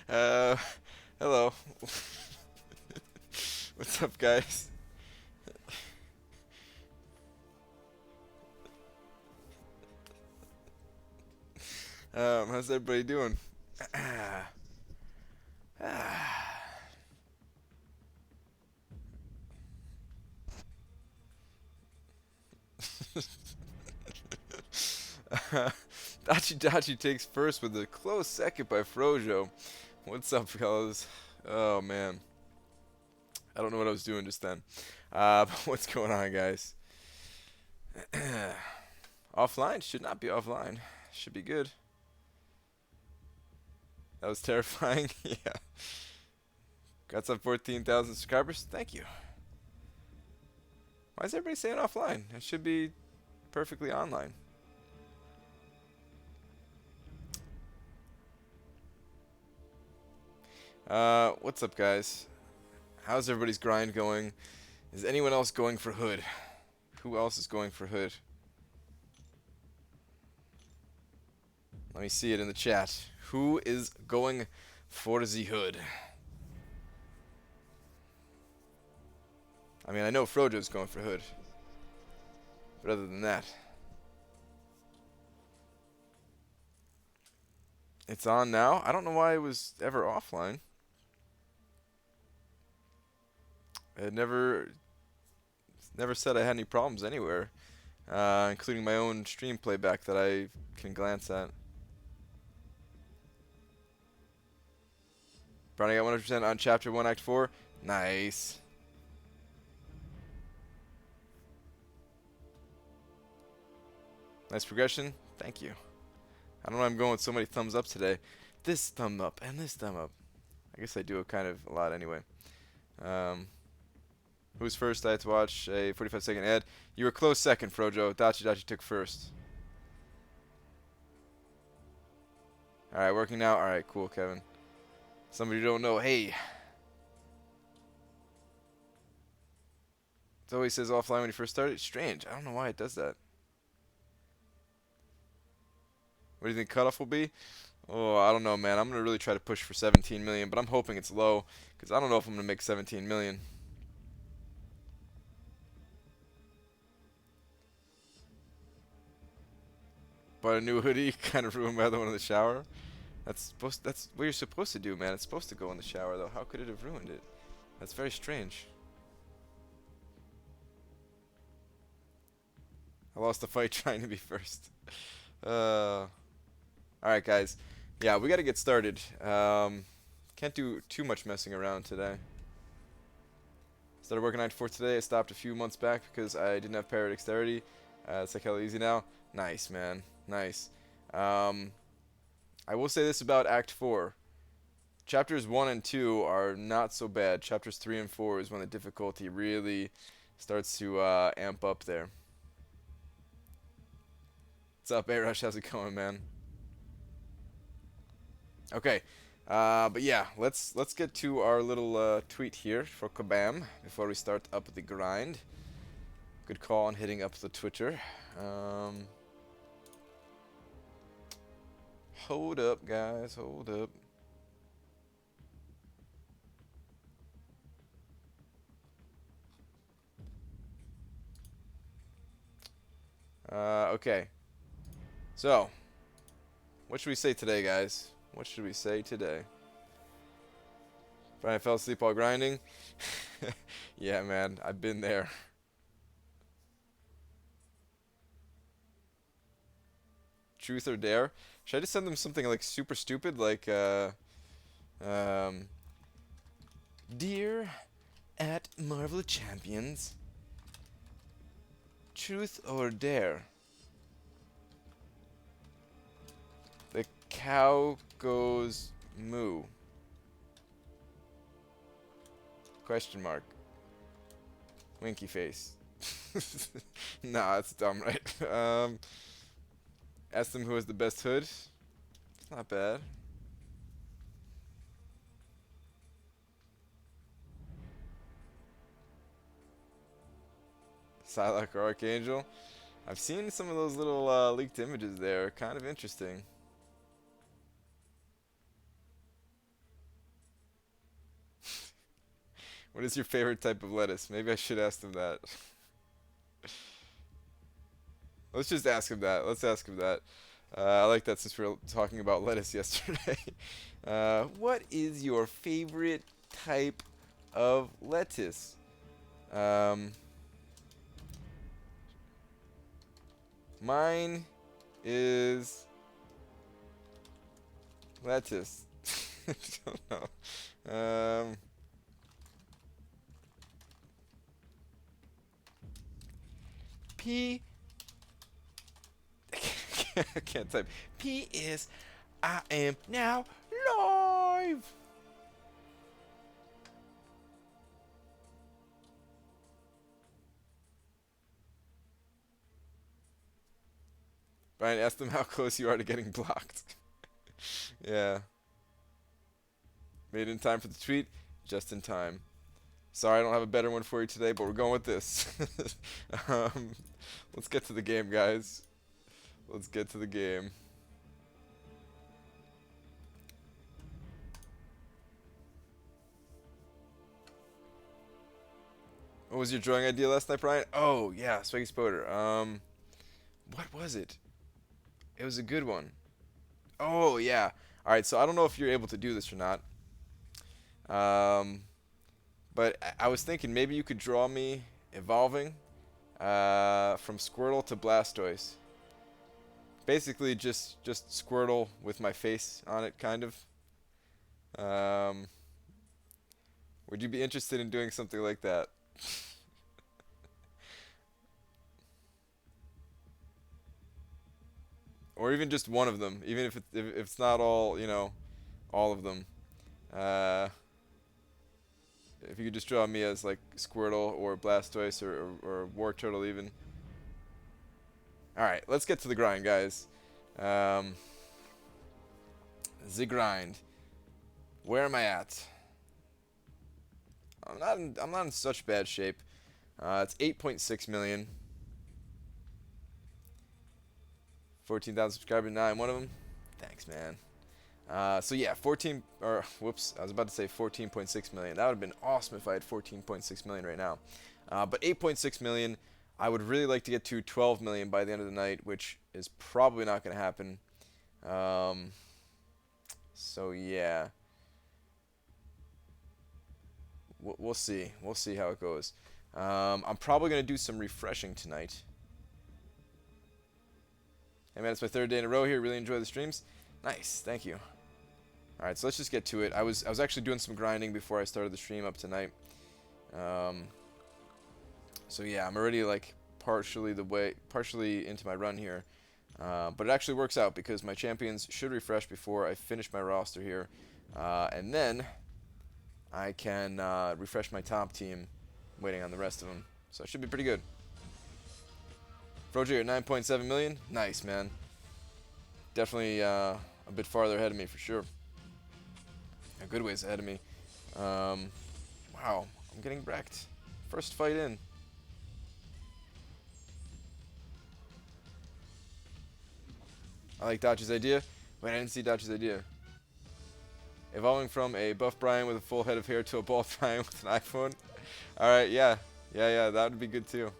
uh, hello. What's up, guys? How's everybody doing? Dachi Dachi takes first with a close second by Frojo. What's up, fellas? Oh man, I don't know what I was doing just then. But what's going on, guys? Offline should not be offline. Should be good. That was terrifying. Yeah. Got some 14,000 subscribers. Thank you. Why is everybody saying offline? It should be perfectly online. What's up, guys? How's everybody's grind going? Is anyone else going for Hood? Who else is going for Hood? Let me see it in the chat. Who is going for the Hood? I mean, I know Frojo's going for Hood. But other than that, it's on now. I don't know why it was ever offline. It never said I had any problems anywhere, including my own stream playback that I can glance at. Brownie got 100% on Chapter 1, Act 4. Nice. Nice progression. Thank you. I don't know why I'm going with so many thumbs up today. This thumb up and this thumb up. I guess I do it kind of a lot anyway. Who's first? I had to watch a 45-second ad. You were close second, Frojo. Dachi Dachi took first. Alright, working now? Alright, cool, Kevin. Somebody you don't know. Hey. It always says offline when you first started. Strange. I don't know why it does that. What do you think cutoff will be? Oh, I don't know, man. I'm going to really try to push for 17 million, but I'm hoping it's low because I don't know if I'm going to make 17 million. Bought a new hoodie, kind of ruined my other one in the shower. That's what you're supposed to do, man. It's supposed to go in the shower, though. How could it have ruined it? That's very strange. I lost the fight trying to be first. Alright, guys. Yeah, we got to get started. Can't do too much messing around today. Started working night 4 today. I stopped a few months back because I didn't have paradexterity. It's like hella easy now. Nice, man. Nice. I will say this about Act 4. Chapters 1 and 2 are not so bad. Chapters 3 and 4 is when the difficulty really starts to amp up there. What's up, A-Rush? How's it going, man? Okay. But yeah, let's get to our little tweet here for Kabam before we start up the grind. Good call on hitting up the Twitter. Hold up, guys. Hold up. Okay. So, what should we say today, guys? What should we say today? Brian fell asleep while grinding. Yeah, man. I've been there. Truth or dare? Should I just send them something like super stupid, like Dear at Marvel Champions, truth or dare? The cow goes moo. Question mark. Winky face. Nah, that's dumb, right? Ask them who has the best hood. It's not bad. Psylocke or Archangel. I've seen some of those little leaked images there. Kind of interesting. What is your favorite type of lettuce? Maybe I should ask him that. Let's just ask him that. Let's ask him that. I like that since we were talking about lettuce yesterday. What is your favorite type of lettuce? Um, Mine is lettuce. I don't know. P. I can't type. P is I am now live. Brian, ask them how close you are to getting blocked. Yeah. Made it in time for the tweet. Just in time. Sorry, I don't have a better one for you today, but we're going with this. um, let's get to the game, guys. Let's get to the game. What was your drawing idea last night, Brian? Oh, yeah, Swaggy Spoder. What was it? It was a good one. Oh, yeah. All right, so I don't know if you're able to do this or not. But I was thinking maybe you could draw me evolving from Squirtle to Blastoise. Basically, just Squirtle with my face on it, kind of. Um, would you be interested in doing something like that? Or even just one of them, even if it's not all, all of them. Uh, if you could just draw me as like Squirtle or Blastoise or War Turtle even. All right, let's get to the grind, guys. The grind. Where am I at? I'm not in such bad shape. It's 8.6 million. 14,000 subscribers. Now I'm one of them. Thanks, man. So yeah, 14 or whoops, I was about to say 14.6 million. That would have been awesome if I had 14.6 million right now. But 8.6 million. I would really like to get to 12 million by the end of the night, which is probably not going to happen. So yeah, we'll see. We'll see how it goes. I'm probably going to do some refreshing tonight. Hey man, it's my third day in a row here. Really enjoy the streams. Nice, thank you. All right, so let's just get to it. I was actually doing some grinding before I started the stream up tonight. So yeah, I'm already like partially into my run here. But it actually works out because my champions should refresh before I finish my roster here. And then I can refresh my top team, waiting on the rest of them. So it should be pretty good. Frojo at 9.7 million. Nice, man. Definitely a bit farther ahead of me for sure. A good ways ahead of me. Wow, I'm getting wrecked. First fight in. I like Dodge's idea. Wait, I didn't see Dodge's idea. Evolving from a buff Brian with a full head of hair to a bald Brian with an iPhone. Alright, yeah. Yeah, that would be good too.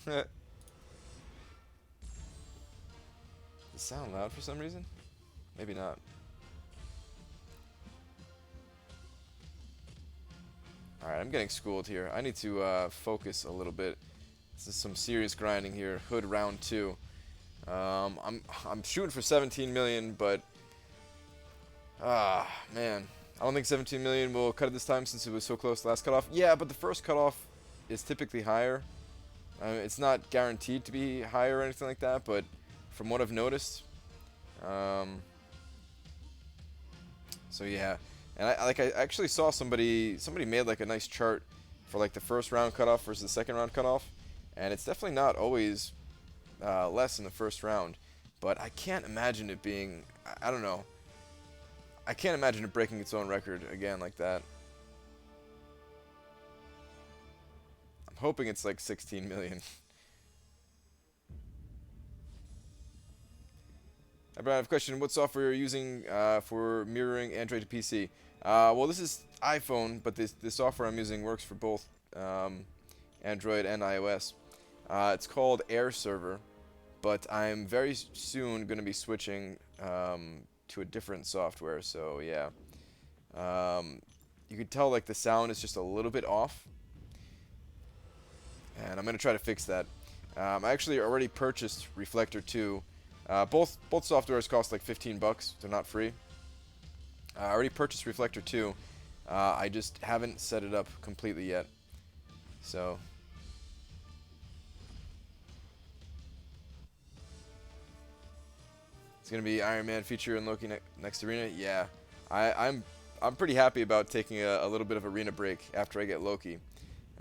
Does it sound loud for some reason? Maybe not. Alright, I'm getting schooled here. I need to focus a little bit. This is some serious grinding here. Hood round 2. I'm shooting for 17 million, but man, I don't think 17 million will cut it this time since it was so close to last cutoff. Yeah, but the first cutoff is typically higher. It's not guaranteed to be higher or anything like that, but from what I've noticed, so yeah. And I actually saw somebody made like a nice chart for like the first round cutoff versus the second round cutoff, and it's definitely not always less in the first round, but I can't imagine it being, I don't know, I can't imagine it breaking its own record again like that. I'm hoping it's like 16 million. Brian, I have a question. What software are you using for mirroring Android to PC? Well, this is iPhone, but the software I'm using works for both Android and iOS. It's called Air Server, but I'm very soon going to be switching to a different software. So yeah, you can tell like the sound is just a little bit off, and I'm going to try to fix that. I actually already purchased Reflector 2. Both softwares cost like 15 bucks. They're not free. I already purchased Reflector 2. I just haven't set it up completely yet. So it's gonna be Iron Man feature in Loki next arena. Yeah, I'm pretty happy about taking a little bit of arena break after I get Loki.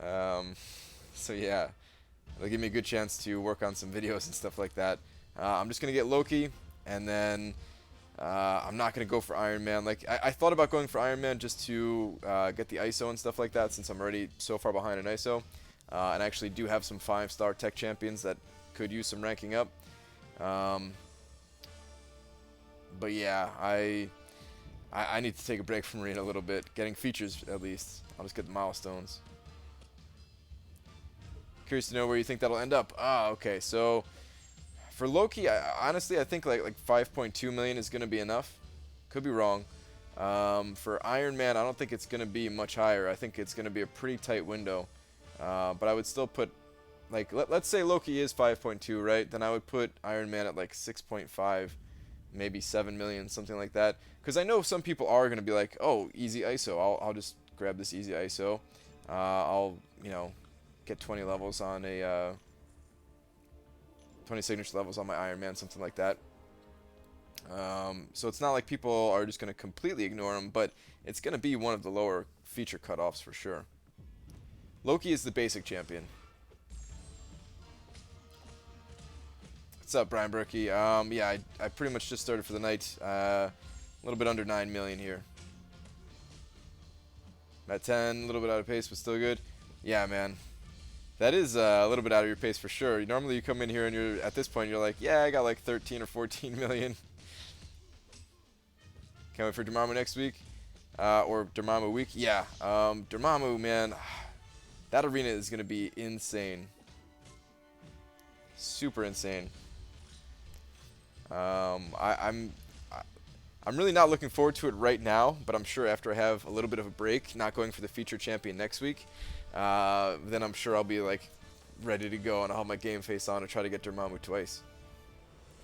So yeah, it'll give me a good chance to work on some videos and stuff like that. I'm just gonna get Loki, and then I'm not gonna go for Iron Man. Like I thought about going for Iron Man just to get the ISO and stuff like that, since I'm already so far behind in ISO, and I actually do have some 5-star tech champions that could use some ranking up. But yeah, I need to take a break from arena a little bit, getting features at least. I'll just get the milestones. Curious to know where you think that'll end up. Okay, so for Loki, honestly, I think like 5.2 million is gonna be enough. Could be wrong. For Iron Man, I don't think it's gonna be much higher. I think it's gonna be a pretty tight window. But I would still put, like, let's say Loki is 5.2, right? Then I would put Iron Man at like 6.5, maybe 7 million, something like that. Because I know some people are gonna be like, oh, easy ISO. I'll just grab this easy ISO. I'll get 20 levels on a 20 signature levels on my Iron Man, something like that. So it's not like people are just going to completely ignore him, but it's going to be one of the lower feature cutoffs for sure. Loki is the basic champion. What's up, Brian Berkey? Yeah, I pretty much just started for the night. A little bit under 9 million here. I'm at 10, a little bit out of pace, but still good. Yeah, man. That is a little bit out of your pace for sure. Normally you come in here and you're at this point you're like, yeah, I got like 13 or 14 million. Can't wait for Dormammu next week, or Dormammu week. Yeah, Dormammu, man, that arena is gonna be insane, super insane. I'm really not looking forward to it right now, but I'm sure after I have a little bit of a break, not going for the feature champion next week. Then I'm sure I'll be like ready to go and I'll have my game face on and try to get Dormammu twice.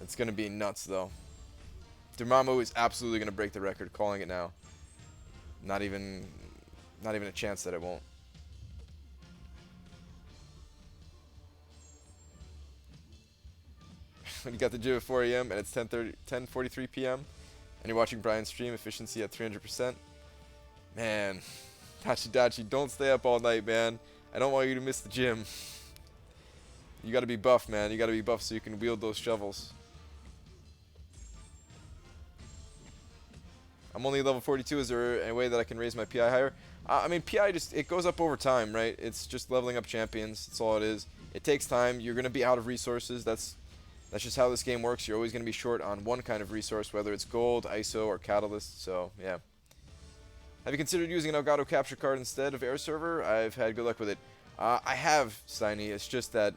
It's gonna be nuts though. Dormammu is absolutely gonna break the record, calling it now. Not even a chance that it won't. When you got the gym at 4 a.m. and it's 10:43 p.m. and you're watching Brian's stream, efficiency at 300%. Man. Dachi, don't stay up all night, man. I don't want you to miss the gym. You gotta be buff, man. You gotta be buff so you can wield those shovels. I'm only level 42. Is there a way that I can raise my PI higher? I mean, PI it goes up over time, right? It's just leveling up champions. That's all it is. It takes time. You're gonna be out of resources. That's just how this game works. You're always gonna be short on one kind of resource, whether it's gold, ISO, or catalyst. So yeah. Have you considered using an Elgato capture card instead of Air Server? I've had good luck with it. I have, Steiny. It's just that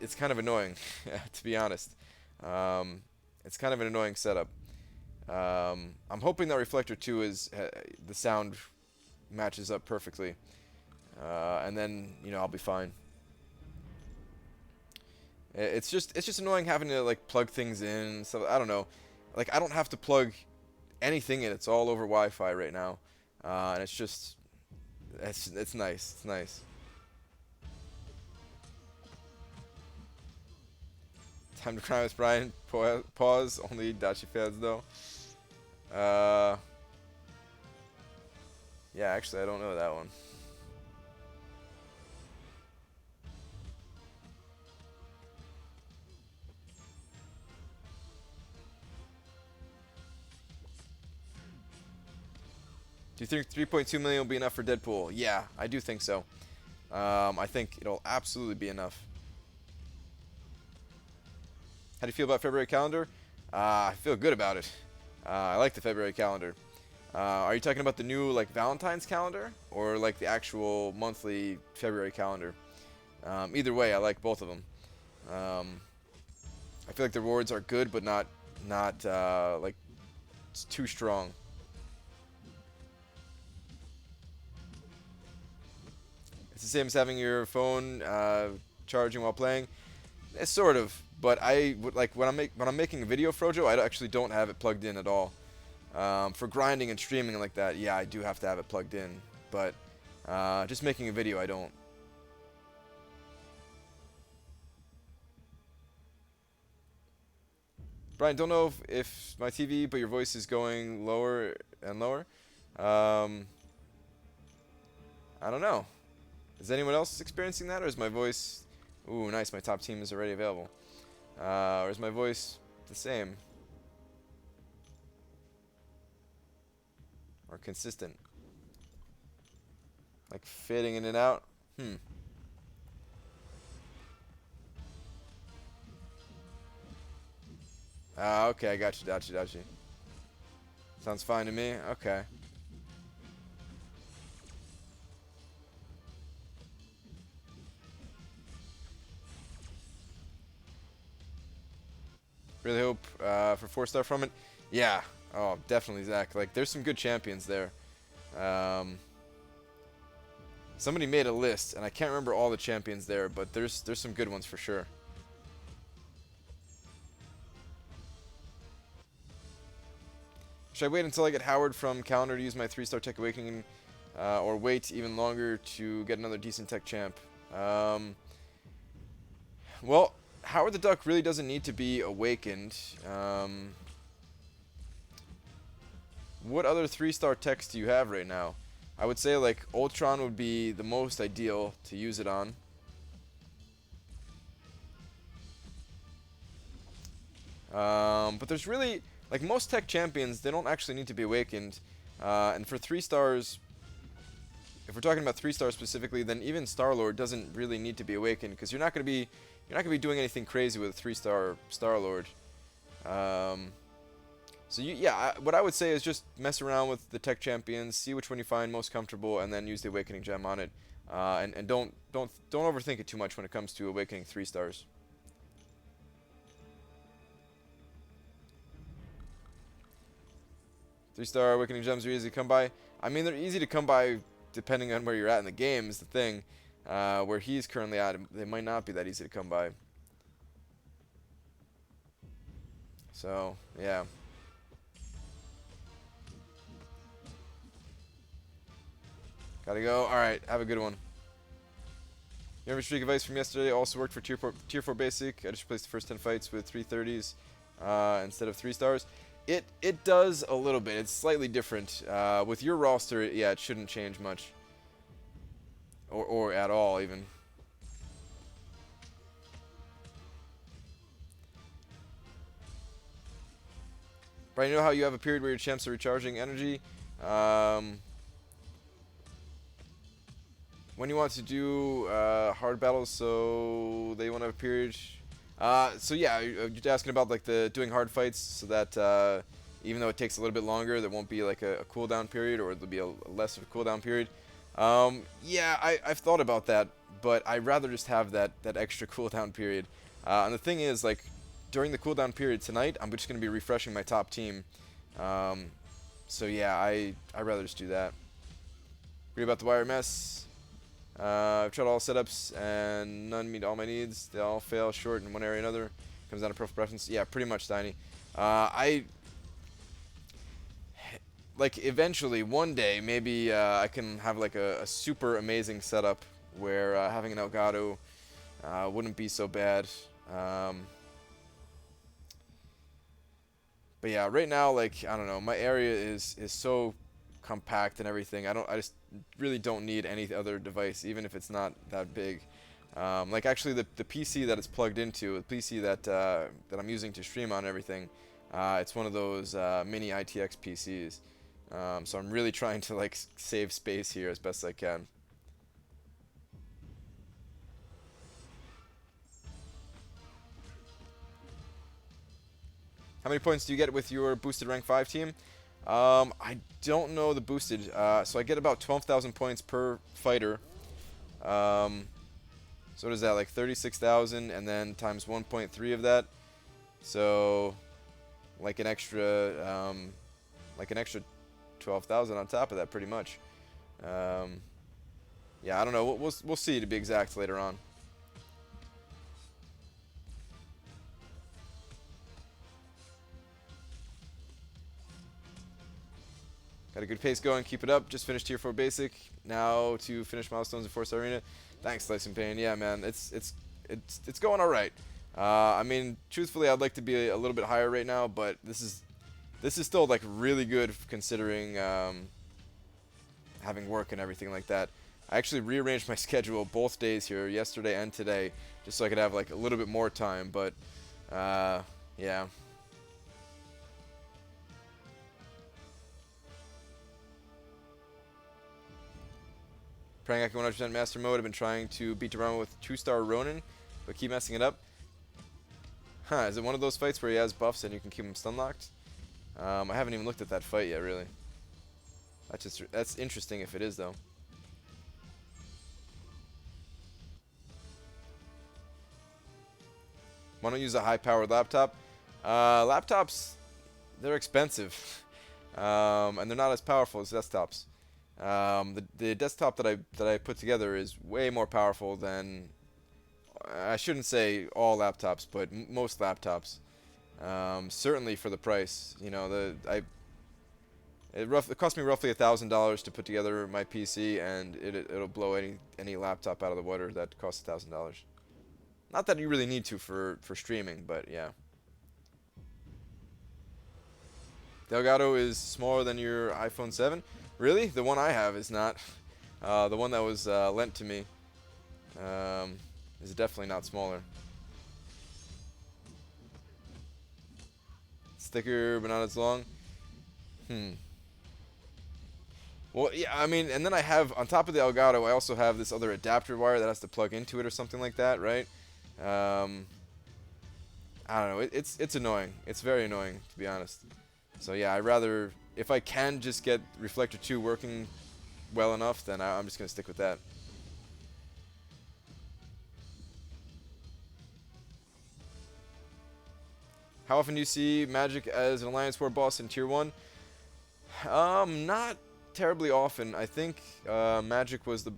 it's kind of annoying, to be honest. It's kind of an annoying setup. I'm hoping that Reflector 2 is the sound matches up perfectly, and then I'll be fine. It's just annoying having to like plug things in. So I don't know. Like I don't have to plug anything in. It's all over Wi-Fi right now, and it's nice. It's nice. Time to cry with Brian. Pause. Only Dachi fans though. Yeah, actually, I don't know that one. Do you think 3.2 million will be enough for Deadpool? Yeah, I do think so. I think it'll absolutely be enough. How do you feel about February calendar? I feel good about it. I like the February calendar. Are you talking about the new like Valentine's calendar or like the actual monthly February calendar? Either way, I like both of them. Um, I feel like the rewards are good, but not like it's too strong. It's the same as having your phone charging while playing. It's sort of, but I would like when I'm making a video, Frojo, I actually don't have it plugged in at all. For grinding and streaming like that, yeah, I do have to have it plugged in. But just making a video, I don't. Brian, don't know if my TV, but your voice is going lower and lower. Um, I don't know. Is anyone else experiencing that, or is my voice... Ooh, nice, my top team is already available. Or is my voice the same? Or consistent? Like fading in and out? Okay, I got you. Sounds fine to me. Okay. Really hope for 4-star from it. Yeah. Oh, definitely, Zach. Like, there's some good champions there. Somebody made a list, and I can't remember all the champions there, but there's some good ones for sure. Should I wait until I get Howard from calendar to use my 3-star Tech Awakening, or wait even longer to get another decent Tech champ? Well, Howard the Duck really doesn't need to be awakened. What other 3-star techs do you have right now? I would say like Ultron would be the most ideal to use it on. But there's really, like most tech champions, they don't actually need to be awakened. And for 3-stars, if we're talking about 3-stars specifically, then even Star-Lord doesn't really need to be awakened because you're not gonna be doing anything crazy with a 3-star Star-Lord. So what I would say is just mess around with the tech champions, see which one you find most comfortable, and then use the awakening gem on it. And don't overthink it too much when it comes to awakening 3-stars. Three-star awakening gems are easy to come by. I mean, they're easy to come by depending on where you're at in the game is the thing. Where he's currently at, they might not be that easy to come by. So, yeah. Gotta go. Alright, have a good one. Your every streak advice from yesterday also worked for tier 4 basic. I just replaced the first 10 fights with 330s instead of 3-stars. It does a little bit. It's slightly different. With your roster, yeah, it shouldn't change much. Or at all, even. But you know how you have a period where your champs are recharging energy? When you want to do hard battles, so they want to have a period. So yeah, you're asking about like the doing hard fights, so that even though it takes a little bit longer, there won't be like a cooldown period, or there'll be a less of a cooldown period. Yeah, I've thought about that, but I'd rather just have that extra cooldown period. And the thing is, like, during the cooldown period tonight, I'm just going to be refreshing my top team. So yeah, I'd rather just do that. Read about the wire mess. I've tried all setups and none meet all my needs. They all fail short in one area or another. Comes down to personal preference. Yeah, pretty much, Tiny. Like eventually, one day, maybe I can have like a super amazing setup where having an Elgato wouldn't be so bad. But yeah, right now, like, I don't know, my area is so compact and everything. I just really don't need any other device, even if it's not that big. Like actually, the PC that it's plugged into, the PC that I'm using to stream on and everything, it's one of those mini ITX PCs. So I'm really trying to like save space here as best I can. How many points do you get with your boosted rank 5 team? I don't know the boosted. So I get about 12,000 points per fighter. So what is that, like 36,000, and then times 1.3 of that. So like an extra 12,000 on top of that, pretty much. Yeah, I don't know. We'll see, to be exact, later on. Got a good pace going. Keep it up. Just finished Tier 4 Basic. Now to finish milestones in 4-star Arena. Thanks, Slicing Pain. Yeah, man. It's going all right. I mean, truthfully, I'd like to be a little bit higher right now, but this is still like really good considering having work and everything like that. I actually rearranged my schedule both days here, yesterday and today, just so I could have like a little bit more time. But yeah. Praying I can 100% master mode. I've been trying to beat Dorama with 2-star Ronin, but keep messing it up. Huh, is it one of those fights where he has buffs and you can keep him stun locked? I haven't even looked at that fight yet, really. That's interesting if it is, though. Why don't you use a high-powered laptop? Laptops, they're expensive, and they're not as powerful as desktops. The desktop that I put together is way more powerful than, I shouldn't say all laptops, but most laptops. Certainly for the price, you know, it cost me roughly $1,000 to put together my PC, and it'll blow any laptop out of the water that costs $1,000. Not that you really need to for streaming, but yeah. Delgado is smaller than your iPhone 7. Really? The one I have is not. The one that was lent to me is definitely not smaller. It's thicker, but not as long. Well, yeah, I mean, and then I have, on top of the Elgato, I also have this other adapter wire that has to plug into it or something like that, right? I don't know. It's annoying. It's very annoying, to be honest. So yeah, I'd rather, if I can just get Reflector 2 working well enough, then I'm just going to stick with that. How often do you see Magic as an Alliance War boss in Tier 1? Not terribly often. I think Magic was the,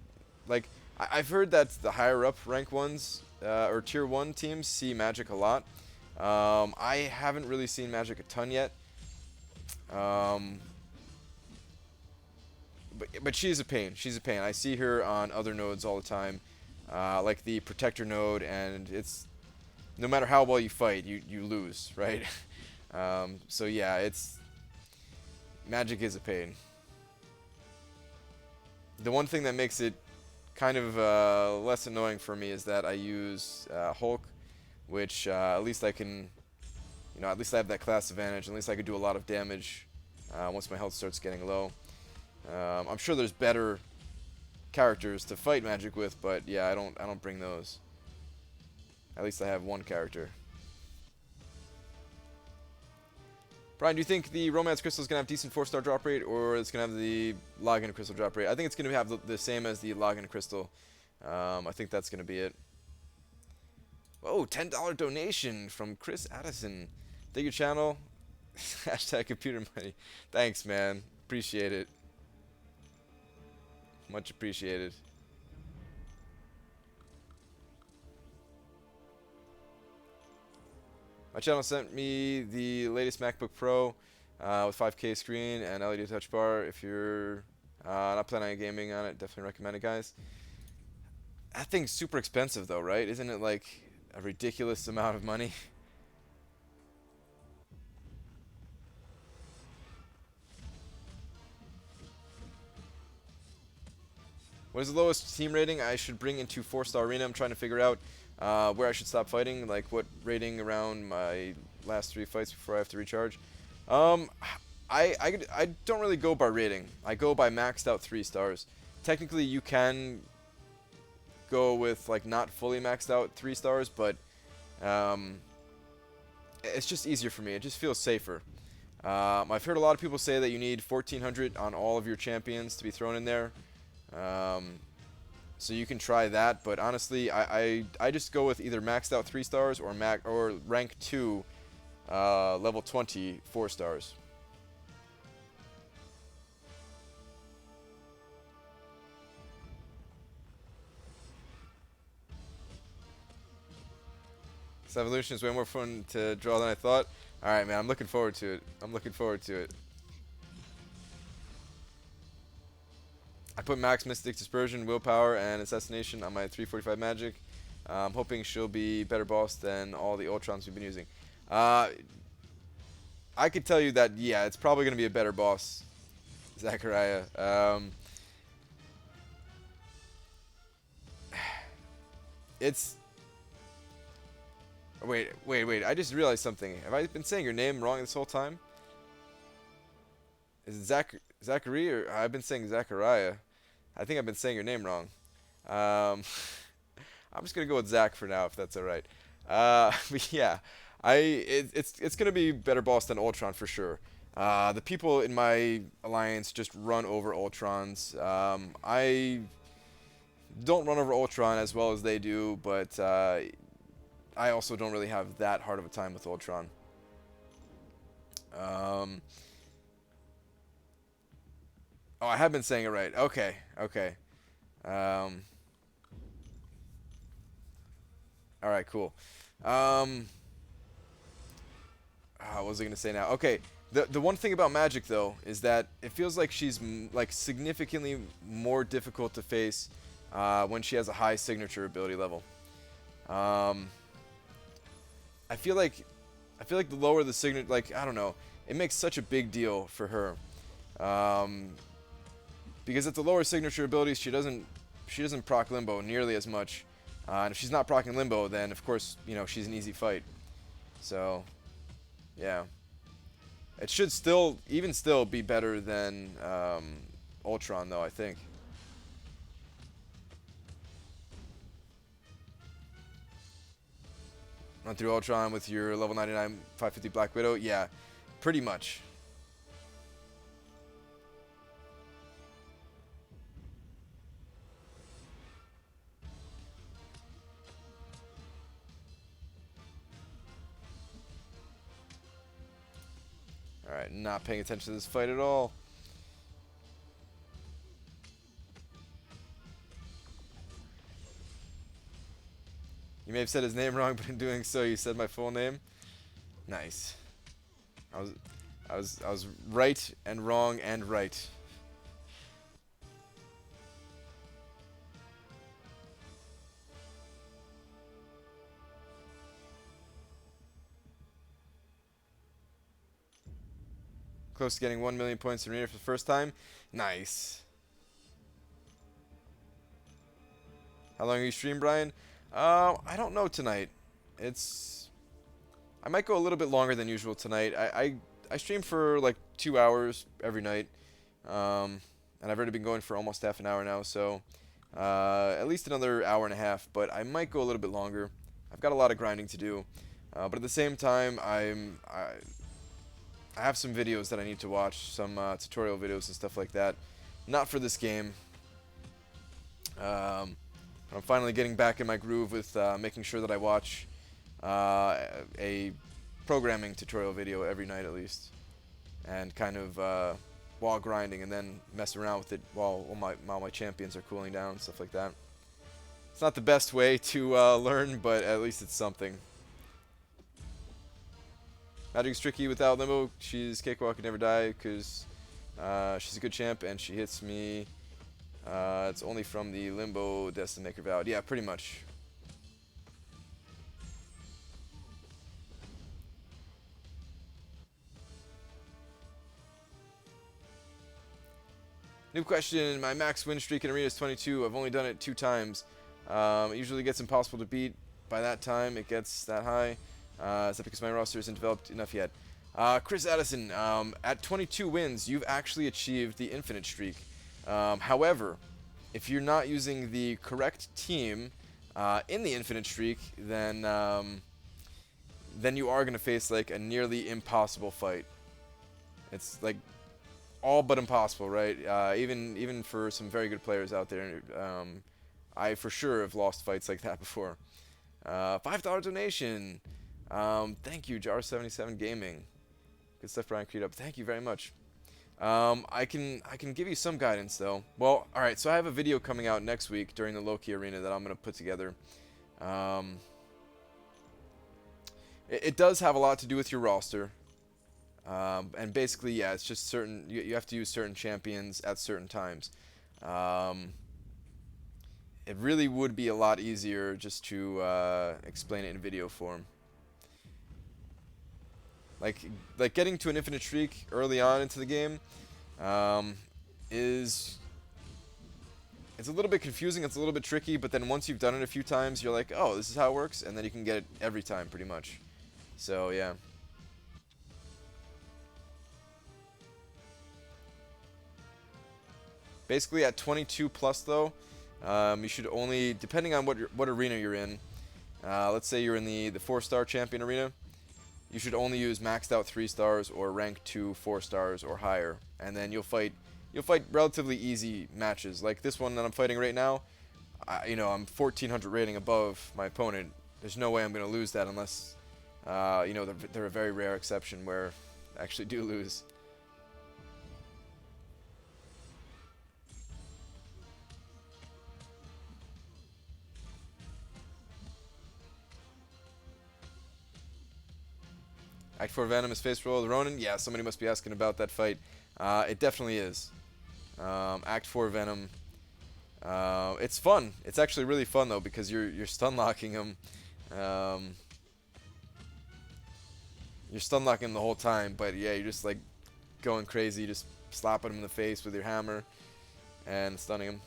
like, I've heard that the higher up rank ones, or Tier 1 teams see Magic a lot. I haven't really seen Magic a ton yet. But she's a pain. She's a pain. I see her on other nodes all the time, like the Protector node, and it's, no matter how well you fight, you lose, right? So yeah, Magic is a pain. The one thing that makes it kind of less annoying for me is that I use Hulk, which at least I can, you know, at least I have that class advantage. At least I can do a lot of damage once my health starts getting low. I'm sure there's better characters to fight Magic with, but yeah, I don't bring those. At least I have one character. Brian, do you think the Romance Crystal is going to have decent 4-star drop rate, or it's going to have the Login Crystal drop rate? I think it's going to have the same as the Login Crystal. I think that's going to be it. Oh, $10 donation from Chris Addison. Dig your channel. Hashtag computer money. Thanks, man. Appreciate it. Much appreciated. My channel sent me the latest MacBook Pro with 5K screen and LED touch bar. If you're not planning on gaming on it, definitely recommend it, guys. That thing's super expensive though, right? Isn't it like a ridiculous amount of money? What is the lowest team rating I should bring into 4-star arena? I'm trying to figure out where I should stop fighting, like what rating around my last 3 fights before I have to recharge. I don't really go by rating. I go by maxed out 3 stars. Technically, you can go with like not fully maxed out 3 stars, but it's just easier for me. It just feels safer. I've heard a lot of people say that you need 1400 on all of your champions to be thrown in there. So you can try that, but honestly, I just go with either maxed out 3 stars or rank 2, level 20 4 stars. This evolution is way more fun to draw than I thought. All right, man, I'm looking forward to it. I'm looking forward to it. I put max Mystic Dispersion, Willpower, and Assassination on my 345 Magic. I'm hoping she'll be better boss than all the Ultrons we've been using. I could tell you that, yeah, it's probably going to be a better boss, Zachariah. It's... Wait. I just realized something. Have I been saying your name wrong this whole time? Is it Zachary, or I've been saying Zachariah? I think I've been saying your name wrong. I'm just gonna go with Zach for now, if that's all right. But yeah, it's gonna be better boss than Ultron for sure. The people in my alliance just run over Ultrons. I don't run over Ultron as well as they do, but I also don't really have that hard of a time with Ultron. Oh, I have been saying it right. Okay. All right, cool. What was I gonna say now? Okay, the one thing about Magic though is that it feels like she's like significantly more difficult to face when she has a high signature ability level. I feel like the lower the signature, like I don't know, it makes such a big deal for her. Because at the lower signature abilities, she doesn't proc Limbo nearly as much. And if she's not proccing Limbo, then of course, you know, she's an easy fight. So, yeah. It should still be better than Ultron, though, I think. Run through Ultron with your level 99 550 Black Widow? Yeah, pretty much. Alright, not paying attention to this fight at all. You may have said his name wrong, but in doing so, you said my full name. Nice. I was right and wrong and right. Close to getting 1 million points in arena for the first time. Nice. How long are you stream, Brian? I don't know tonight. I might go a little bit longer than usual tonight. I stream for like 2 hours every night. And I've already been going for almost half an hour now, so at least another hour and a half, but I might go a little bit longer. I've got a lot of grinding to do. But at the same time, I have some videos that I need to watch, some tutorial videos and stuff like that. Not for this game. I'm finally getting back in my groove with making sure that I watch a programming tutorial video every night at least. And kind of while grinding, and then mess around with it while my champions are cooling down and stuff like that. It's not the best way to learn, but at least it's something. Magic's tricky without Limbo. She's Cakewalk and never die because she's a good champ and she hits me. It's only from the Limbo Death to make her valid. Yeah, pretty much. New question. My max win streak in Arena is 22. I've only done it 2 times. It usually gets impossible to beat by that time it gets that high. Is that because my roster isn't developed enough yet? Chris Addison, at 22 wins, you've actually achieved the infinite streak. However, if you're not using the correct team in the infinite streak, then then you are going to face like a nearly impossible fight. It's like all but impossible, right? Even for some very good players out there, I for sure have lost fights like that before. $5 donation. Thank you, Jar77 Gaming. Good stuff, Brian Creed up. Thank you very much. I can give you some guidance though. Well, all right. So I have a video coming out next week during the Loki Arena that I'm gonna put together. It does have a lot to do with your roster. And basically, yeah, it's just certain. You have to use certain champions at certain times. It really would be a lot easier just to explain it in video form. Like getting to an infinite streak early on into the game is it's a little bit confusing. It's a little bit tricky, but then once you've done it a few times, you're like, oh, this is how it works, and then you can get it every time pretty much. So yeah. Basically, at 22 plus though, you should only, depending on what arena you're in. Let's say you're in the 4-star champion arena. You should only use maxed out 3 stars or rank 2 4 stars or higher, and then you'll fight relatively easy matches. Like this one that I'm fighting right now, I'm 1400 rating above my opponent. There's no way I'm gonna lose that unless, they're a very rare exception where I actually do lose. Act 4 Venom is face roll with Ronin. Yeah, somebody must be asking about that fight. It definitely is. Act 4 Venom. It's fun. It's actually really fun though because you're stun locking him. You're stun locking him the whole time, but yeah, you're just like going crazy, just slapping him in the face with your hammer and stunning him.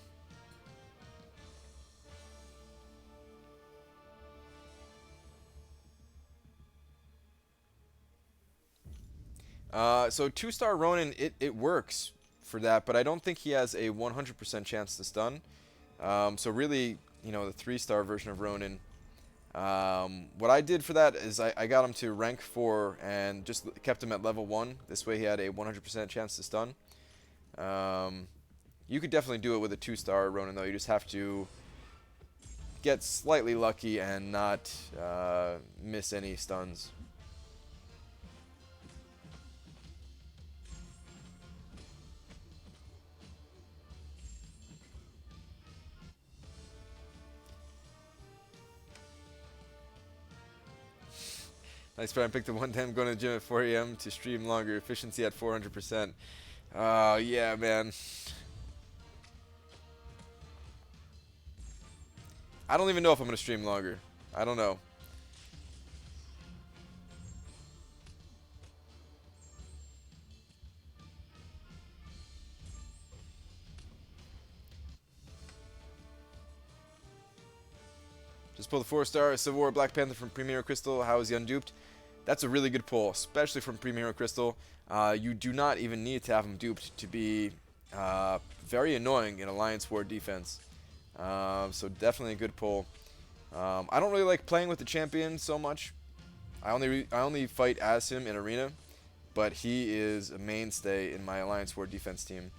So 2-star Ronin, it works for that, but I don't think he has a 100% chance to stun. So really, the 3-star version of Ronin, what I did for that is I got him to rank 4 and just kept him at level 1. This way he had a 100% chance to stun. You could definitely do it with a 2-star Ronin though. You just have to get slightly lucky and not miss any stuns. Nice, Brian. Picked the one time going to the gym at 4 a.m. to stream longer. Efficiency at 400%. Yeah, man. I don't even know if I'm going to stream longer. I don't know. Just pull the 4-star Civil War Black Panther from Premier Crystal. How is he unduped? That's a really good pull, especially from Premier Crystal. You do not even need to have him duped to be very annoying in Alliance War defense. So definitely a good pull. I don't really like playing with the champion so much. I only fight as him in arena, but he is a mainstay in my Alliance War defense team.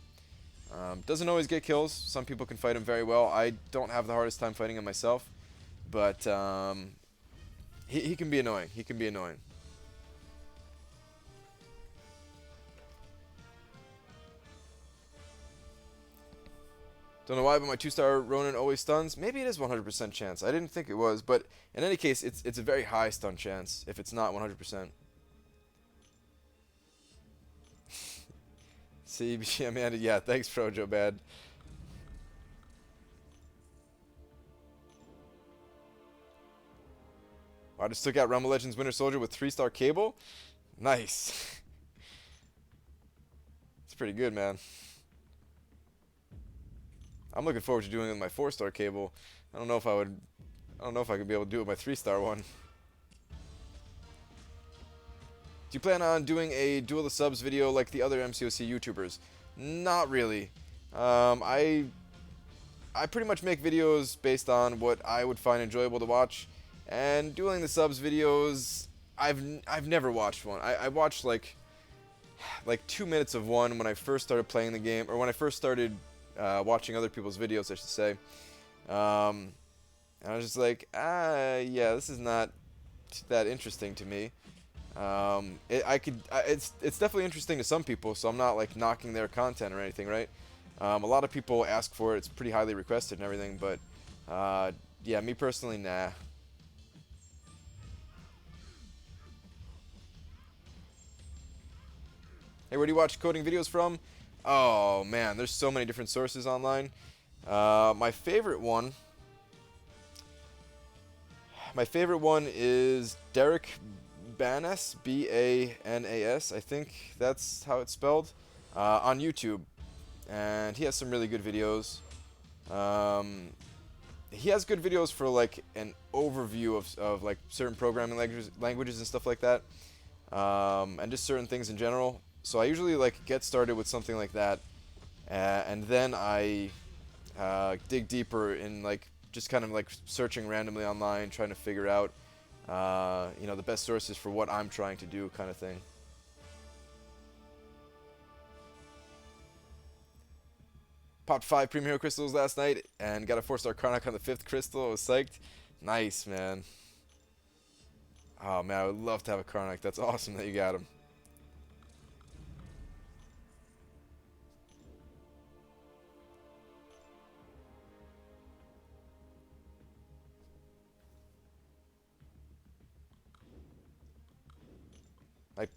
Doesn't always get kills. Some people can fight him very well. I don't have the hardest time fighting him myself, but he can be annoying. He can be annoying. Don't know why, but my 2-star Ronin always stuns. Maybe it is 100% chance. I didn't think it was, but in any case, it's a very high stun chance if it's not 100%. See, Amanda, yeah, thanks, Frojo Bad. I just took out Rumble Legends Winter Soldier with 3-star Cable. Nice. It's pretty good, man. I'm looking forward to doing it with my 4-star Cable. I don't know if I could be able to do it with my 3-star one. Do you plan on doing a Duel of Subs video like the other MCOC YouTubers? Not really. I pretty much make videos based on what I would find enjoyable to watch, and Dueling the Subs videos, I've never watched one. I watched like 2 minutes of one when I first started playing the game, or when I first started watching other people's videos, I should say. And I was just like, yeah, this is not that interesting to me. It's definitely interesting to some people, so I'm not like knocking their content or anything, right? A lot of people ask for it. It's pretty highly requested and everything, but yeah, me personally, nah. Hey, where do you watch coding videos from? Oh man, there's so many different sources online. My favorite one. My favorite one is Derek Banas, Banas. I think that's how it's spelled, on YouTube, and he has some really good videos. He has good videos for like an overview of like certain programming languages and stuff like that, and just certain things in general. So I usually like get started with something like that, and then I dig deeper in like just kind of like searching randomly online, trying to figure out the best sources for what I'm trying to do, kind of thing. Popped 5 Premium Hero Crystals last night and got a 4-star Karnak on the 5th crystal. I was psyched. Nice, man. Oh, man, I would love to have a Karnak. That's awesome that you got him.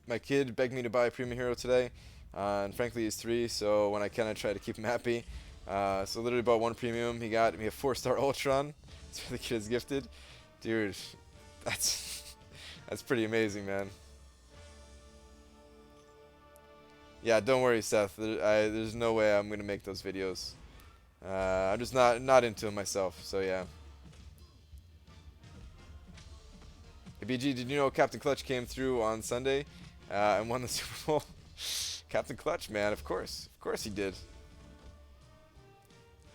My kid begged me to buy a Premium Hero today, and frankly he's 3, so when I can I try to keep him happy. So literally bought 1 Premium. He got me a 4-star Ultron. That's what the kid is gifted. Dude, that's that's pretty amazing, man. Yeah, don't worry, Seth. There's no way I'm gonna make those videos. I'm just not into them myself, so yeah. Hey, BG, did you know Captain Clutch came through on Sunday and won the Super Bowl? Captain Clutch, man, of course he did.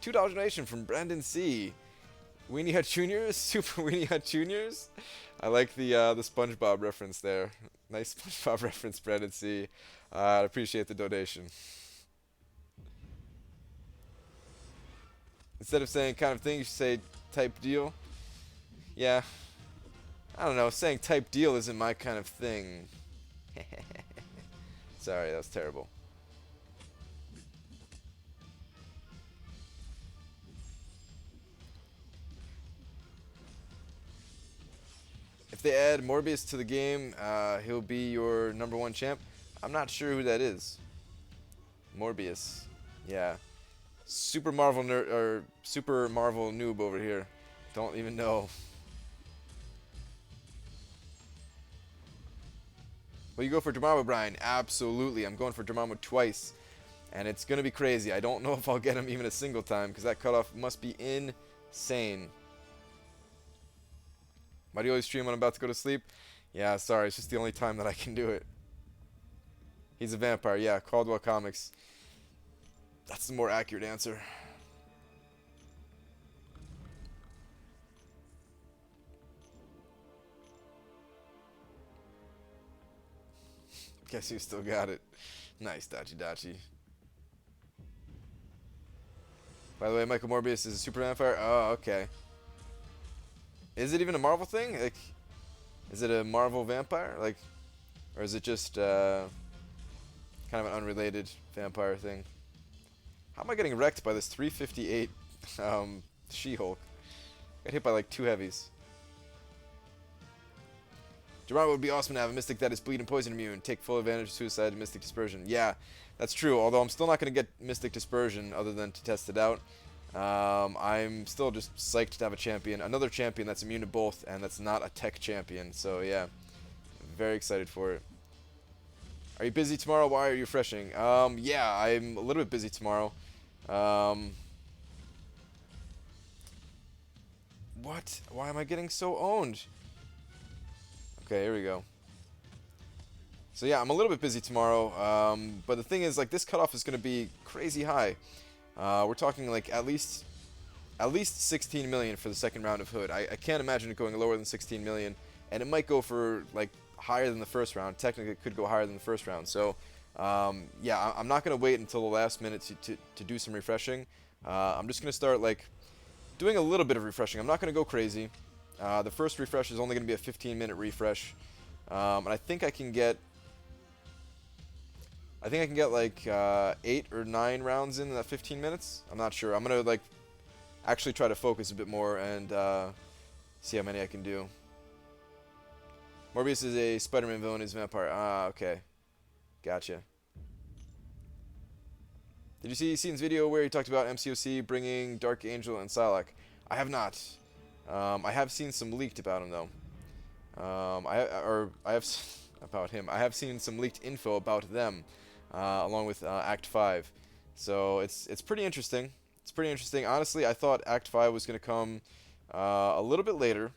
$2 donation from Brandon C. Weenie Hut Juniors, Super Weenie Hut Juniors. I like the SpongeBob reference there. Nice SpongeBob reference, Brandon C. I appreciate the donation. Instead of saying kind of thing, you should say type deal. Yeah. I don't know, saying type deal isn't my kind of thing. Sorry, that was terrible. If they add Morbius to the game, he'll be your #1 champ. I'm not sure who that is. Morbius. Yeah. Super Marvel Super Marvel noob over here. Don't even know. Will you go for Dormammu, Brian? Absolutely. I'm going for Dormammu twice. And it's going to be crazy. I don't know if I'll get him even a single time, because that cutoff must be insane. Why do you always stream when I'm about to go to sleep? Yeah, sorry. It's just the only time that I can do it. He's a vampire. Yeah, Caldwell Comics. That's the more accurate answer. Guess you still got it. Nice, Dachi. By the way, Michael Morbius is a super vampire? Oh, okay. Is it even a Marvel thing? Like, is it a Marvel vampire? Like, or is it just kind of an unrelated vampire thing? How am I getting wrecked by this 358 She-Hulk? Got hit by like 2 heavies. Geronimo would be awesome to have a Mystic that is bleed and poison immune. Take full advantage of Suicide and Mystic Dispersion. Yeah, that's true. Although I'm still not going to get Mystic Dispersion other than to test it out. I'm still just psyched to have a champion. Another champion that's immune to both and that's not a tech champion. So yeah, very excited for it. Are you busy tomorrow? Why are you refreshing? Yeah, I'm a little bit busy tomorrow. What? Why am I getting so owned? Okay, here we go. So yeah, I'm a little bit busy tomorrow, but the thing is, like, this cutoff is going to be crazy high. We're talking like at least 16 million for the second round of Hood. I can't imagine it going lower than 16 million, and it might go for like higher than the first round. Technically, it could go higher than the first round. So, yeah, I'm not going to wait until the last minute to do some refreshing. I'm just going to start, like, doing a little bit of refreshing. I'm not going to go crazy. The first refresh is only going to be a 15-minute refresh. And I think I can get like 8 or 9 rounds in that 15 minutes. I'm not sure. I'm going to, like, actually try to focus a bit more and see how many I can do. Morbius is a Spider-Man villain. He's a vampire. Ah, okay. Gotcha. Did you see Seaton's video where he talked about MCOC bringing Dark Angel and Psylocke? I have not. I have seen some leaked about him though. I have about him. I have seen some leaked info about them, along with Act 5. So it's pretty interesting. It's pretty interesting. Honestly, I thought Act 5 was going to come a little bit later.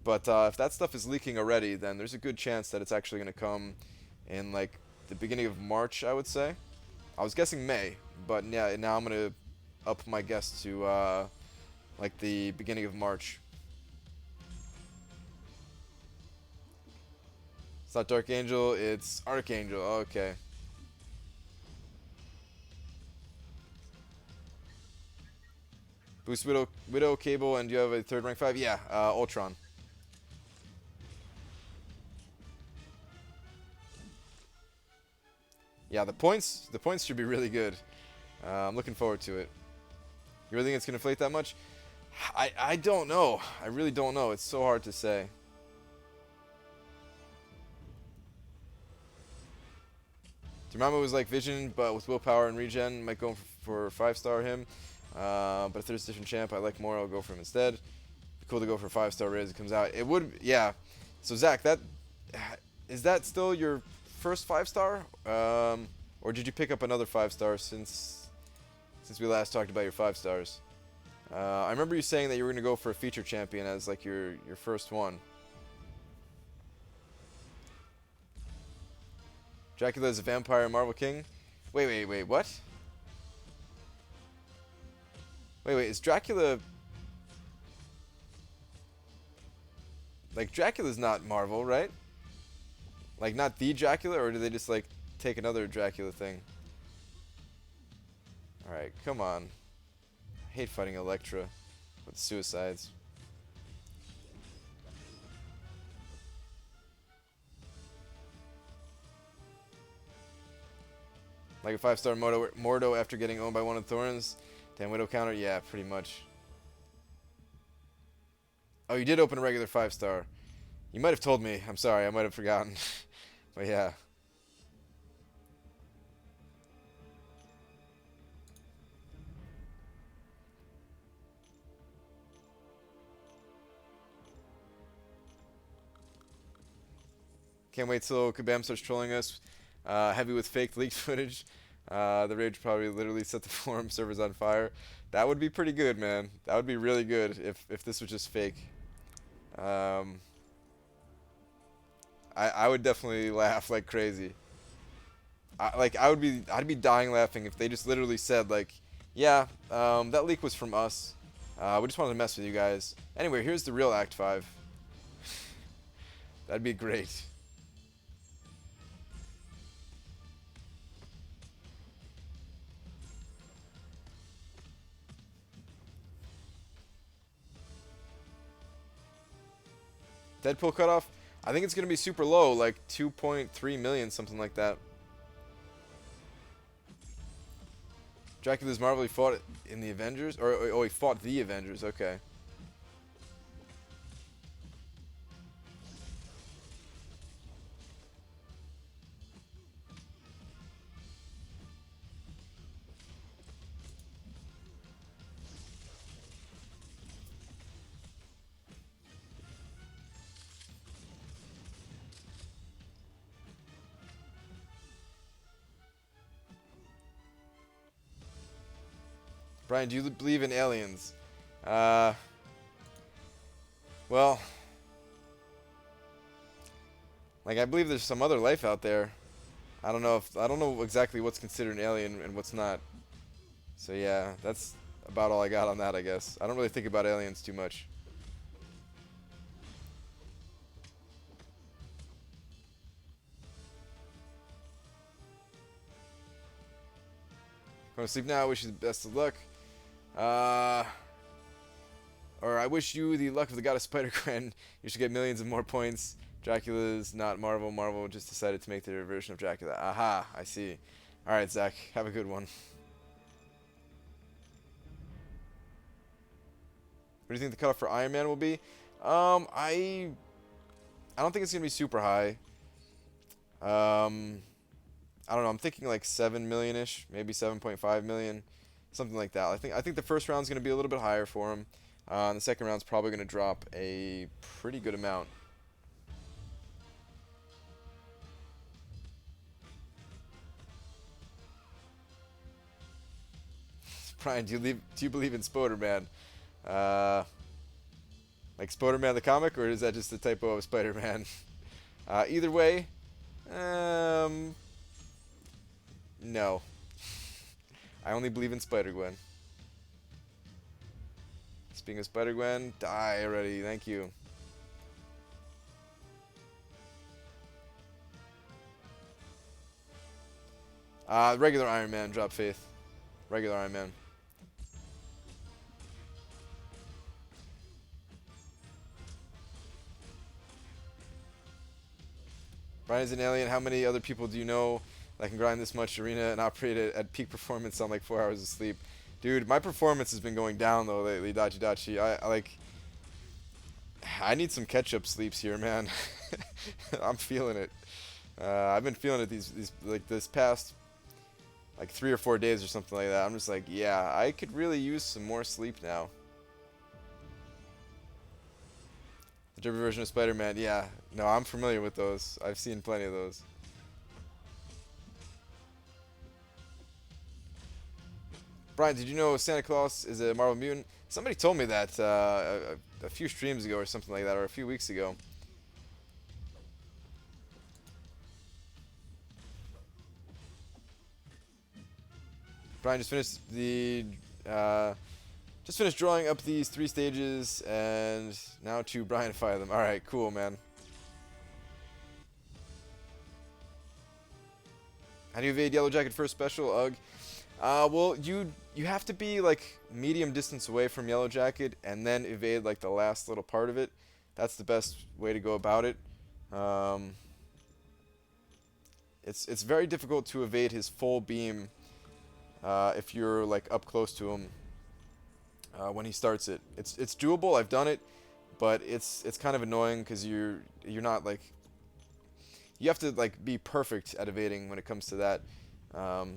But if that stuff is leaking already, then there's a good chance that it's actually going to come in like the beginning of March, I would say. I was guessing May, but yeah, now I'm going to up my guess to like the beginning of March. It's not Dark Angel, it's Archangel. Okay. Boost Widow, Cable, and do you have a third rank 5? Yeah, Ultron. Yeah, the points should be really good. I'm looking forward to it. You really think it's going to inflate that much? I don't know. I really don't know. It's so hard to say. Dormammu was like Vision, but with willpower and regen. Might go for 5-star him. But if there's a different champ I like more, I'll go for him instead. Be cool to go for 5-star right as it comes out. It would, yeah. So Zach, is that still your first 5-star? Or did you pick up another 5-star since we last talked about your 5-stars? I remember you saying that you were going to go for a feature champion as like your first one. Dracula is a vampire Marvel King? Wait, what? Wait, is Dracula... Like, Dracula's not Marvel, right? Like, not the Dracula, or do they just, like, take another Dracula thing? Alright, come on. I hate fighting Elektra with suicides. Like a 5-star Mordo after getting owned by one of the Thorns. 10 Widow counter? Yeah, pretty much. Oh, you did open a regular 5-star. You might have told me. I'm sorry, I might have forgotten. But yeah. Can't wait till Kabam starts trolling us. Heavy with fake leaked footage. The rage probably literally set the forum servers on fire. That would be pretty good, man. That would be really good if this was just fake. I would definitely laugh like crazy. I'd be dying laughing if they just literally said like, yeah, that leak was from us. We just wanted to mess with you guys. Anyway, here's the real Act 5. That'd be great. Deadpool cutoff? I think it's going to be super low, like 2.3 million, something like that. Dracula's Marvel, he fought in the Avengers? Oh, he fought the Avengers, okay. Brian, do you believe in aliens? Well, like I believe there's some other life out there. I don't know exactly what's considered an alien and what's not. So yeah, that's about all I got on that, I guess. I don't really think about aliens too much. Going to sleep now. Wish you the best of luck. Or I wish you the luck of the goddess Spider-Gwen. You should get millions of more points. Dracula's not Marvel. Marvel just decided to make their version of Dracula. Aha, I see. Alright, Zach. Have a good one. What do you think the cutoff for Iron Man will be? I don't think it's gonna be super high. I don't know. I'm thinking like 7 million-ish, maybe 7.5 million, something like that. I think the first round's gonna be a little bit higher for him. And the second round's probably gonna drop a pretty good amount. Brian, do you believe in Spider-Man? Like Spider-Man the comic, or is that just a typo of Spider-Man? Either way, no. I only believe in Spider-Gwen. Speaking of Spider-Gwen, die already. Thank you. Regular Iron Man, drop faith. Regular Iron Man. Brian's an alien. How many other people do you know that can grind this much arena and operate it at peak performance on like 4 hours of sleep? Dude, my performance has been going down though lately, Dachi. I need some catch-up sleeps here, man. I'm feeling it. I've been feeling it these like this past like 3 or 4 days or something like that. I'm just like, yeah, I could really use some more sleep now. The derby version of Spider-Man, yeah. No, I'm familiar with those. I've seen plenty of those. Brian, did you know Santa Claus is a Marvel mutant? Somebody told me that a few streams ago or something like that, or a few weeks ago. Brian just finished drawing up these 3 stages, and now to Brianify them. All right, cool, man. How do you evade Yellow Jacket first special? Ugh. Well, you have to be like medium distance away from Yellow Jacket, and then evade like the last little part of it. That's the best way to go about it. It's very difficult to evade his full beam if you're like up close to him when he starts it. It's doable. I've done it, but it's kind of annoying because you're not like, you have to like be perfect at evading when it comes to that.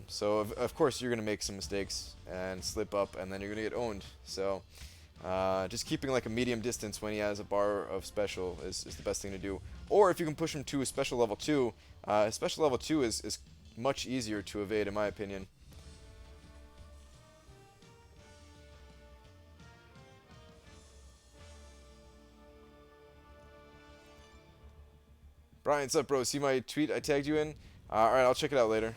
So of course you're gonna make some mistakes and slip up, and then you're gonna get owned. So just keeping like a medium distance when he has a bar of special is the best thing to do. Or if you can push him to a special level 2, special level 2 is much easier to evade in my opinion. Brian, what's up, bro? See my tweet I tagged you in? Alright, I'll check it out later.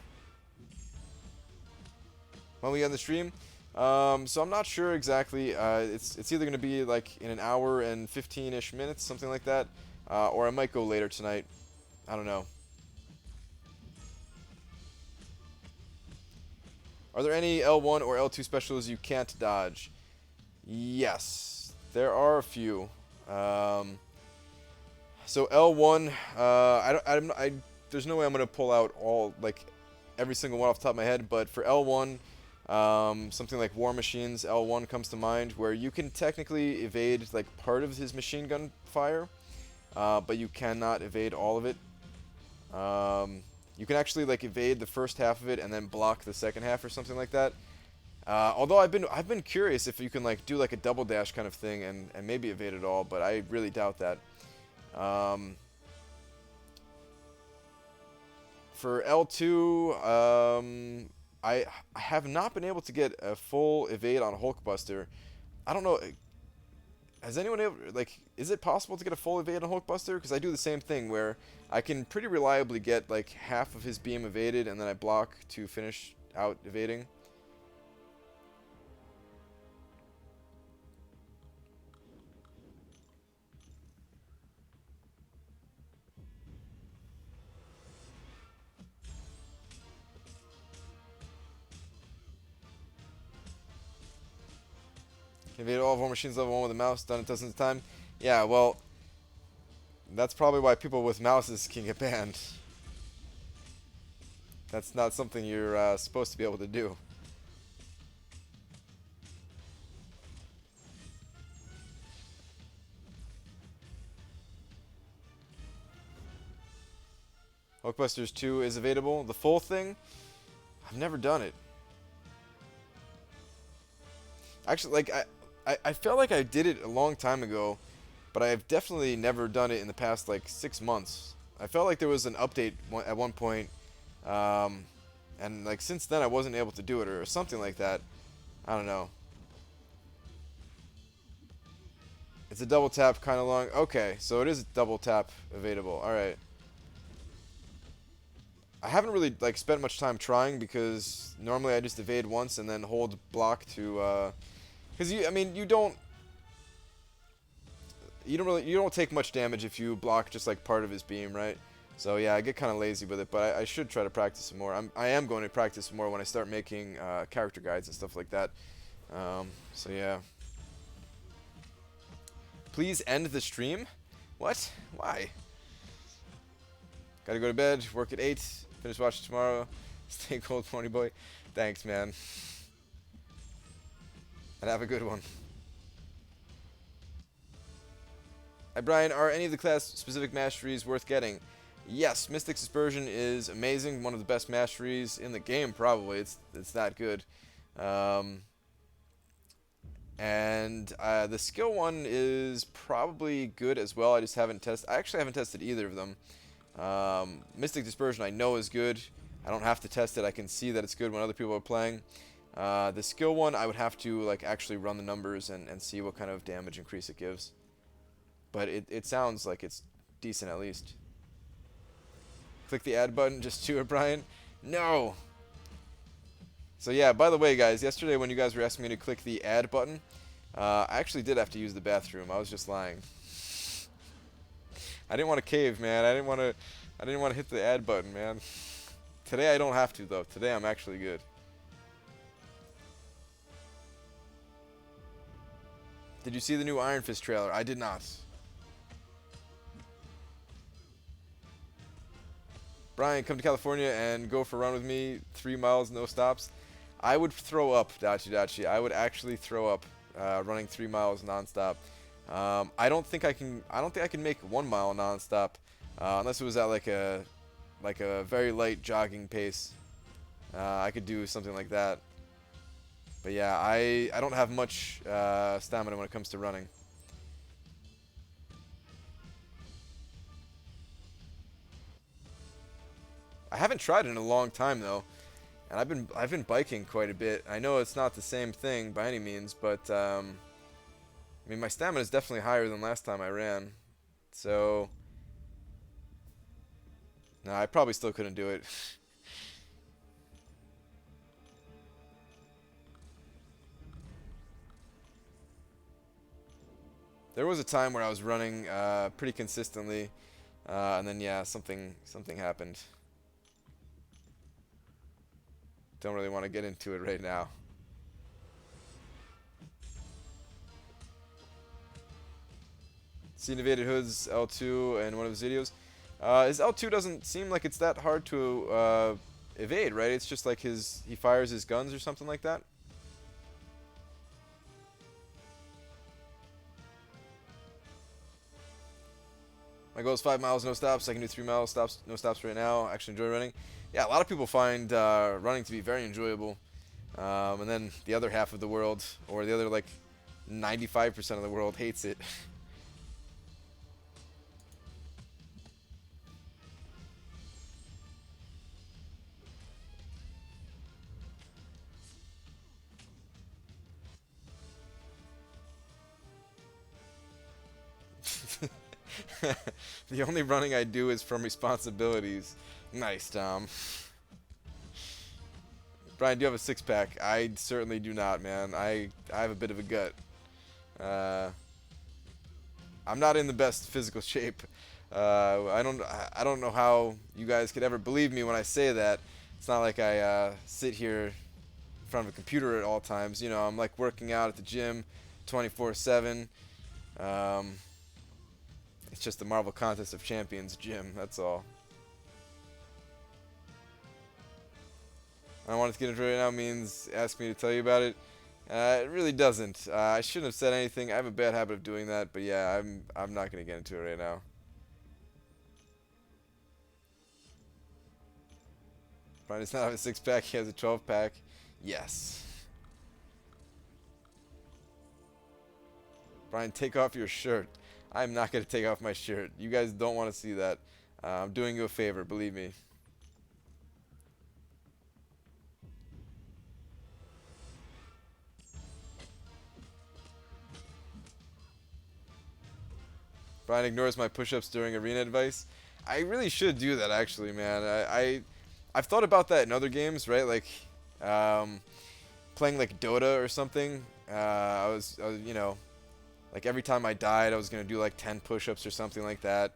When we end the stream? So I'm not sure exactly. It's either going to be like in an hour and 15-ish minutes, something like that. Or I might go later tonight. I don't know. Are there any L1 or L2 specials you can't dodge? Yes, there are a few. So L1, there's no way I'm gonna pull out all like every single one off the top of my head, but for L1, something like War Machine's L1 comes to mind, where you can technically evade like part of his machine gun fire, but you cannot evade all of it. You can actually like evade the first half of it and then block the second half or something like that. Although I've been curious if you can like do like a double dash kind of thing and maybe evade it all, but I really doubt that. For L2, I have not been able to get a full evade on Hulkbuster. I don't know. Has anyone ever, like, is it possible to get a full evade on Hulkbuster? Because I do the same thing where I can pretty reliably get like half of his beam evaded and then I block to finish out evading. Invade all War Machines level 1 with a mouse, done it dozens of times. Yeah, well, that's probably why people with mouses can get banned. That's not something you're supposed to be able to do. Hulkbusters 2 is available. The full thing, I've never done it. Actually, like, I felt like I did it a long time ago, but I've definitely never done it in the past, like, 6 months. I felt like there was an update at one point, and, like, since then I wasn't able to do it, or something like that. I don't know. It's a double tap kind of long. Okay, so it is double tap available. Alright. I haven't really like spent much time trying because normally I just evade once and then hold block to because you don't take much damage if you block just like part of his beam, right? So yeah, I get kind of lazy with it, but I should try to practice some more. I am going to practice more when I start making character guides and stuff like that. So yeah. Please end the stream. What? Why? Gotta go to bed. Work at 8. Finish watching tomorrow. Stay cold, pony boy. Thanks, man. And have a good one. Hi, Brian. Are any of the class-specific masteries worth getting? Yes, Mystic's Dispersion is amazing. One of the best masteries in the game, probably. It's that good. And the skill one is probably good as well. I just haven't tested. I actually haven't tested either of them. Mystic Dispersion I know is good. I don't have to test it. I can see that it's good when other people are playing. The skill one I would have to like actually run the numbers and see what kind of damage increase it gives. But it sounds like it's decent at least. Click the add button just to it, Brian. No! So yeah, by the way guys, yesterday when you guys were asking me to click the add button, I actually did have to use the bathroom. I was just lying. I didn't want to cave, man. I didn't want to hit the add button, man. Today I don't have to though. Today I'm actually good. Did you see the new Iron Fist trailer? I did not. Brian, come to California and go for a run with me. 3 miles, no stops. I would throw up, Dachi. I would actually throw up running 3 miles nonstop. I don't think I can make 1 mile nonstop unless it was at like a very light jogging pace. I could do something like that. But yeah, I don't have much stamina when it comes to running. I haven't tried it in a long time though, and I've been biking quite a bit. I know it's not the same thing by any means, but I mean my stamina is definitely higher than last time I ran. So no, I probably still couldn't do it. There was a time where I was running pretty consistently, and then yeah, something happened. Don't really want to get into it right now. Seen Evaded Hood's L2 in one of his videos. His L2 doesn't seem like it's that hard to evade, right? It's just like he fires his guns or something like that. My goal is 5 miles, no stops. I can do 3 miles, no stops right now. I actually enjoy running. Yeah, a lot of people find running to be very enjoyable. And then the other half of the world, or the other like 95% of the world hates it. The only running I do is from responsibilities. Nice, Tom. Brian, do you have a six-pack? I certainly do not, man. I have a bit of a gut. I'm not in the best physical shape. I don't know how you guys could ever believe me when I say that. It's not like I sit here in front of a computer at all times. You know, I'm like working out at the gym, 24/7. It's just the Marvel Contest of Champions gym, that's all. I don't want to get into it right now means ask me to tell you about it. It really doesn't. I shouldn't have said anything. I have a bad habit of doing that, but yeah, I'm not gonna get into it right now. Brian does not have a 6-pack. He has a 12-pack. Yes. Brian, take off your shirt. I'm not gonna take off my shirt. You guys don't want to see that. I'm doing you a favor, believe me. Brian ignores my push-ups during arena advice. I really should do that, actually, man. I've thought about that in other games, right? Like, playing like Dota or something. I was, you know, like every time I died, I was gonna do like 10 push-ups or something like that.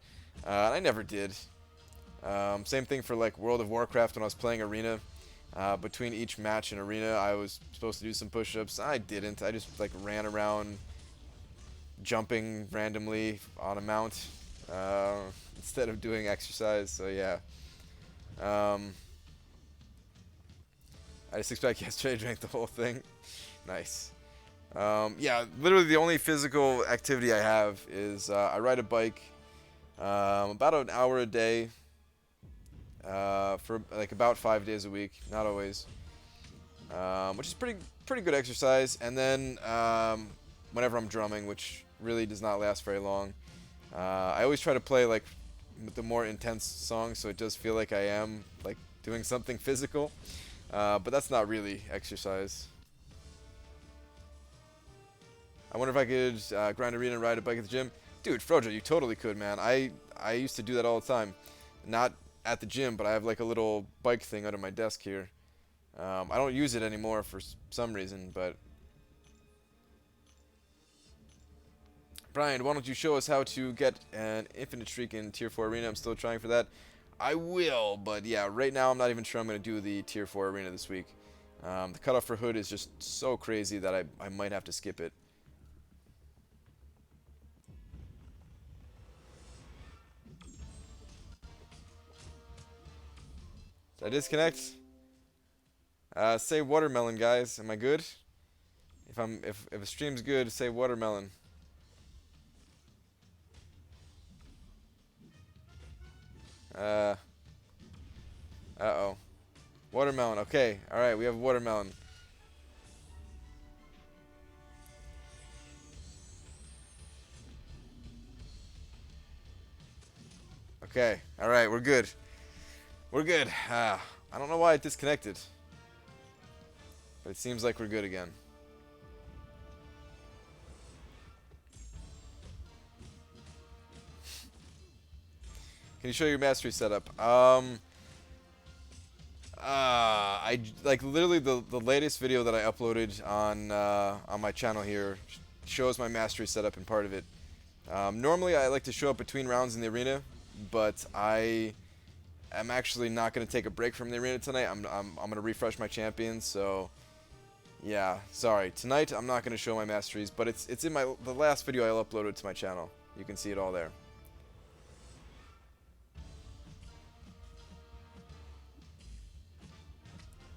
And I never did. Same thing for like World of Warcraft when I was playing arena. Between each match in arena, I was supposed to do some push-ups. I didn't. I just like ran around, jumping randomly on a mount instead of doing exercise. So yeah. I had a 6-pack yesterday, drank the whole thing. Nice. Yeah, literally the only physical activity I have is I ride a bike about an hour a day for like about 5 days a week, not always, which is pretty good exercise. And then whenever I'm drumming, which really does not last very long, I always try to play like the more intense songs, so it does feel like I am like doing something physical, but that's not really exercise. I wonder if I could grind arena and ride a bike at the gym. Dude, Frojo, you totally could, man. I used to do that all the time. Not at the gym, but I have like a little bike thing under my desk here. I don't use it anymore for some reason, but... Brian, why don't you show us how to get an infinite streak in Tier 4 Arena? I'm still trying for that. I will, but yeah, right now I'm not even sure I'm going to do the Tier 4 Arena this week. The cutoff for Hood is just so crazy that I might have to skip it. Did I disconnect? Say watermelon, guys. Am I good? If a stream's good, say watermelon. Uh-oh. Watermelon. Okay. All right. We have watermelon. Okay. All right. We're good. We're good. I don't know why it disconnected, but it seems like we're good again. Can you show your mastery setup? I like literally the latest video that I uploaded on my channel here shows my mastery setup in part of it. Normally I like to show up between rounds in the arena, but I am actually not going to take a break from the arena tonight. I'm going to refresh my champions, so yeah, sorry. Tonight I'm not going to show my masteries, but it's in the last video I uploaded to my channel. You can see it all there.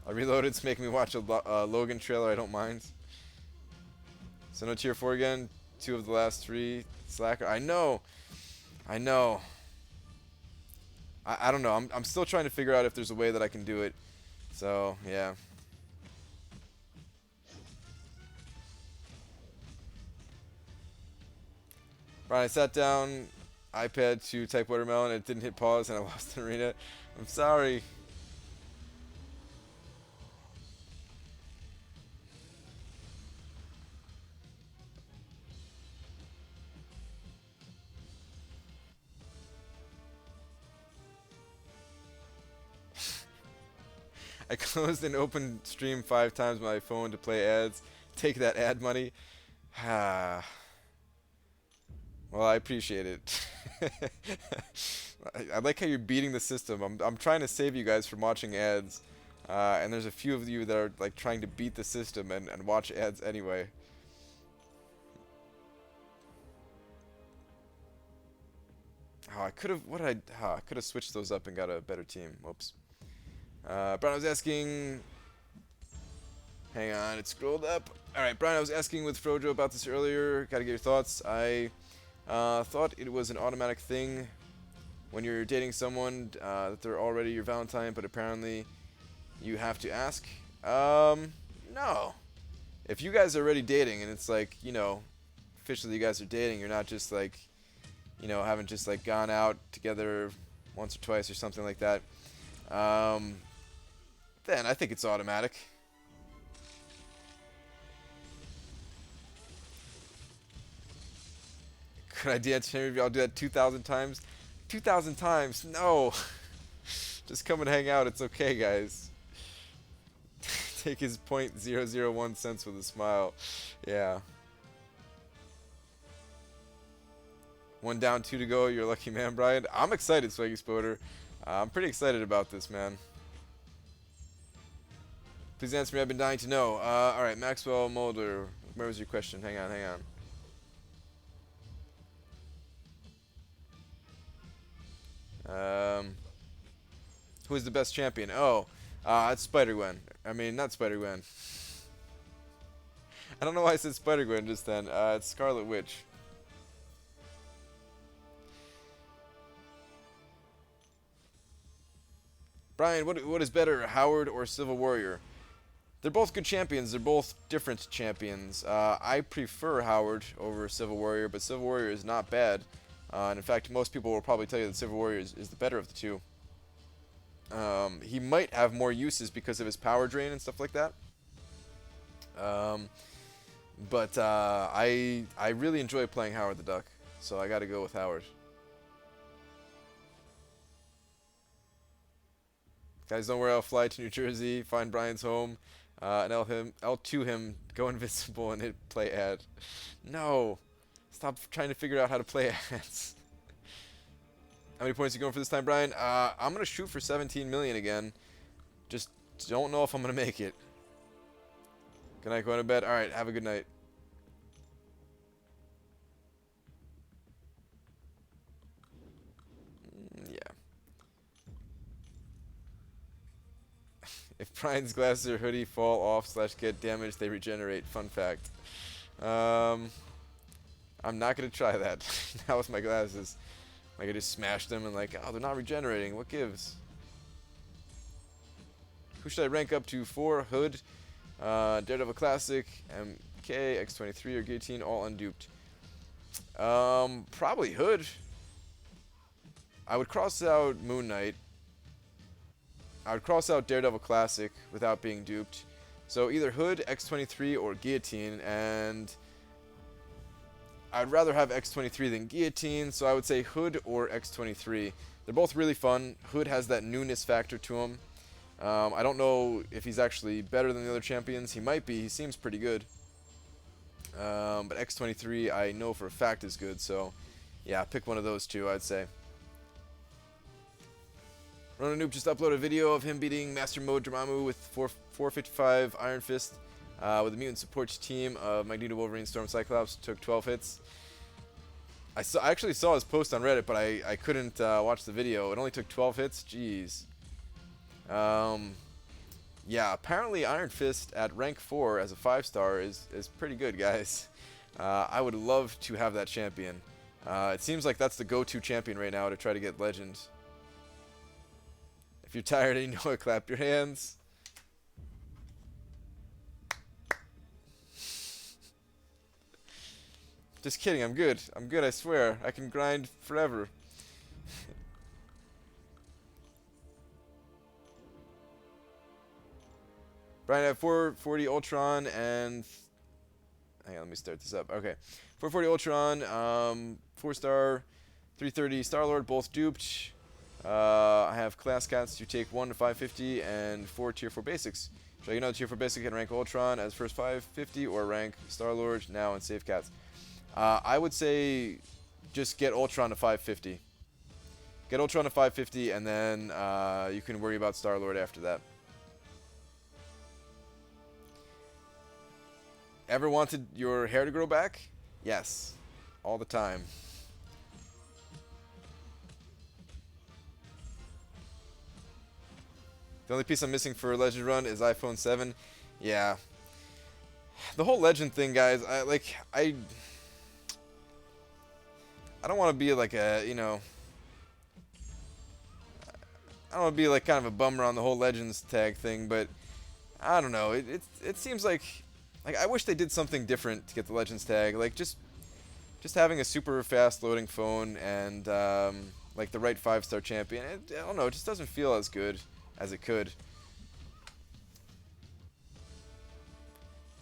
I reloaded, it's making me watch a Logan trailer, I don't mind. So no Tier 4 again, 2 of the last 3, Slacker. I know. I don't know, I'm still trying to figure out if there's a way that I can do it. So, yeah. Brian, I sat down, iPad to type watermelon, and it didn't hit pause, and I lost the arena. I'm sorry. I closed and opened stream 5 times on my phone to play ads. Take that ad money. Well, I appreciate it. I like how you're beating the system. I'm trying to save you guys from watching ads, and there's a few of you that are like trying to beat the system and watch ads anyway. Oh, I could have. What did I? Oh, I could have switched those up and got a better team. Whoops. Brian was asking. Hang on, it scrolled up. All right, Brian, I was asking with Frojo about this earlier. Got to get your thoughts. I thought it was an automatic thing when you're dating someone that they're already your Valentine, but apparently you have to ask. No. If you guys are already dating and it's like, you know, officially you guys are dating, you're not just like, you know, haven't just like gone out together once or twice or something like that, then I think it's automatic. Could I dance for him? I'll do that 2,000 times. 2,000 times? No. Just come and hang out. It's okay, guys. Take his .001 with a smile. Yeah. 1 down, 2 to go. You're a lucky man, Brian. I'm excited, Swaggy Spoder. I'm pretty excited about this, man. Please answer me. I've been dying to know. All right, Maxwell Mulder. Where was your question? Hang on, hang on. Who is the best champion? Oh, it's Spider-Gwen. I mean, not Spider-Gwen. I don't know why I said Spider-Gwen just then. It's Scarlet Witch. Brian, what is better, Howard or Civil Warrior? They're both good champions. They're both different champions. I prefer Howard over Civil Warrior, but Civil Warrior is not bad. And in fact, most people will probably tell you that Civil Warrior is the better of the two. He might have more uses because of his power drain and stuff like that. But I really enjoy playing Howard the Duck, so I got to go with Howard. Guys, don't worry. I'll fly to New Jersey, find Brian's home, and L2 him, go invincible, and hit play ad. No. Stop trying to figure out how to play ads. How many points are you going for this time, Brian? I'm going to shoot for 17 million again. Just don't know if I'm going to make it. Good night, going to bed. All right, have a good night. Yeah. If Brian's glasses or hoodie fall off / get damaged, they regenerate. Fun fact. I'm not going to try that. Not with my glasses. Like, I just smashed them and like, oh, they're not regenerating. What gives? Who should I rank up to? 4, Hood, Daredevil Classic, MK, X23, or Guillotine, all unduped. Probably Hood. I would cross out Moon Knight. I would cross out Daredevil Classic without being duped. So either Hood, X23, or Guillotine, and I'd rather have X23 than Guillotine, so I would say Hood or X23. They're both really fun. Hood has that newness factor to him. I don't know if he's actually better than the other champions. He might be. He seems pretty good. But X23 I know for a fact is good, so yeah, pick one of those two, I'd say. Ronan Noob just uploaded a video of him beating Master Mode Dormammu with 455 Iron Fist. With a mutant support team of Magneto, Wolverine, Storm, Cyclops. Took 12 hits. I actually saw his post on Reddit, but I couldn't watch the video. It only took 12 hits? Jeez. Yeah, apparently Iron Fist at rank 4 as a 5-star is pretty good, guys. I would love to have that champion. It seems like that's the go-to champion right now to try to get Legend. If you're tired and you know it, clap your hands. Just kidding, I'm good. I'm good, I swear. I can grind forever. Brian, I have 440 Ultron and... Hang on, let me start this up. Okay. 440 Ultron, 4-star, 330 Star-Lord, both duped. I have class cats to take 1 to 550 and 4 tier 4 basics. Should I get another tier 4 basic and rank Ultron as first 550 or rank Star-Lord now and save cats? I would say just get Ultron to 550. Get Ultron to 550 and then you can worry about Star-Lord after that. Ever wanted your hair to grow back? Yes. All the time. The only piece I'm missing for Legend Run is iPhone 7. Yeah, the whole Legend thing, guys. I don't want to be like a, I don't want to be like kind of a bummer on the whole Legends tag thing, but I don't know. It seems like I wish they did something different to get the Legends tag. Like just having a super fast loading phone and like the right 5-star champion. I don't know. It just doesn't feel as good as it could.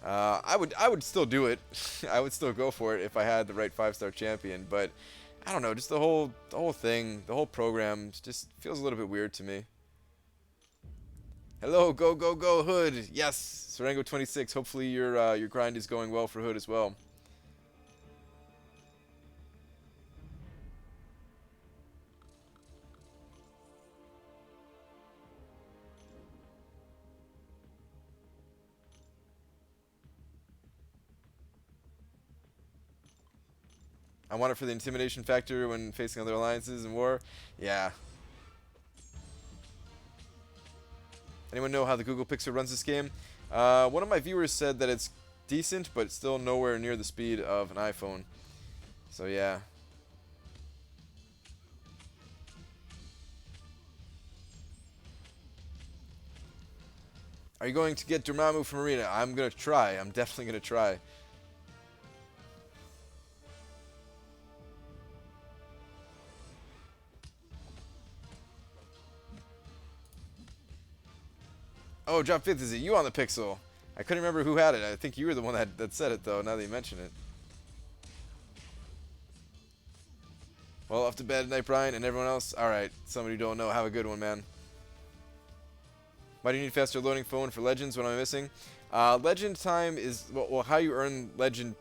I would still do it. I would still go for it if I had the right 5-star champion. But I don't know. Just the whole thing, the whole program just feels a little bit weird to me. Hello, go go go Hood. Yes, Serengo 26. Hopefully your grind is going well for Hood as well. I want it for the intimidation factor when facing other alliances in war. Yeah. Anyone know how the Google Pixel runs this game? One of my viewers said that it's decent, but still nowhere near the speed of an iPhone. So yeah. Are you going to get Dormammu from Arena? I'm going to try. I'm definitely going to try. Oh, Drop Fifth, is it you on the Pixel? I couldn't remember who had it. I think you were the one that said it, though, now that you mention it. Well, off to bed night, Brian, and everyone else. Alright, somebody who don't know, have a good one, man. Why do you need faster loading phone for Legends? What am I missing? Legend time is, well, how you earn Legend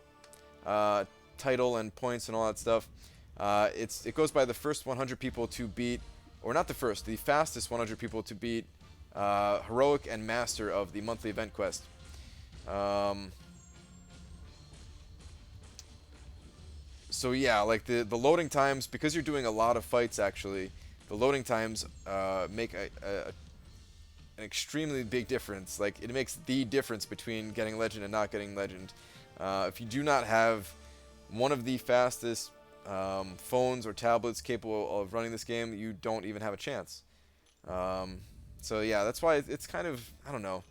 title and points and all that stuff. It goes by the first 100 people to beat, or not the first, the fastest 100 people to beat Heroic and Master of the monthly event quest. So yeah, like the loading times, because you're doing a lot of fights actually, the loading times make an extremely big difference. Like it makes the difference between getting Legend and not getting Legend. If you do not have one of the fastest phones or tablets capable of running this game, you don't even have a chance. So yeah, that's why it's kind of, I don't know.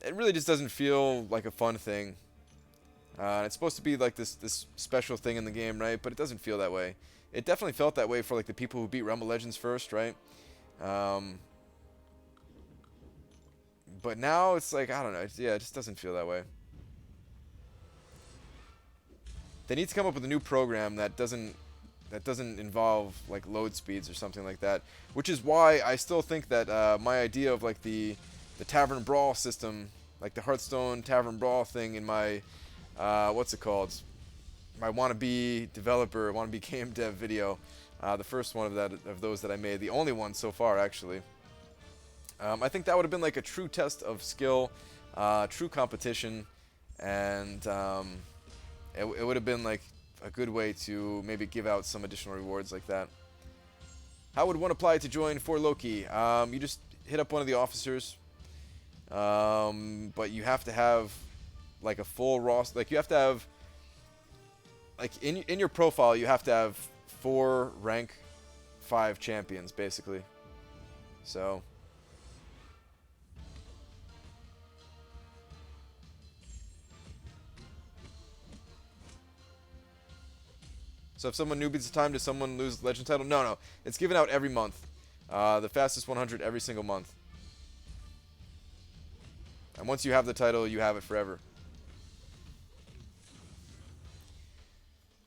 It really just doesn't feel like a fun thing. It's supposed to be like this special thing in the game, right? But it doesn't feel that way. It definitely felt that way for like the people who beat Rumble Legends first, right? But now it's like, I don't know. It just doesn't feel that way. They need to come up with a new program that doesn't involve like load speeds or something like that. Which is why I still think that my idea of like the Tavern Brawl system, like the Hearthstone Tavern Brawl thing in my what's it called? My wannabe developer, wannabe game dev video, the first one of those that I made, the only one so far actually. I think that would have been like a true test of skill, true competition, and it would have been like a good way to maybe give out some additional rewards like that. How would one apply to join for Loki? You just hit up one of the officers, but you have to have like a full roster. Like you have to have, like in your profile, you have to have 4 rank 5 champions basically. So. So if someone new beats the time, does someone lose the Legend title? No. It's given out every month. The fastest 100 every single month. And once you have the title, you have it forever.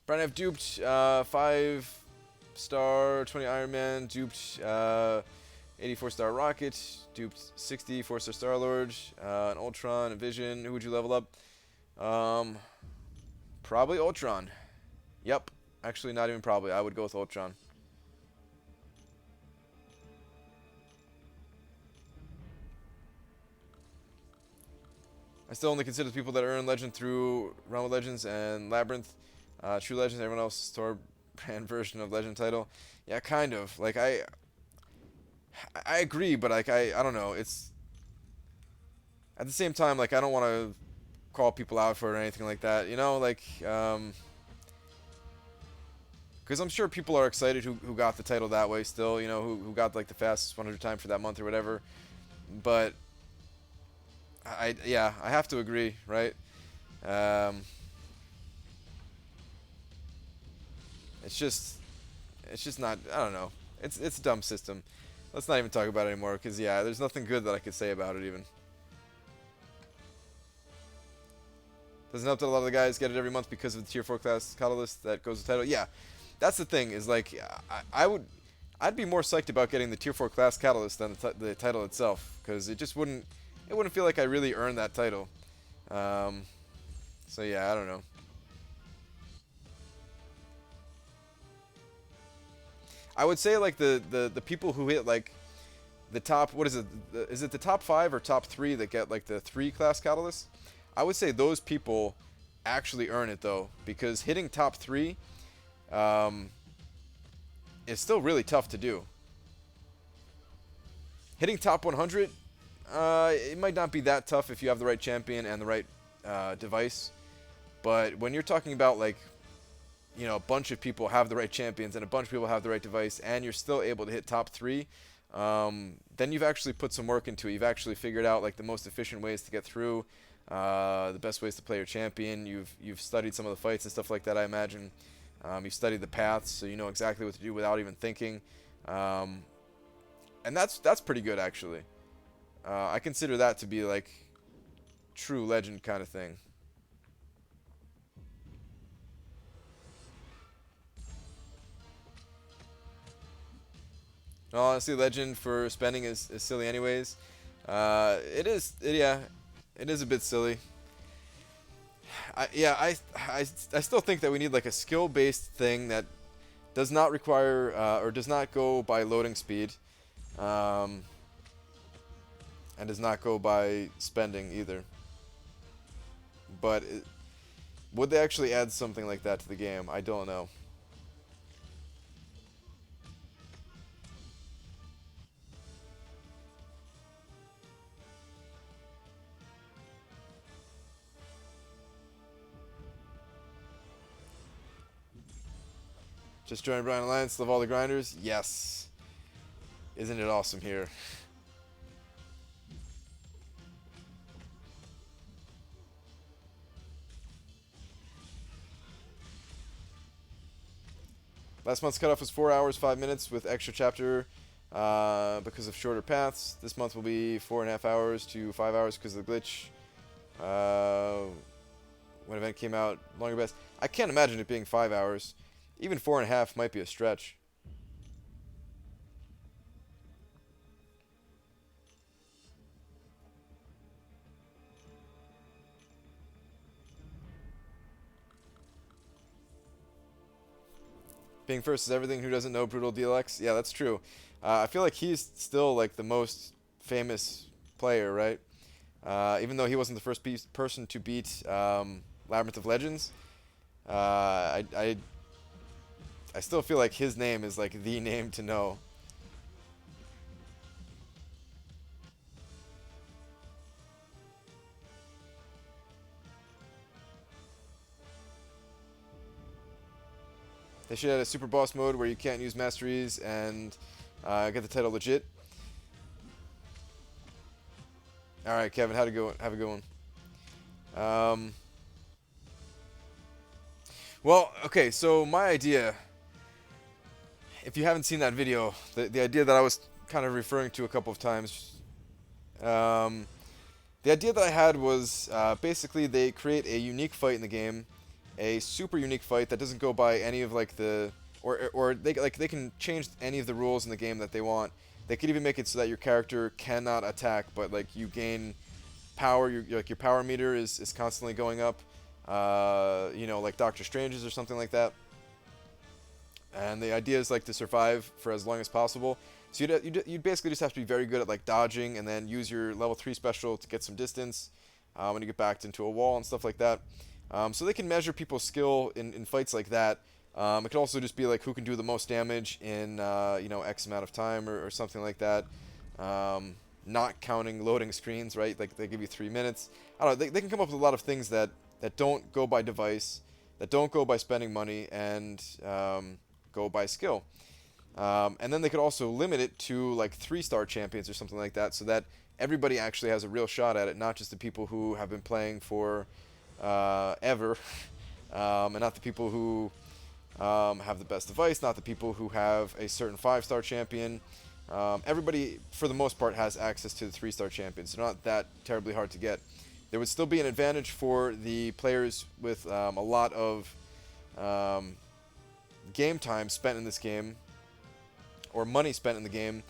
Brian, I've duped 5-star 20 Iron Man, duped 84-star Rocket, duped 60 4-star Star-Lord, an Ultron, a Vision. Who would you level up? Probably Ultron. Yep. Actually, not even probably. I would go with Ultron. I still only consider the people that earn Legend through Realm of Legends and Labyrinth. True Legends, everyone else store brand version of Legend title. Yeah, kind of. Like I agree, but like I don't know. It's at the same time like I don't want to call people out for it or anything like that. You know, like because I'm sure people are excited who got the title that way still. You know, who got like the fastest 100 time for that month or whatever. But yeah, I have to agree, right? Um, it's just not. I don't know. It's a dumb system. Let's not even talk about it anymore because yeah, there's nothing good that I could say about it even. Doesn't help that a lot of the guys get it every month because of the tier 4 class catalyst that goes with the title. Yeah, that's the thing is like I'd be more psyched about getting the tier 4 class catalyst than the title itself because it wouldn't feel like I really earned that title. Um, so yeah, I don't know. I would say like the people who hit like the top, what is it? Is it the top 5 or top 3 that get like the 3 class catalysts? I would say those people actually earn it though, because hitting top 3 um, is still really tough to do. Hitting top 100, it might not be that tough if you have the right champion and the right device. But when you're talking about like, you know, a bunch of people have the right champions and a bunch of people have the right device, and you're still able to hit top 3, then you've actually put some work into it. You've actually figured out like the most efficient ways to get through, the best ways to play your champion. You've studied some of the fights and stuff like that, I imagine. You've studied the paths, so you know exactly what to do without even thinking. And that's pretty good actually. I consider that to be like true legend kind of thing. Honestly, legend for spending is silly anyways. Yeah, it is a bit silly. I still think that we need like a skill-based thing that does not require or does not go by loading speed, um, and does not go by spending either. But would they actually add something like that to the game? I don't know. Just joined Brian Alliance, love all the grinders. Yes. Isn't it awesome here? Last month's cutoff was 4 hours, 5 minutes with extra chapter because of shorter paths. This month will be 4.5 hours to 5 hours because of the glitch. When event came out, longer best. I can't imagine it being 5 hours. Even 4.5 might be a stretch. Being first is everything. Who doesn't know Brutal DLX? Yeah, that's true. I feel like he's still like the most famous player, right? Even though he wasn't the first person to beat Labyrinth of Legends, I still feel like his name is like the name to know. They should add a super boss mode where you can't use masteries and get the title legit. All right, Kevin, how'd it go? Have a good one. Well, okay, so my idea, if you haven't seen that video, the idea that I was kind of referring to a couple of times, the idea that I had was basically they create a unique fight in the game, a super unique fight that doesn't go by any of like the or they can change any of the rules in the game that they want. They could even make it so that your character cannot attack, but like you gain power. Like your power meter is constantly going up. You know, like Doctor Strange's or something like that. And the idea is like to survive for as long as possible. So you'd basically just have to be very good at like dodging and then use your level 3 special to get some distance when you get backed into a wall and stuff like that. So they can measure people's skill in fights like that It could also just be like who can do the most damage in X amount of time or something like that. Not counting loading screens, right? Like they give you 3 minutes. I don't know. They can come up with a lot of things that don't go by device, that don't go by spending money, and go by skill. And then they could also limit it to like 3-star champions or something like that, so that everybody actually has a real shot at it, not just the people who have been playing for ever, and not the people who have the best device, not the people who have a certain 5-star champion. Everybody, for the most part, has access to the 3-star champions. They're not that terribly hard to get. There would still be an advantage for the players with a lot of game time spent in this game, or money spent in the game,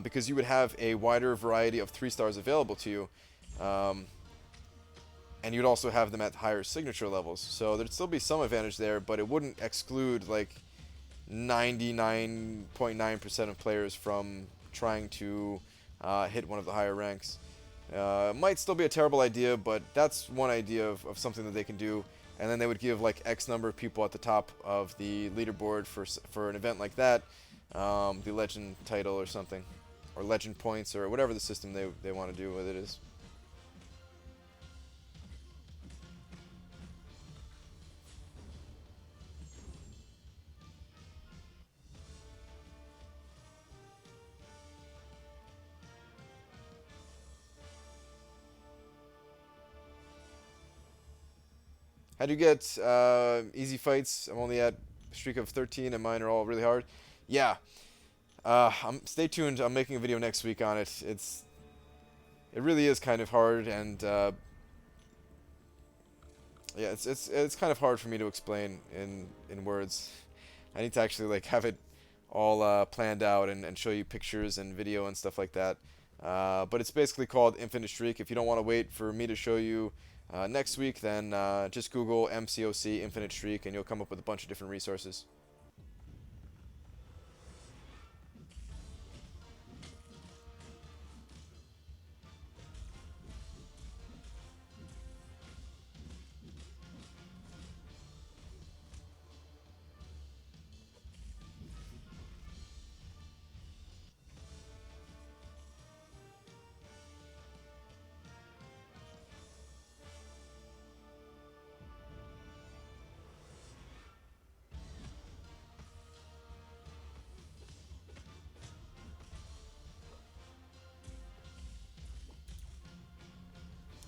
because you would have a wider variety of 3-stars available to you. And you'd also have them at higher signature levels. So there'd still be some advantage there, but it wouldn't exclude like 99.9% of players from trying to hit one of the higher ranks. Might still be a terrible idea, but that's one idea of something that they can do. And then they would give like X number of people at the top of the leaderboard for an event like that, the legend title or something, or legend points, or whatever the system they want to do with it is. How do you get easy fights? I'm only at a streak of 13, and mine are all really hard. Yeah. Stay tuned. I'm making a video next week on it. It really is kind of hard, and yeah, it's kind of hard for me to explain in words. I need to actually like have it all planned out and show you pictures and video and stuff like that. But it's basically called Infinite Streak. If you don't want to wait for me to show you next week, then just Google MCOC Infinite Streak and you'll come up with a bunch of different resources.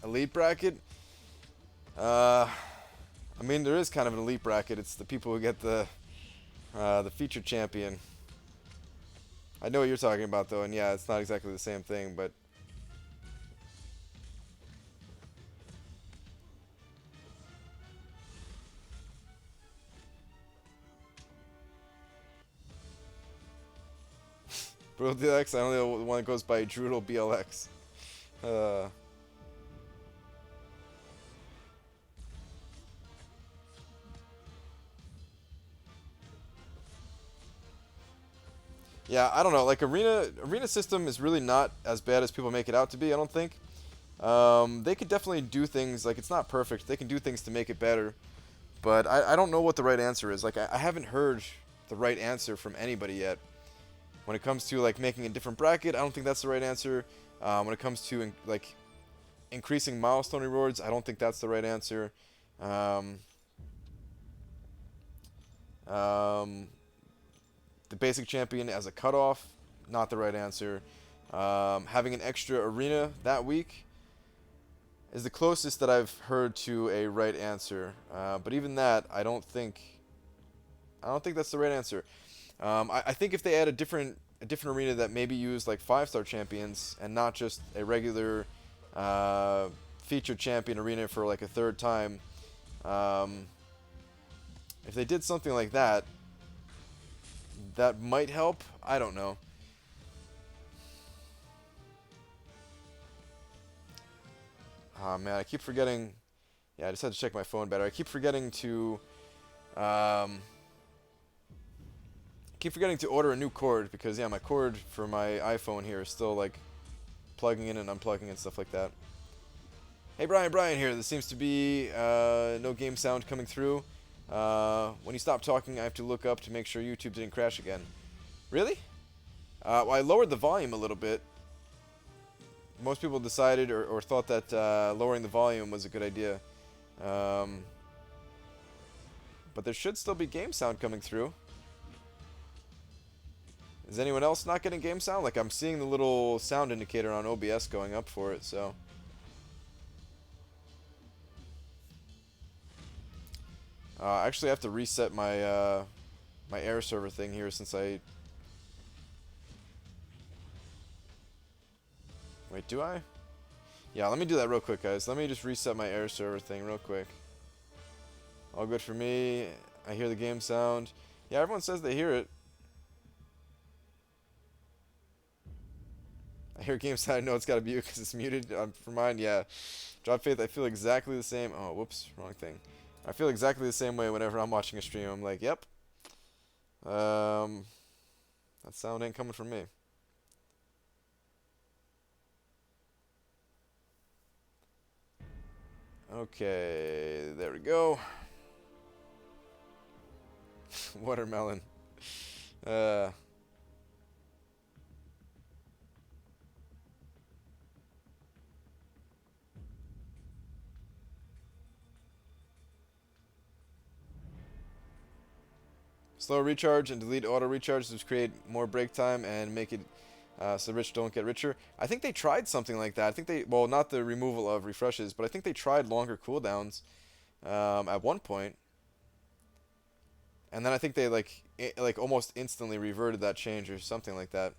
Elite bracket? I mean, there is kind of an elite bracket. It's the people who get the featured champion. I know what you're talking about, though, and yeah, it's not exactly the same thing, but... Brutal DLX, I only know the one that goes by Drudel BLX. Yeah, I don't know. Like arena system is really not as bad as people make it out to be. I don't think. They could definitely do things. Like it's not perfect. They can do things to make it better, but I don't know what the right answer is. Like I haven't heard the right answer from anybody yet. When it comes to like making a different bracket, I don't think that's the right answer. When it comes to like increasing milestone rewards, I don't think that's the right answer. The basic champion as a cutoff, not the right answer. Having an extra arena that week is the closest that I've heard to a right answer. But even that, I don't think that's the right answer. I think if they add a different arena that maybe used like 5-star champions and not just a regular featured champion arena for like a third time, if they did something like that, that might help. I don't know. Oh man, I keep forgetting. Yeah, I just had to check my phone better. I keep forgetting to order a new cord because yeah, my cord for my iPhone here is still like plugging in and unplugging and stuff like that. Hey Brian here. There seems to be no game sound coming through. When you stop talking, I have to look up to make sure YouTube didn't crash again. Really? Well, I lowered the volume a little bit. Most people decided or thought that lowering the volume was a good idea. But there should still be game sound coming through. Is anyone else not getting game sound? Like, I'm seeing the little sound indicator on OBS going up for it, so. I actually have to reset my my air server thing here since I... Wait, do I? Yeah, let me do that real quick, guys. Let me just reset my air server thing real quick. All good for me. I hear the game sound. Yeah, everyone says they hear it. I hear game sound. I know it's got to be you because it's muted. For mine, yeah. Drop Faith, I feel exactly the same. Oh, whoops. Wrong thing. I feel exactly the same way whenever I'm watching a stream. I'm like, yep. That sound ain't coming from me. Okay, there we go. Watermelon. Slow recharge and delete auto recharge to create more break time and make it so rich don't get richer. I think they tried something like that. I think they, well, not the removal of refreshes, but I think they tried longer cooldowns at one point. And then I think they like almost instantly reverted that change or something like that.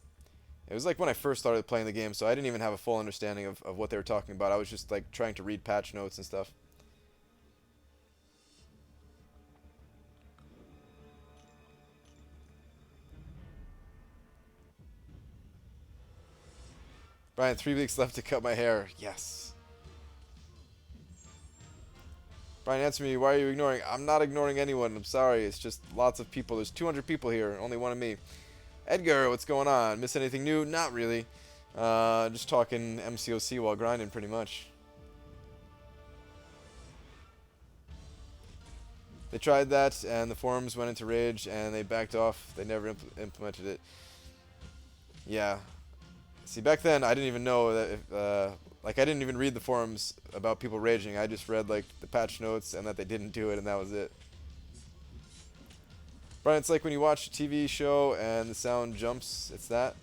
It was like when I first started playing the game, so I didn't even have a full understanding of what they were talking about. I was just like trying to read patch notes and stuff. Brian, 3 weeks left to cut my hair. Yes. Brian, answer me. Why are you ignoring? I'm not ignoring anyone. I'm sorry. It's just lots of people. There's 200 people here. Only one of me. Edgar, what's going on? Miss anything new? Not really. Just talking MCOC while grinding, pretty much. They tried that, and the forums went into rage, and they backed off. They never implemented it. Yeah. See, back then, I didn't even know that if, like, I didn't even read the forums about people raging. I just read, like, the patch notes and that they didn't do it, and that was it. Brian, it's like when you watch a TV show and the sound jumps. It's that?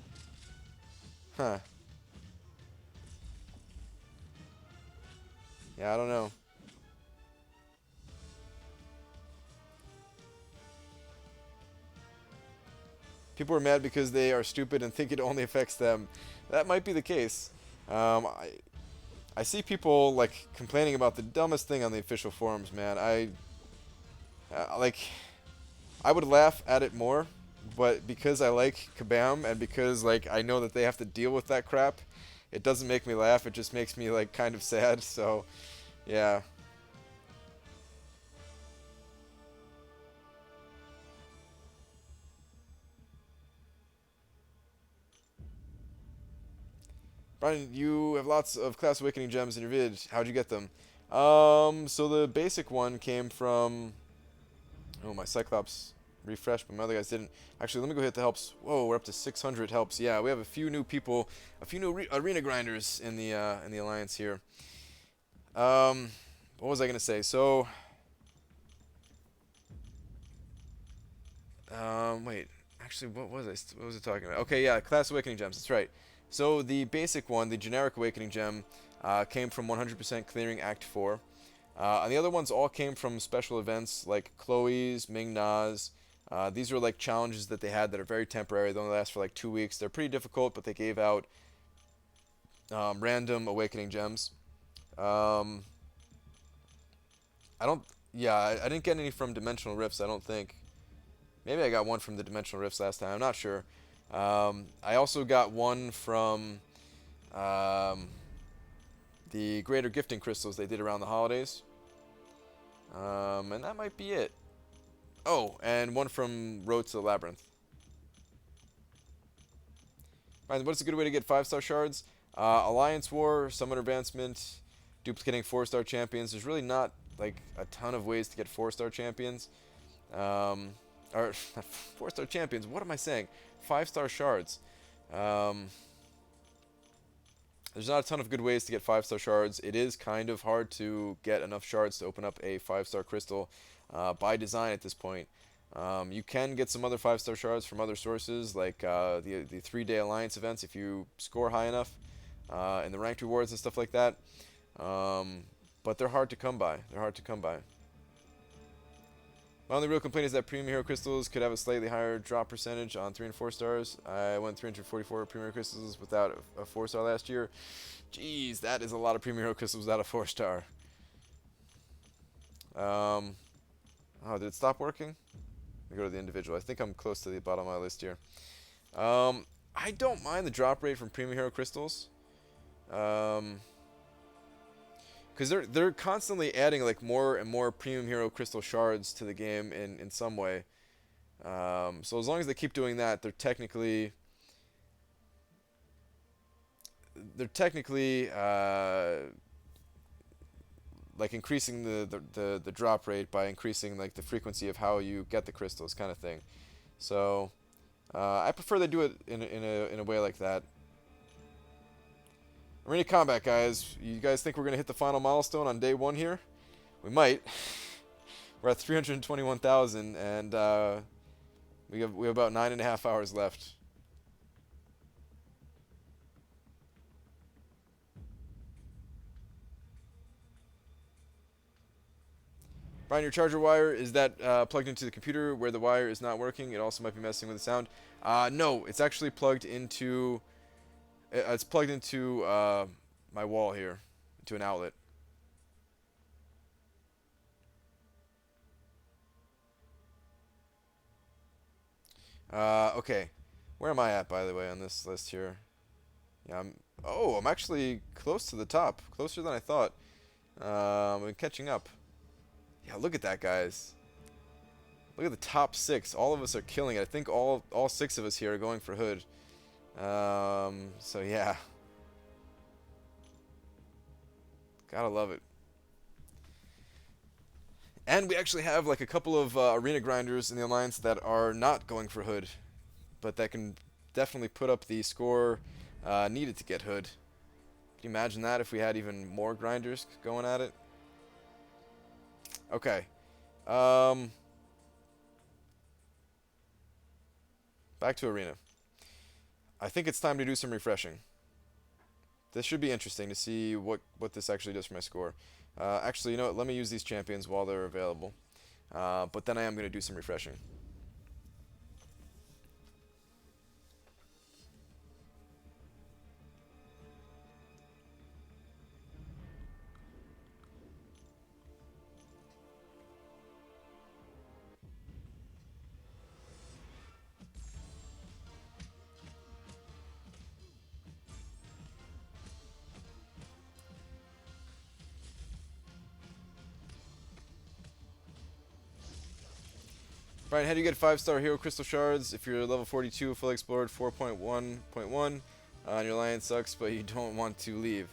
Huh. Yeah, I don't know. People are mad because they are stupid and think it only affects them. That might be the case. I see people like complaining about the dumbest thing on the official forums, man. I would laugh at it more, but because I like Kabam and because like I know that they have to deal with that crap, it doesn't make me laugh. It just makes me like kind of sad. So, yeah. Brian, you have lots of Class Awakening gems in your vid. How'd you get them? So the basic one came from... Oh, my Cyclops refreshed, but my other guys didn't. Actually, let me go hit the helps. Whoa, we're up to 600 helps. Yeah, we have a few new people, a few new arena grinders in the alliance here. What was I gonna say? So, wait. Actually, what was I talking about? Okay, yeah, Class Awakening gems. That's right. So the basic one, the generic Awakening gem, came from 100% clearing Act 4. And the other ones all came from special events like Chloe's, Ming Na's. These are like challenges that they had that are very temporary. They only last for like 2 weeks. They're pretty difficult, but they gave out random Awakening gems. I don't... Yeah, I didn't get any from Dimensional Rifts, I don't think. Maybe I got one from the Dimensional Rifts last time. I'm not sure. I also got one from the Greater Gifting Crystals they did around the holidays. And that might be it. Oh, and one from Road to the Labyrinth. Right, what's a good way to get 5-star shards? Alliance War, Summon Advancement, duplicating 4-star champions. There's really not like a ton of ways to get 4-star champions. Um, or 4-star champions. What am I saying? 5-star shards. Um, there's not a ton of good ways to get 5-star shards. It is kind of hard to get enough shards to open up a 5-star crystal by design at this point. You can get some other 5-star shards from other sources, like the 3-day alliance events if you score high enough, and the ranked rewards and stuff like that. But they're hard to come by. They're hard to come by. My only real complaint is that premium hero crystals could have a slightly higher drop percentage on 3 and 4 stars. I went 344 premium hero crystals without a 4-star last year. Jeez, that is a lot of premium hero crystals without a 4-star. Oh, did it stop working? Let me go to the individual. I think I'm close to the bottom of my list here. I don't mind the drop rate from premium hero crystals. Because they're constantly adding like more and more premium hero crystal shards to the game in some way. So as long as they keep doing that, they're technically like increasing the drop rate by increasing like the frequency of how you get the crystals, kind of thing. So I prefer they do it in a way like that. Arena combat, guys. You guys think we're going to hit the final milestone on day 1 here? We might. We're at 321,000, and we have about 9.5 hours left. Brian, your charger wire, is that plugged into the computer where the wire is not working? It also might be messing with the sound. No, it's actually plugged into... It's plugged into my wall here, to an outlet. Okay. Where am I at, by the way, on this list here? Yeah, I'm actually close to the top. Closer than I thought. I'm catching up. Yeah, look at that, guys. Look at the top 6. All of us are killing it. I think all 6 of us here are going for Hood. So yeah. Gotta love it. And we actually have like a couple of arena grinders in the alliance that are not going for Hood, but that can definitely put up the score needed to get Hood. Can you imagine that if we had even more grinders going at it? Okay. Back to arena. I think it's time to do some refreshing. This should be interesting to see what this actually does for my score. Actually, you know what? Let me use these champions while they're available. But then I am going to do some refreshing. Brian, how do you get 5-star hero crystal shards if you're level 42, fully explored 4.1.1, and your alliance sucks, but you don't want to leave?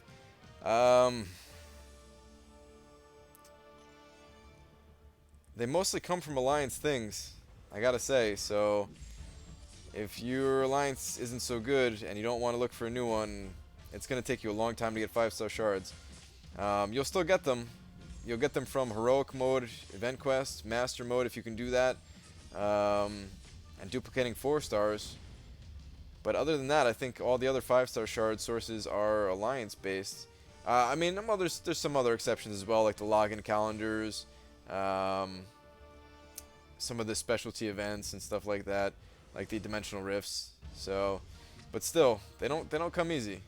They mostly come from alliance things, I gotta say. So if your alliance isn't so good and you don't want to look for a new one, it's gonna take you a long time to get 5-star shards. You'll still get them. You'll get them from heroic mode, event quest, master mode if you can do that. And duplicating 4 stars. But other than that, I think all the other 5-star shard sources are alliance based. I mean, there's some other exceptions as well, like the login calendars, some of the specialty events and stuff like that, like the dimensional rifts. So, but still, they don't come easy.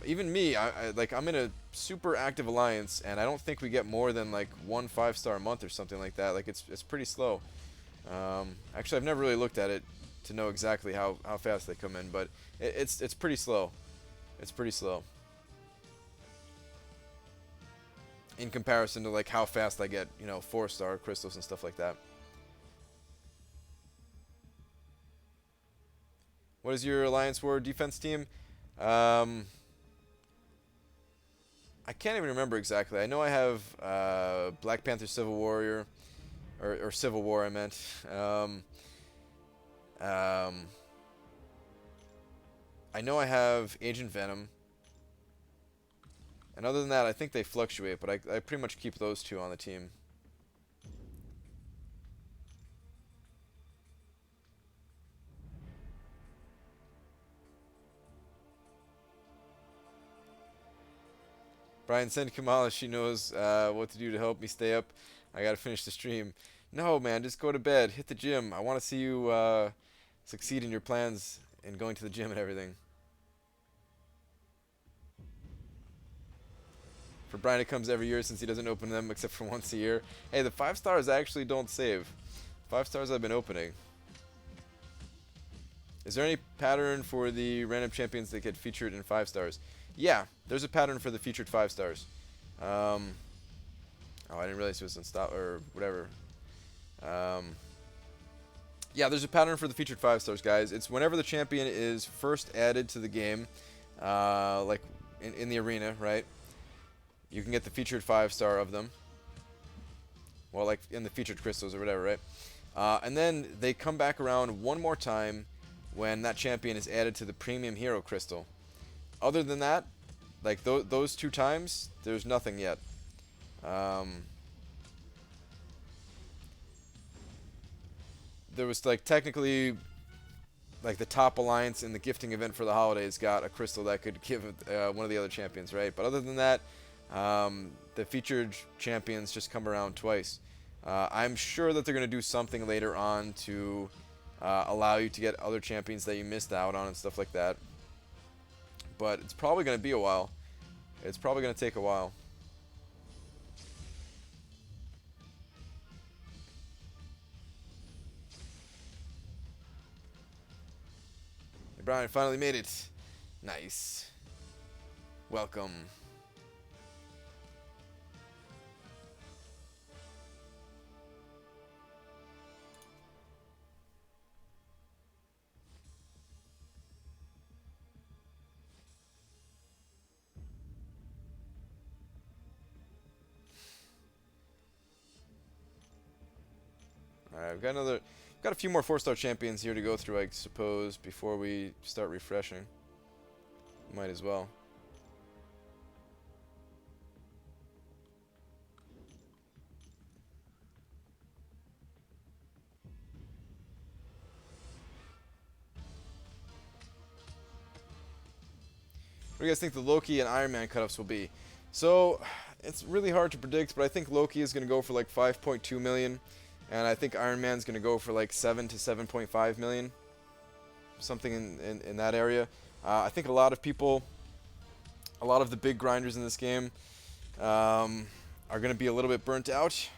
Even me, I'm in a super active alliance, and I don't think we get more than like 1 5-star a month or something like that. Like it's pretty slow. Actually, I've never really looked at it to know exactly how fast they come in, but it's pretty slow. It's pretty slow in comparison to like how fast I get, 4-star crystals and stuff like that. What is your Alliance War defense team? I I can't even remember exactly. I know I have Black Panther Civil Warrior, or Civil War, I meant. Um, I know I have Agent Venom. And other than that, I think they fluctuate, but I pretty much keep those two on the team. Brian, send Kamala. She knows what to do to help me stay up. I gotta finish the stream. No, man, just go to bed. Hit the gym. I want to see you succeed in your plans and going to the gym and everything. For Brian, it comes every year since he doesn't open them except for once a year. Hey, the 5 stars actually don't save. 5 stars I've been opening. Is there any pattern for the random champions that get featured in 5 stars? Yeah, there's a pattern for the featured 5 stars. Oh, I didn't realize it was on stop or whatever. Yeah, there's a pattern for the featured 5 stars, guys. It's whenever the champion is first added to the game, like in the arena, right? You can get the featured 5-star of them. Well, like in the featured crystals or whatever, right? And then they come back around one more time when that champion is added to the premium hero crystal. Other than that, like those 2 times, there's nothing yet. There was like technically, like the top alliance in the gifting event for the holidays got a crystal that could give one of the other champions, right? But other than that, the featured champions just come around twice. I'm sure that they're going to do something later on to allow you to get other champions that you missed out on and stuff like that. But it's probably going to be a while. It's probably going to take a while. Hey, Brian, finally made it. Nice. Welcome. Alright, we've got a few more 4-star champions here to go through, I suppose, before we start refreshing. Might as well. What do you guys think the Loki and Iron Man cutoffs will be? So, it's really hard to predict, but I think Loki is going to go for like 5.2 million. And I think Iron Man's going to go for like 7 to 7.5 million. Something in that area. I think a lot of people, a lot of the big grinders in this game are going to be a little bit burnt out.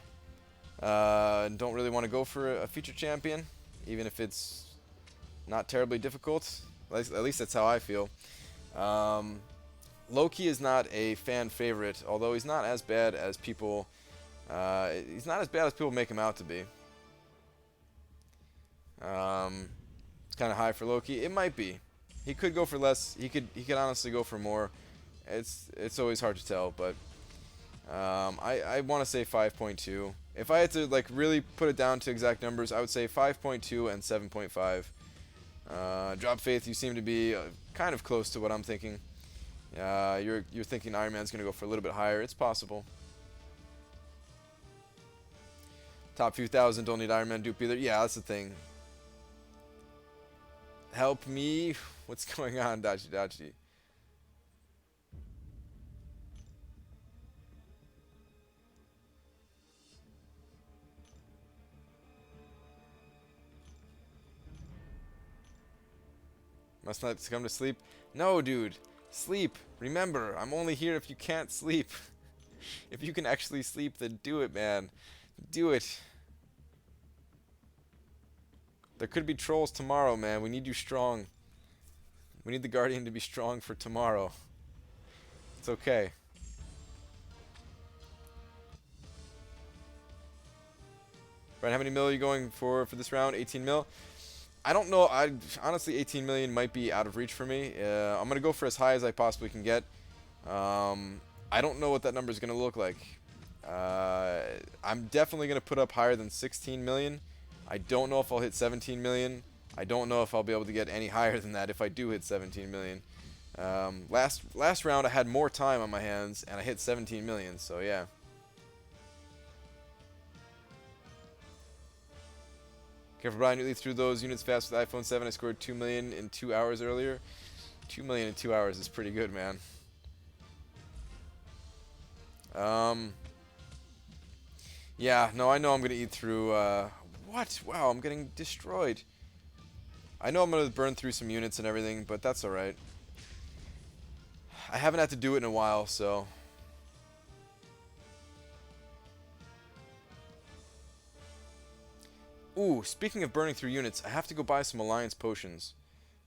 And don't really want to go for a feature champion. Even if it's not terribly difficult. At least that's how I feel. Loki is not a fan favorite, although he's not as bad as people... he's not as bad as people make him out to be. It's kind of high for Loki. It might be. He could go for less. He could honestly go for more. It's always hard to tell, but I want to say 5.2. If I had to like really put it down to exact numbers, I would say 5.2 and 7.5. Drop Faith, you seem to be kind of close to what I'm thinking. You're thinking Iron Man's gonna go for a little bit higher. It's possible. Top few thousand don't need Iron Man dupe either. Yeah, that's the thing. Help me. What's going on, Dachi? Must not succumb to sleep. No, dude. Sleep. Remember, I'm only here if you can't sleep. If you can actually sleep, then do it, man. Do it. There could be trolls tomorrow, man. We need you strong. We need the Guardian to be strong for tomorrow. It's okay. Brian, how many mil are you going for this round? 18 mil? I don't know. Honestly, 18 million might be out of reach for me. I'm going to go for as high as I possibly can get. I don't know what that number is going to look like. I'm definitely going to put up higher than 16 million. I don't know if I'll hit 17 million. I don't know if I'll be able to get any higher than that if I do hit 17 million. Last round I had more time on my hands and I hit 17 million, so yeah. Careful, Brian. You through those units fast with iPhone 7. I scored 2 million in 2 hours earlier. 2 million in 2 hours is pretty good, man. Yeah, no, I know I'm gonna eat through. What? Wow, I'm getting destroyed. I know I'm gonna burn through some units and everything, but that's all right. I haven't had to do it in a while, so. Ooh, speaking of burning through units, I have to go buy some Alliance potions.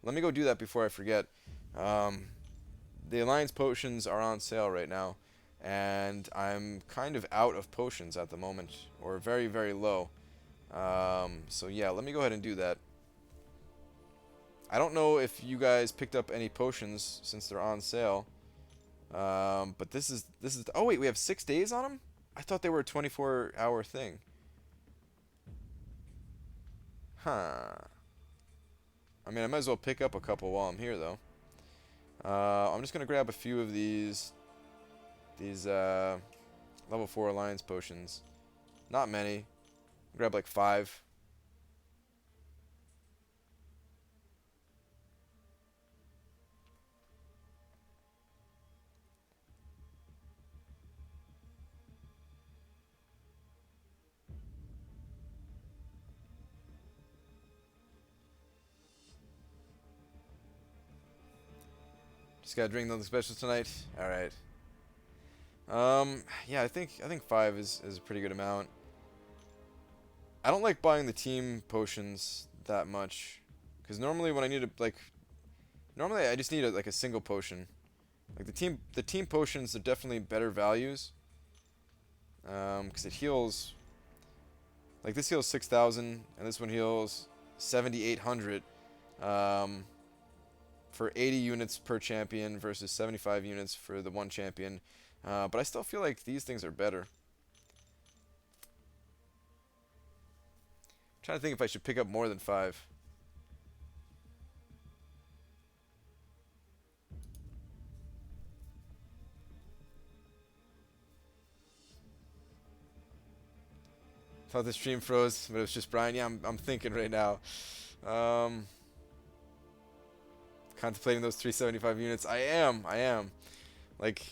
Let me go do that before I forget. The Alliance potions are on sale right now, and I'm kind of out of potions at the moment, or very, very low. So yeah, let me go ahead and do that. I don't know if you guys picked up any potions since they're on sale. But this is. Oh wait, we have 6 days on them? I thought they were a 24-hour thing. Huh. I mean, I might as well pick up a couple while I'm here, though. I'm just gonna grab a few of these level 4 Alliance potions. Not many. Grab like 5. Just gotta drink nothing special tonight. All right. Yeah, I think 5 is a pretty good amount. I don't like buying the team potions that much, because normally when I need normally I just need like a single potion. Like the team potions are definitely better values. Because it heals. Like this heals 6,000, and this one heals 7,800. For 80 units per champion versus 75 units for the one champion. But I still feel like these things are better. I'm trying to think if I should pick up more than 5. Thought the stream froze, but it was just Brian. Yeah, I'm thinking right now. Contemplating those 375 units. I am. Like,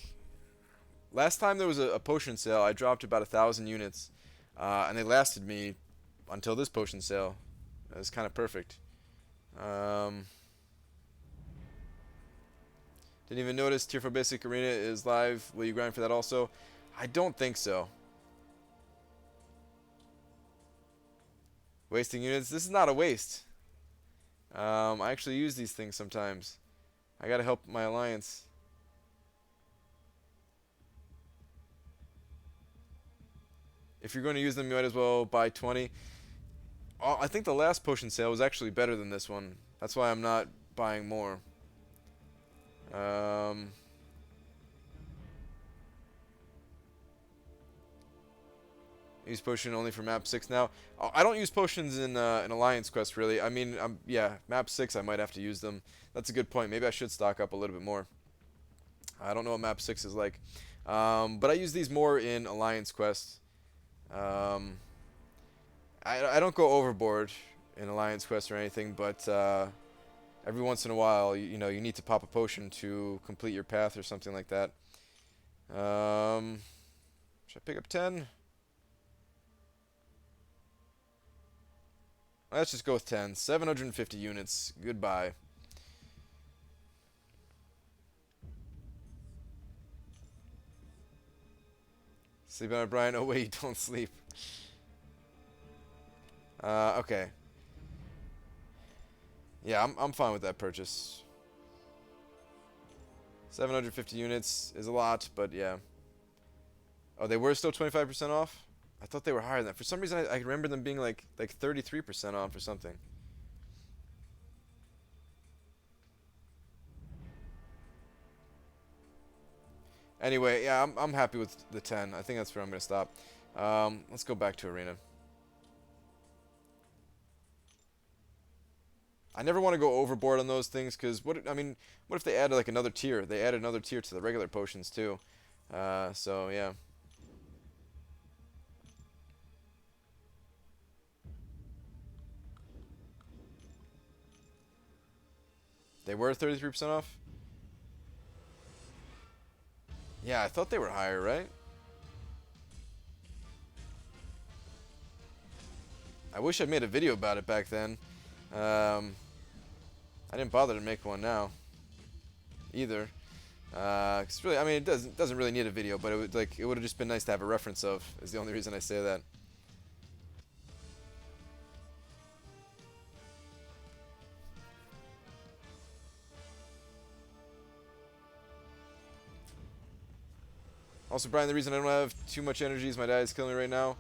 last time there was a potion sale, I dropped about 1,000 units, and they lasted me until this potion sale. It was kind of perfect. Didn't even notice Tier 4 Basic Arena is live. Will you grind for that also? I don't think so. Wasting units? This is not a waste. I actually use these things sometimes. I gotta help my alliance. If you're going to use them, you might as well buy 20. I think the last potion sale was actually better than this one. That's why I'm not buying more. Use potion only for map 6 now. I don't use potions in Alliance Quest, really. I mean, yeah, map 6 I might have to use them. That's a good point. Maybe I should stock up a little bit more. I don't know what map 6 is like. But I use these more in Alliance Quest. I don't go overboard in Alliance Quest or anything, but every once in a while, you know, you need to pop a potion to complete your path or something like that. Should I pick up 10? Let's just go with 10. 750 units. Goodbye. Sleep on it, Brian. Oh, wait, don't sleep. Okay. Yeah, I'm fine with that purchase. 750 units is a lot, but yeah. Oh, they were still 25% off? I thought they were higher than that. For some reason, I remember them being like 33% off or something. Anyway, yeah, I'm happy with the 10. I think that's where I'm gonna stop. Let's go back to arena. I never want to go overboard on those things because I mean, what if they added like another tier? They added another tier to the regular potions too. So yeah. They were 33% off? Yeah, I thought they were higher, right? I wish I'd made a video about it back then. I didn't bother to make one now either. 'Cause really, I mean, it doesn't really need a video, but it would have just been nice to have a reference of. Is the only reason I say that. Also, Brian, the reason I don't have too much energy is my diet is killing me right now.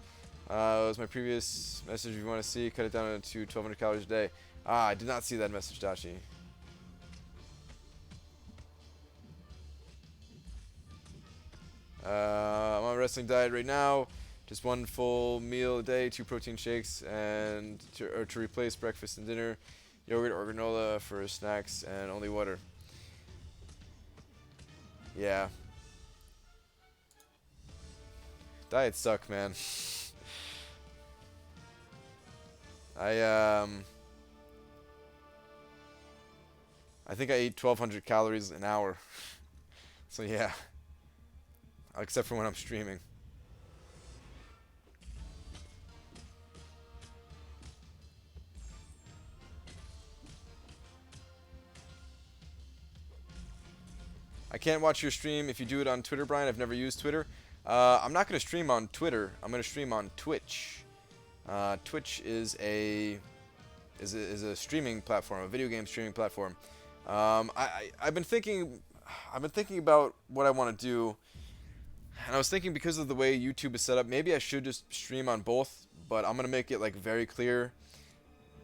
It was my previous message. If you want to see, cut it down to 1,200 calories a day. Ah, I did not see that message, Dashi. I'm on a wrestling diet right now. Just one full meal a day, 2 protein shakes, and to replace breakfast and dinner, yogurt or granola for snacks, and only water. Yeah. Diets suck, man. I think I eat 1,200 calories an hour. So yeah. Except for when I'm streaming. I can't watch your stream if you do it on Twitter, Brian. I've never used Twitter. I'm not going to stream on Twitter. I'm going to stream on Twitch. Twitch is a streaming platform, a video game streaming platform. I've been thinking about what I want to do, and I was thinking because of the way YouTube is set up, maybe I should just stream on both. But I'm going to make it like very clear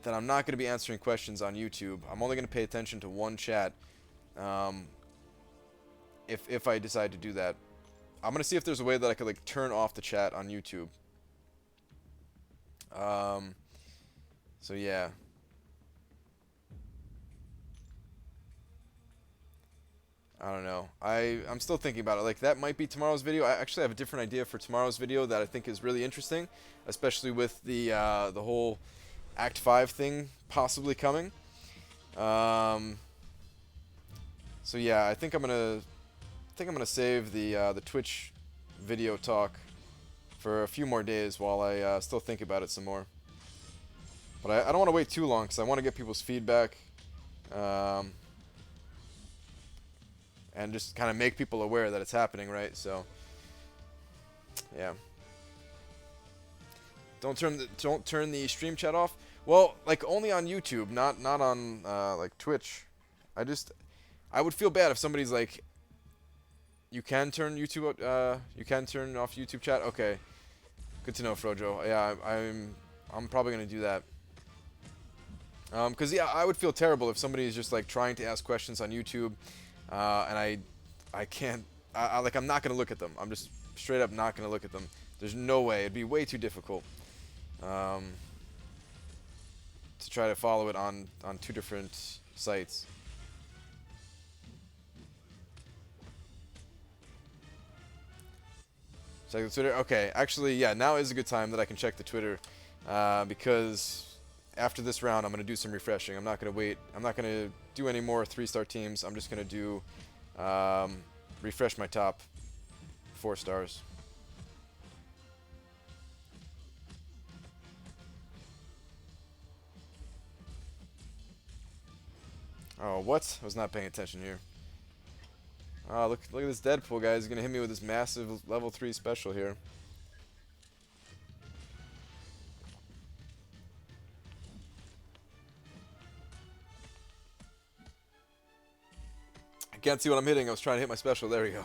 that I'm not going to be answering questions on YouTube. I'm only going to pay attention to one chat. If I decide to do that, I'm gonna see if there's a way that I could like turn off the chat on YouTube. So yeah. I don't know. I'm still thinking about it. Like that might be tomorrow's video. I actually have a different idea for tomorrow's video that I think is really interesting, especially with the whole Act 5 thing possibly coming. So yeah, I think I'm gonna save the Twitch video talk for a few more days while I still think about it some more. But I don't want to wait too long because I want to get people's feedback, and just kind of make people aware that it's happening, right? So yeah. Don't turn the stream chat off. Well, like only on YouTube, not on like Twitch. I would feel bad if somebody's like, you can turn YouTube you can turn off YouTube chat. Okay, good to know, Frojo. Yeah, I'm probably gonna do that. Cause yeah, I would feel terrible if somebody is just like trying to ask questions on YouTube, and I can't. I'm not gonna look at them. I'm just straight up not gonna look at them. There's no way. It'd be way too difficult. To try to follow it on 2 different sites. Check the Twitter. Okay, actually, yeah, now is a good time that I can check the Twitter, because after this round, I'm gonna do some refreshing. I'm not gonna wait. I'm not gonna do any more 3-star teams. I'm just gonna do refresh my top 4 stars. Oh, what? I was not paying attention here. Oh, look at this Deadpool guy. He's gonna hit me with this massive level 3 special here. I can't see what I'm hitting. I was trying to hit my special. There we go.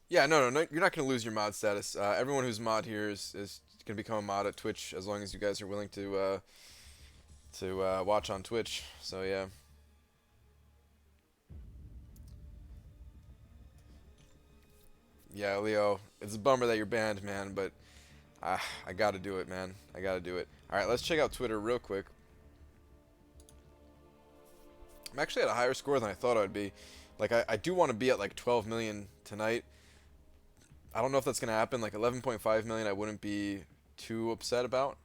Yeah, no, you're not gonna lose your mod status. Everyone who's mod here is gonna become a mod at Twitch as long as you guys are willing to watch on Twitch. So yeah, yeah, Leo, it's a bummer that you're banned, man, but I gotta do it, man. I gotta do it. All right, let's check out Twitter real quick. I'm actually at a higher score than I thought I'd be. Like I do want to be at like 12 million tonight. I don't know if that's gonna happen. Like 11.5 million, I wouldn't be too upset about.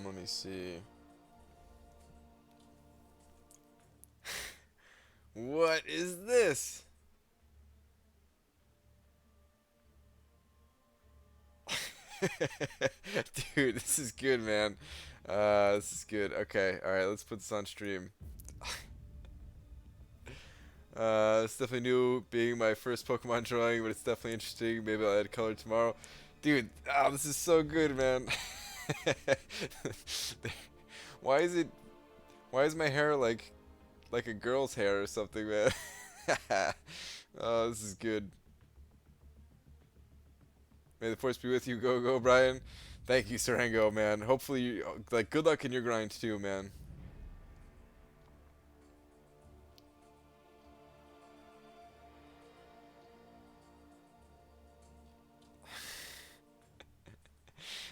Let me see. What is this? Dude, this is good, man. This is good. Okay, alright, let's put this on stream. It's definitely new being my first Pokemon drawing, but it's definitely interesting. Maybe I'll add color tomorrow. Dude, this is so good, man. Why is it, why is my hair like a girl's hair or something, man? Oh, this is good. May the force be with you. Go, go, Brian. Thank you, Sarango, man. Hopefully, like, good luck in your grind too, man.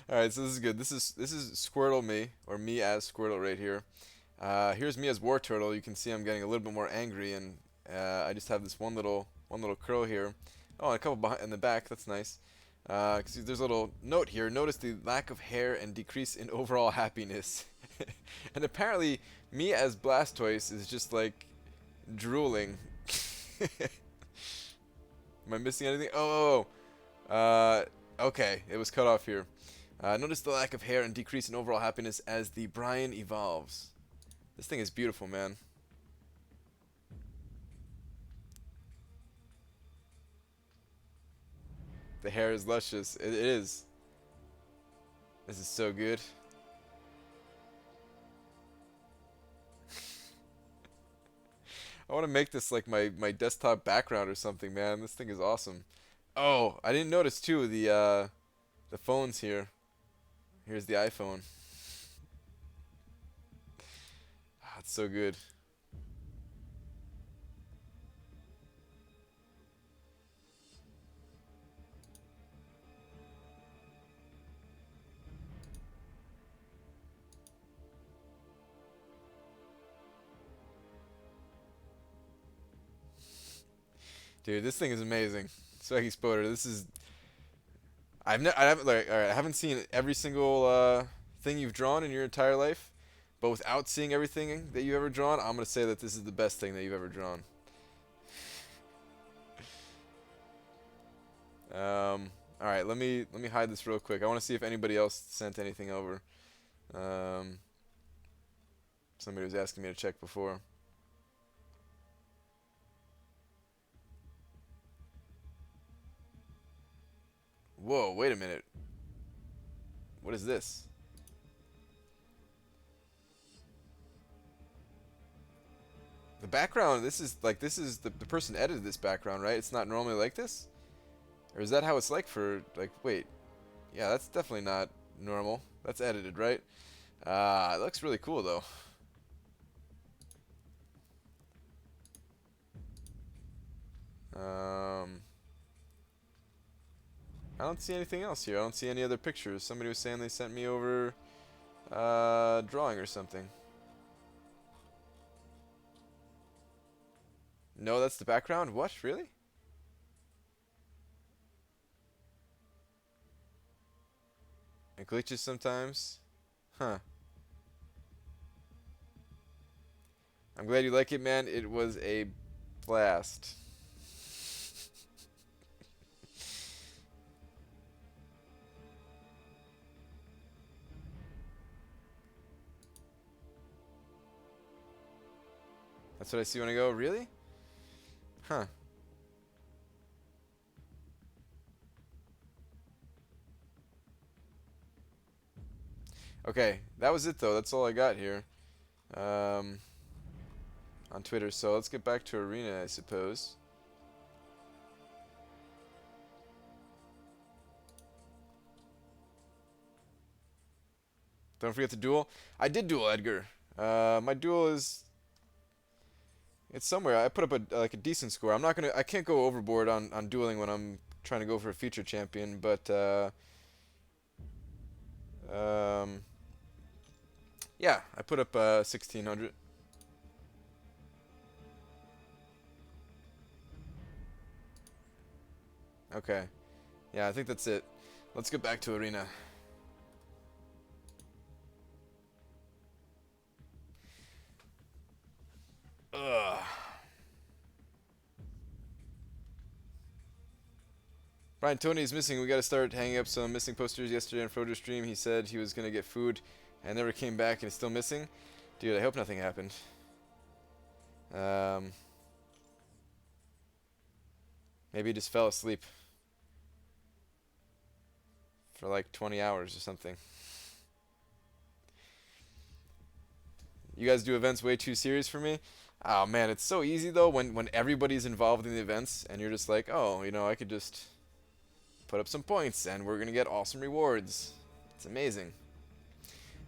All right, so this is good. This is Squirtle me or me as Squirtle right here. Here's me as War Turtle. You can see I'm getting a little bit more angry, and I just have this one little curl here. Oh, and a couple behind in the back. That's nice. There's a little note here. Notice the lack of hair and decrease in overall happiness. And apparently, me as Blastoise is just like drooling. Am I missing anything? Okay, it was cut off here. Notice the lack of hair and decrease in overall happiness as the Brian evolves. This thing is beautiful, man. The hair is luscious. It is. This is so good. I want to make this like my desktop background or something, man. This thing is awesome. Oh, I didn't notice too the phones here. Here's the iPhone. It's so good. Dude, this thing is amazing. Swaggy Spoder, this is I haven't like all right, I haven't seen every single thing you've drawn in your entire life, but without seeing everything that you've ever drawn, I'm gonna say that this is the best thing that you've ever drawn. All right, let me hide this real quick. I want to see if anybody else sent anything over. Um, Somebody was asking me to check before. Whoa, wait a minute. What is this? The background, this is the person edited this background, right? It's not normally like this? Or is that how it's like for like wait. Yeah, that's definitely not normal. That's edited, right? It looks really cool though. Um I don't see anything else here. I don't see any other pictures. Somebody was saying they sent me over drawing or something. No, that's the background? What? Really? It glitches sometimes? Huh. I'm glad you like it, man. It was a blast. That's what I see when I go, really? Huh. Okay, that was it though. That's all I got here. Um, on Twitter. So let's get back to Arena, I suppose. Don't forget to duel. I did duel Edgar. My duel is it's somewhere. I put up a decent score. I can't go overboard on dueling when I'm trying to go for a feature champion, but um, yeah, I put up 1600. Okay. Yeah, I think that's it. Let's get back to Arena. Ugh. Brian Tony's missing. We got to start hanging up some missing posters. Yesterday on Frodo's stream, he said he was going to get food and never came back and is still missing. Dude, I hope nothing happened. Um, Maybe he just fell asleep for like 20 hours or something. You guys do events way too serious for me. Oh man, it's so easy though when everybody's involved in the events and you're just like, oh, I could just put up some points and we're gonna get awesome rewards. It's amazing.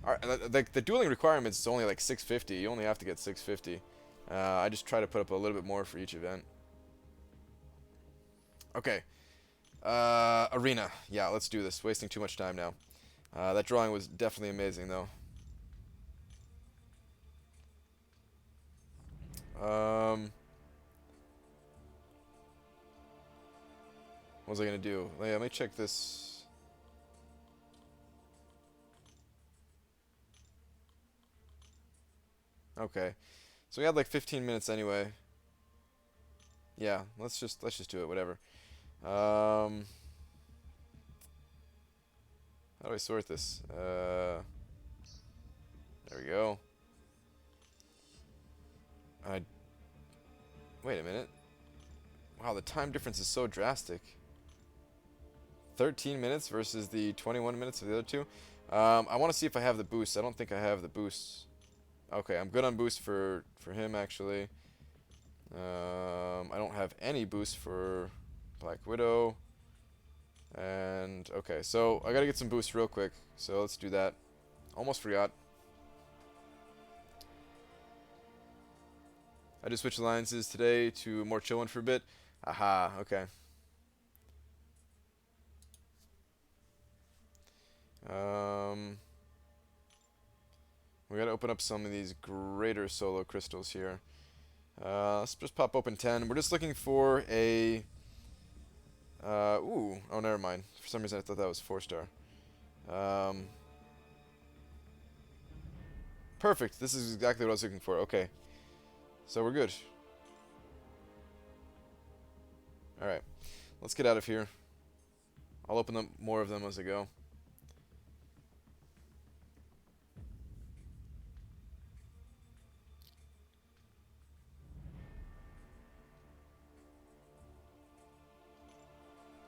Alright, the dueling requirements is only like 650. You only have to get 650. I just try to put up a little bit more for each event. Okay. Arena. Yeah, let's do this. Wasting too much time now. That drawing was definitely amazing though. What was I gonna do? Let me check this. Okay, so we had like 15 minutes anyway. Yeah, let's just do it. Whatever. How do I sort this? There we go. Wait a minute. Wow, the time difference is so drastic. 13 minutes versus the 21 minutes of the other two. I want to see if I have the boost. I don't think I have the boosts. Okay, I'm good on boost for him actually. I don't have any boost for Black Widow. And okay, so I gotta get some boosts real quick. So let's do that. Almost forgot. I just switched alliances today to more chill one for a bit. Aha, okay. We gotta open up some of these greater solo crystals here. Let's just pop open 10. We're just looking for a... ooh, oh, never mind. For some reason I thought that was 4-star. Perfect, this is exactly what I was looking for. Okay, so we're good. Alright, let's get out of here. I'll open up more of them as I go.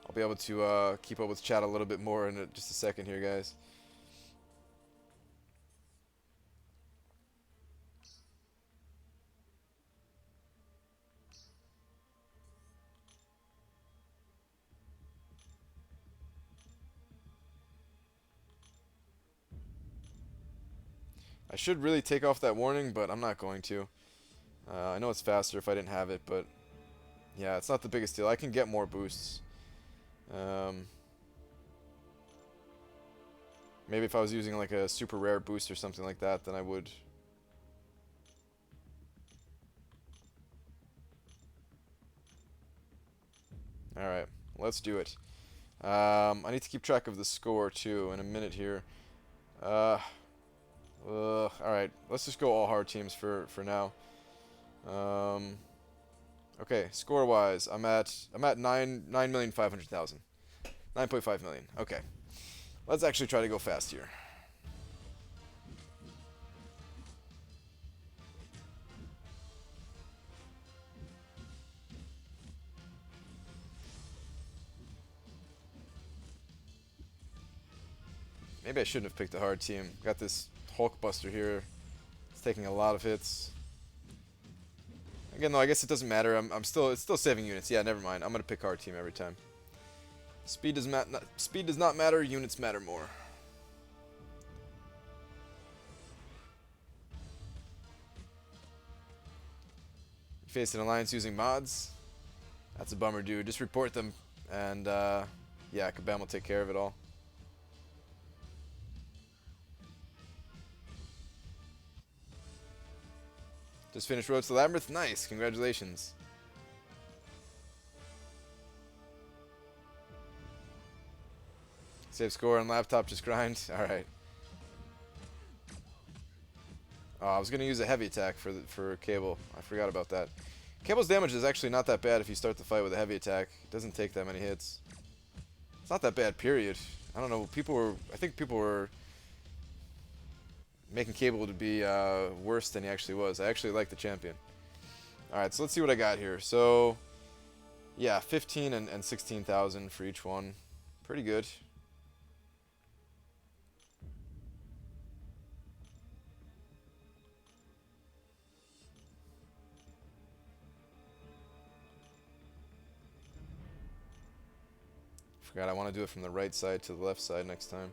I'll be able to keep up with chat a little bit more in just a second here, guys. I should really take off that warning, but I'm not going to. I know it's faster if I didn't have it, but yeah, it's not the biggest deal. I can get more boosts. Maybe if I was using like a super rare boost or something like that, then I would. Alright, let's do it. I need to keep track of the score too in a minute here. Alright, let's just go all hard teams for now. Okay, score wise, I'm at 9,500,000. 9.5 million. Okay. Let's actually try to go fast here. Maybe I shouldn't have picked a hard team. Got this Hulkbuster here. It's taking a lot of hits. Again, though, I guess it doesn't matter. It's still saving units. Yeah, never mind. I'm gonna pick hard team every time. Speed does not matter. Units matter more. You face an alliance using mods. That's a bummer, dude. Just report them, and yeah, Kabam will take care of it all. Just finished Road to the Labyrinth. Nice, congratulations. Save score on laptop, just grind. All right. Oh, I was gonna use a heavy attack for Cable. I forgot about that. Cable's damage is actually not that bad if you start the fight with a heavy attack. It doesn't take that many hits. It's not that bad, period. I don't know. I think people were making Cable to be worse than he actually was. I actually like the champion. All right, so let's see what I got here. So, yeah, 15 and 16,000 for each one. Pretty good. Forgot I want to do it from the right side to the left side next time.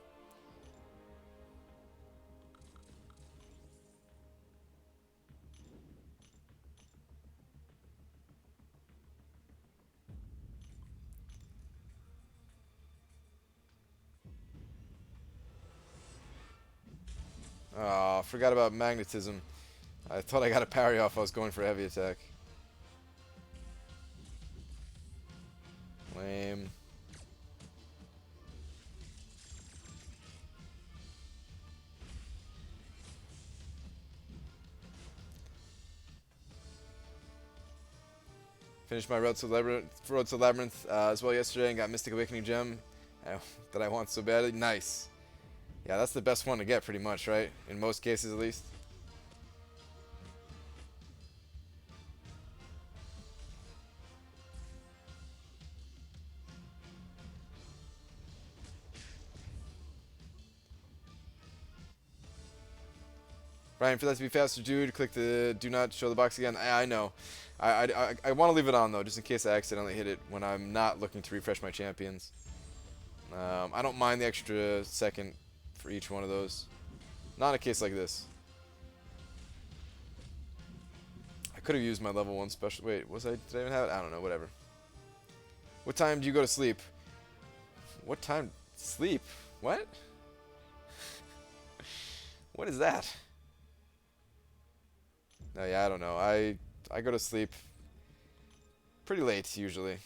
Oh, forgot about magnetism. I thought I got a parry off. I was going for a heavy attack. Lame. Finished my Road to Labyrinth as well yesterday and got Mystic Awakening Gem that I want so badly. Nice. Yeah, that's the best one to get pretty much, right? In most cases at least. Brian, for that to be faster, dude, click the do not show the box again. I know. I want to leave it on, though, just in case I accidentally hit it when I'm not looking to refresh my champions. I don't mind the extra second for each one of those. Not in a case like this. I could have used my level 1 special. Wait, did I even have it? I don't know, whatever. What time do you go to sleep? What time? Sleep? What? What is that? No, yeah, I don't know. I go to sleep pretty late usually.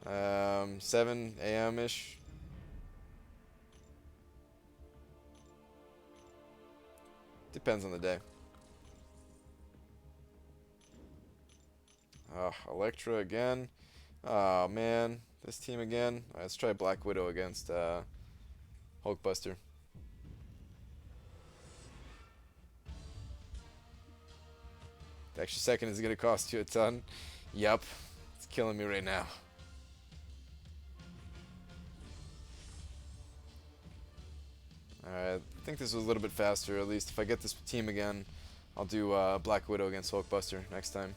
7 a.m. ish. Depends on the day. Electra again. Oh man, this team again. All right, let's try Black Widow against Hulkbuster. The extra second is going to cost you a ton. Yup. It's killing me right now. Alright, I think this was a little bit faster. At least if I get this team again, I'll do Black Widow against Hulkbuster next time.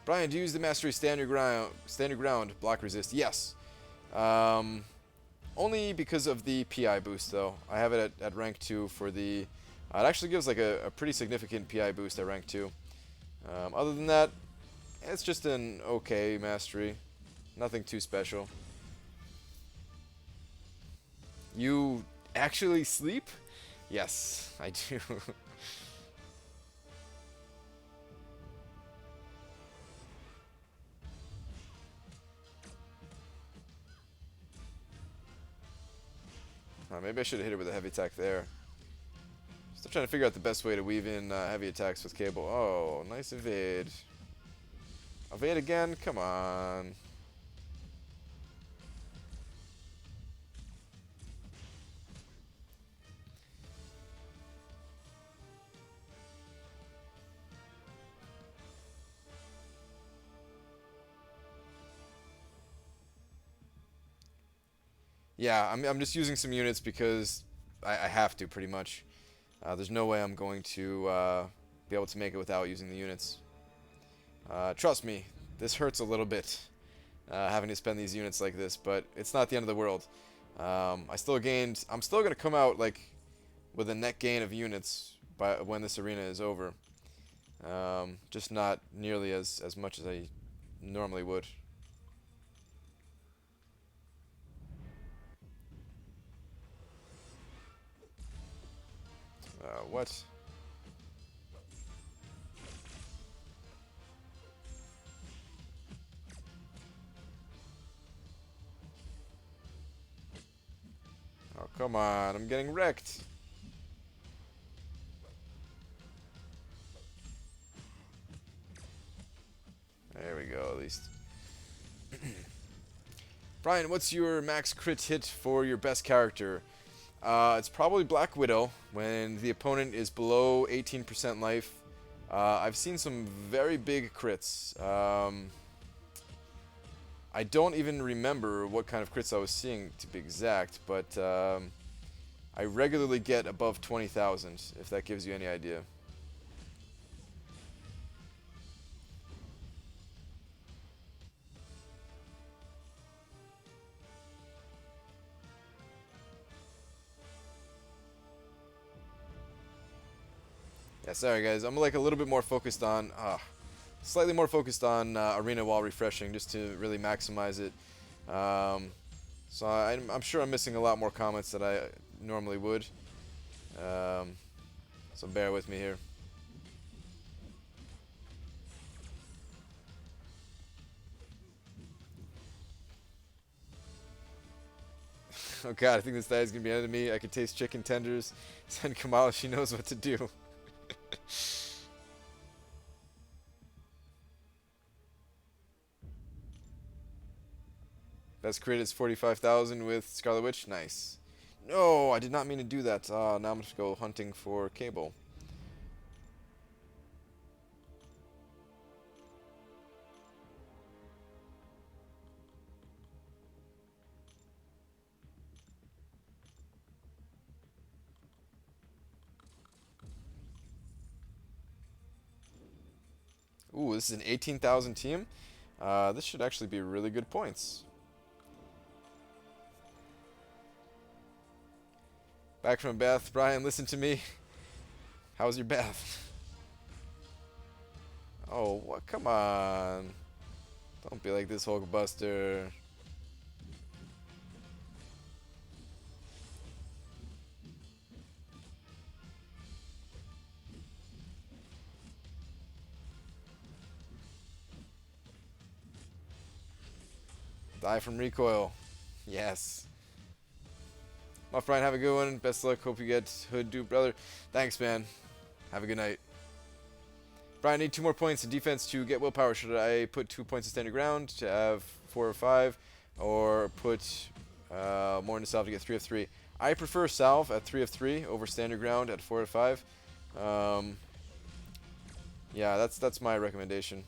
Brian, do you use the Mastery Stand Your Ground, block resist? Yes. Only because of the PI boost, though. I have it at rank 2 for the... it actually gives like a pretty significant PI boost at rank 2. Other than that, it's just an okay mastery. Nothing too special. You actually sleep? Yes, I do. Maybe I should have hit it with a heavy attack there. Still trying to figure out the best way to weave in heavy attacks with Cable. Oh, nice evade. Evade again? Come on. Yeah, I'm just using some units because I have to pretty much. There's no way I'm going to be able to make it without using the units. Trust me, this hurts a little bit, having to spend these units like this, but it's not the end of the world. I'm still going to come out like with a net gain of units by when this arena is over. Just not nearly as much as I normally would. What? Oh, come on. I'm getting wrecked. There we go, at least. Brian, what's your max crit hit for your best character? It's probably Black Widow when the opponent is below 18% life. I've seen some very big crits. I don't even remember what kind of crits I was seeing to be exact, but I regularly get above 20,000, if that gives you any idea. Yeah, sorry guys, I'm like a little bit more focused on, slightly more focused on Arena while refreshing, just to really maximize it. So I'm sure I'm missing a lot more comments than I normally would. So bear with me here. Oh god, I think this guy is gonna be under me. I can taste chicken tenders. Send Kamala, she knows what to do. Best crit is 45,000 with Scarlet Witch. Nice. No, I did not mean to do that. Now I'm going to go hunting for Cable. Ooh, this is an 18,000 team. This should actually be really good points. Back from a bath. Brian, listen to me. How's your bath? Oh, what? Come on. Don't be like this, Hulkbuster. Die from recoil. Yes. My friend, have a good one. Best of luck. Hope you get hood dude, brother. Thanks, man. Have a good night. Brian, I need 2 more points in defense to get willpower. Should I put 2 points in standing ground to have 4 or 5, or put more into salve to get 3 of 3? I prefer salve at 3 of 3 over standard ground at 4 of 5. Yeah, that's my recommendation.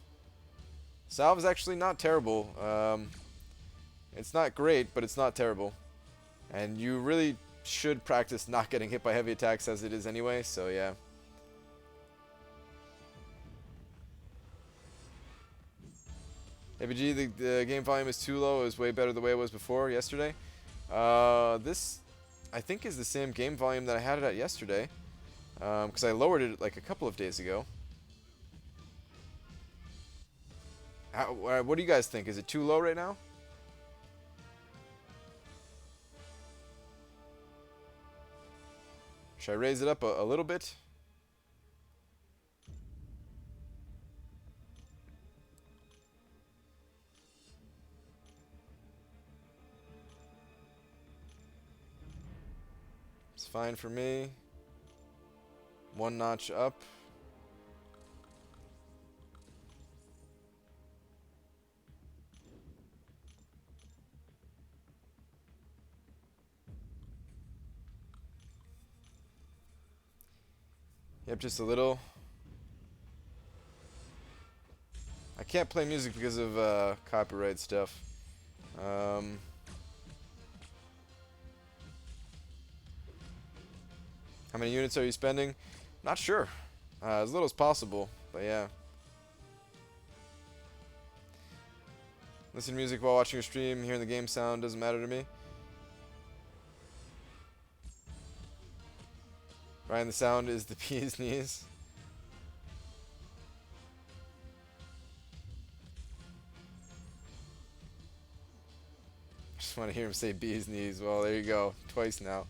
Salve is actually not terrible. It's not great, but it's not terrible. And you really should practice not getting hit by heavy attacks as it is anyway, so yeah. ABG, the game volume is too low. It was way better the way it was before, yesterday. This, I think, is the same game volume that I had it at yesterday. Because I lowered it like a couple of days ago. What do you guys think? Is it too low right now? Should I raise it up a little bit? It's fine for me. 1 notch up. Yep, just a little. I can't play music because of copyright stuff. How many units are you spending? Not sure. As little as possible, but yeah. Listen to music while watching your stream, hearing the game sound doesn't matter to me. Ryan, the sound is the bee's knees. Just want to hear him say bee's knees. Well, there you go. Twice now.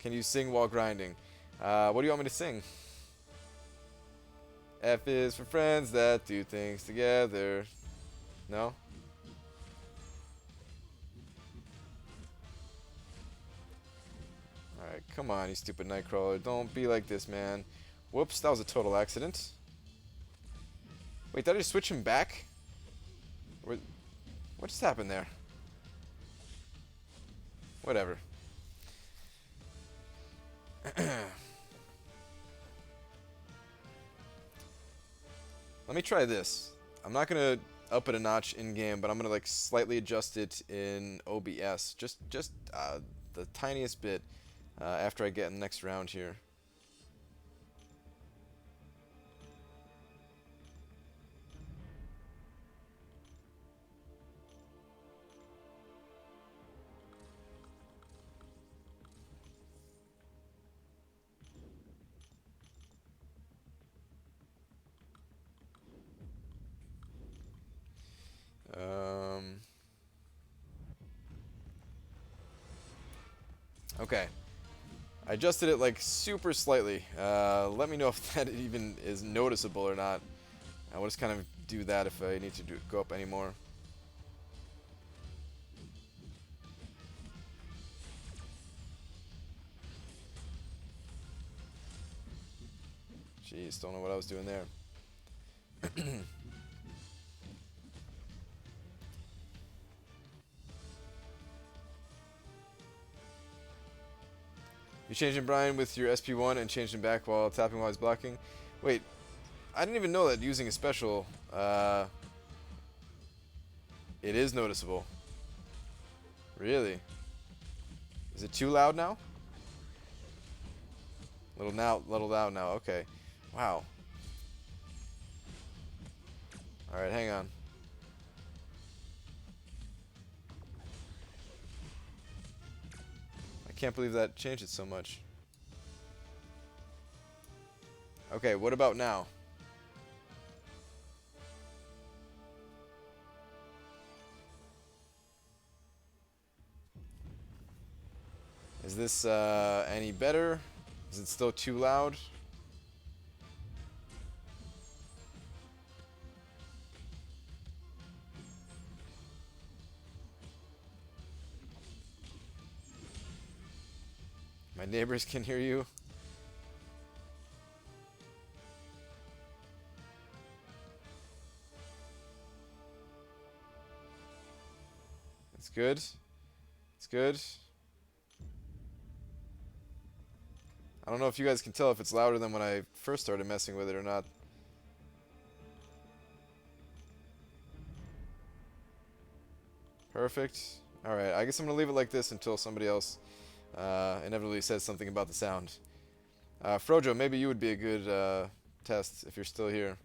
Can you sing while grinding? What do you want me to sing? F is for friends that do things together. No? Alright, come on, you stupid Nightcrawler. Don't be like this, man. Whoops, that was a total accident. Wait, did I just switch him back? What just happened there? Whatever. Let me try this. I'm not gonna up it a notch in game, but I'm gonna like slightly adjust it in OBS, just the tiniest bit after I get in the next round here. Okay. I adjusted it like super slightly. Let me know if that even is noticeable or not. I will just kind of do that if I need to go up any more. Jeez, don't know what I was doing there. You changed him, Brian, with your SP1 and changed him back while tapping while he's blocking. Wait, I didn't even know that using a special, it is noticeable. Really? Is it too loud now? Little loud now. Okay. Wow. All right, hang on. I can't believe that changed it so much. Okay, what about now? Is this any better? Is it still too loud? My neighbors can hear you. It's good. It's good. I don't know if you guys can tell if it's louder than when I first started messing with it or not. Perfect. Alright, I guess I'm going to leave it like this until somebody else inevitably says something about the sound. Frojo, maybe you would be a good test if you're still here.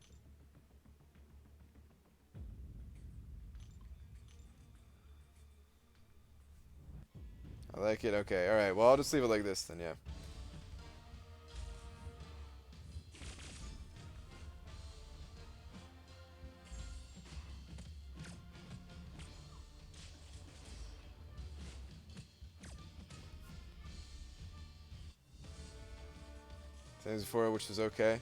I like it. Okay, alright. Well, I'll just leave it like this then, yeah. Same as before, which is okay.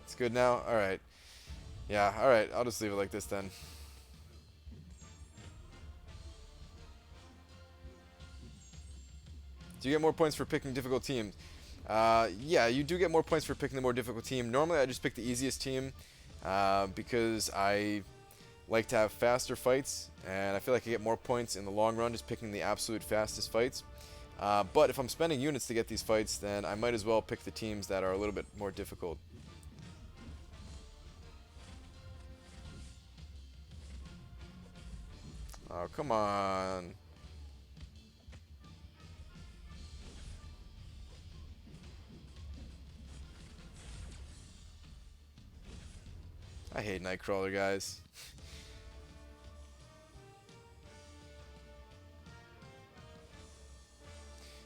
It's good now? Alright. Yeah, alright. I'll just leave it like this then. Do you get more points for picking difficult teams? Yeah, you do get more points for picking the more difficult team. Normally, I just pick the easiest team because I like to have faster fights, and I feel like I get more points in the long run just picking the absolute fastest fights. But if I'm spending units to get these fights, then I might as well pick the teams that are a little bit more difficult. Oh, come on. I hate Nightcrawler, guys.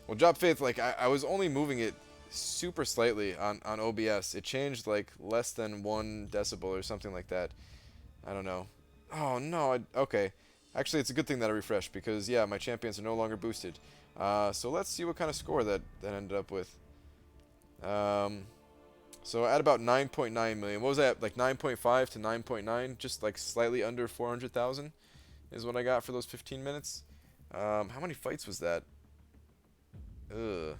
Well, Drop Faith, like, I was only moving it super slightly on OBS. It changed, like, less than 1 decibel or something like that. I don't know. Oh, no. Okay. Actually, it's a good thing that I refreshed because, yeah, my champions are no longer boosted. So let's see what kind of score that ended up with. So at about 9.9 million. What was that? Like 9.5 to 9.9? Just like slightly under 400,000 is what I got for those 15 minutes. How many fights was that? Ugh.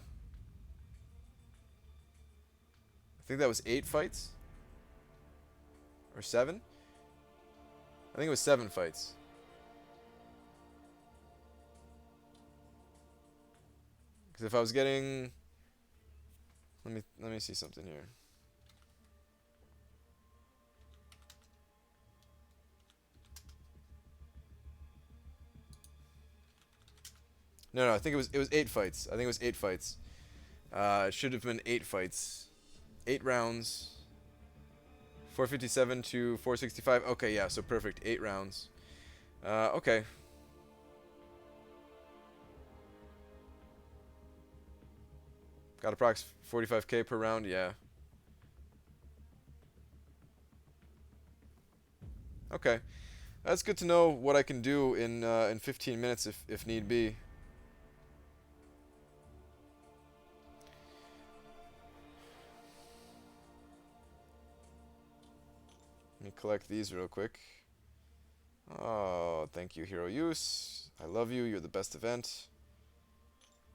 I think that was 8 fights? Or 7? I think it was 7 fights. Because if I was getting... Let me see something here. No, I think it was 8 fights. I think it was 8 fights. It should have been 8 fights. 8 rounds. 457 to 465. Okay, yeah, so perfect. 8 rounds. Okay. Got approx 45k per round, yeah. Okay. That's good to know what I can do in 15 minutes if need be. Let me collect these real quick. Oh, thank you, Hero Use. I love you. You're the best event.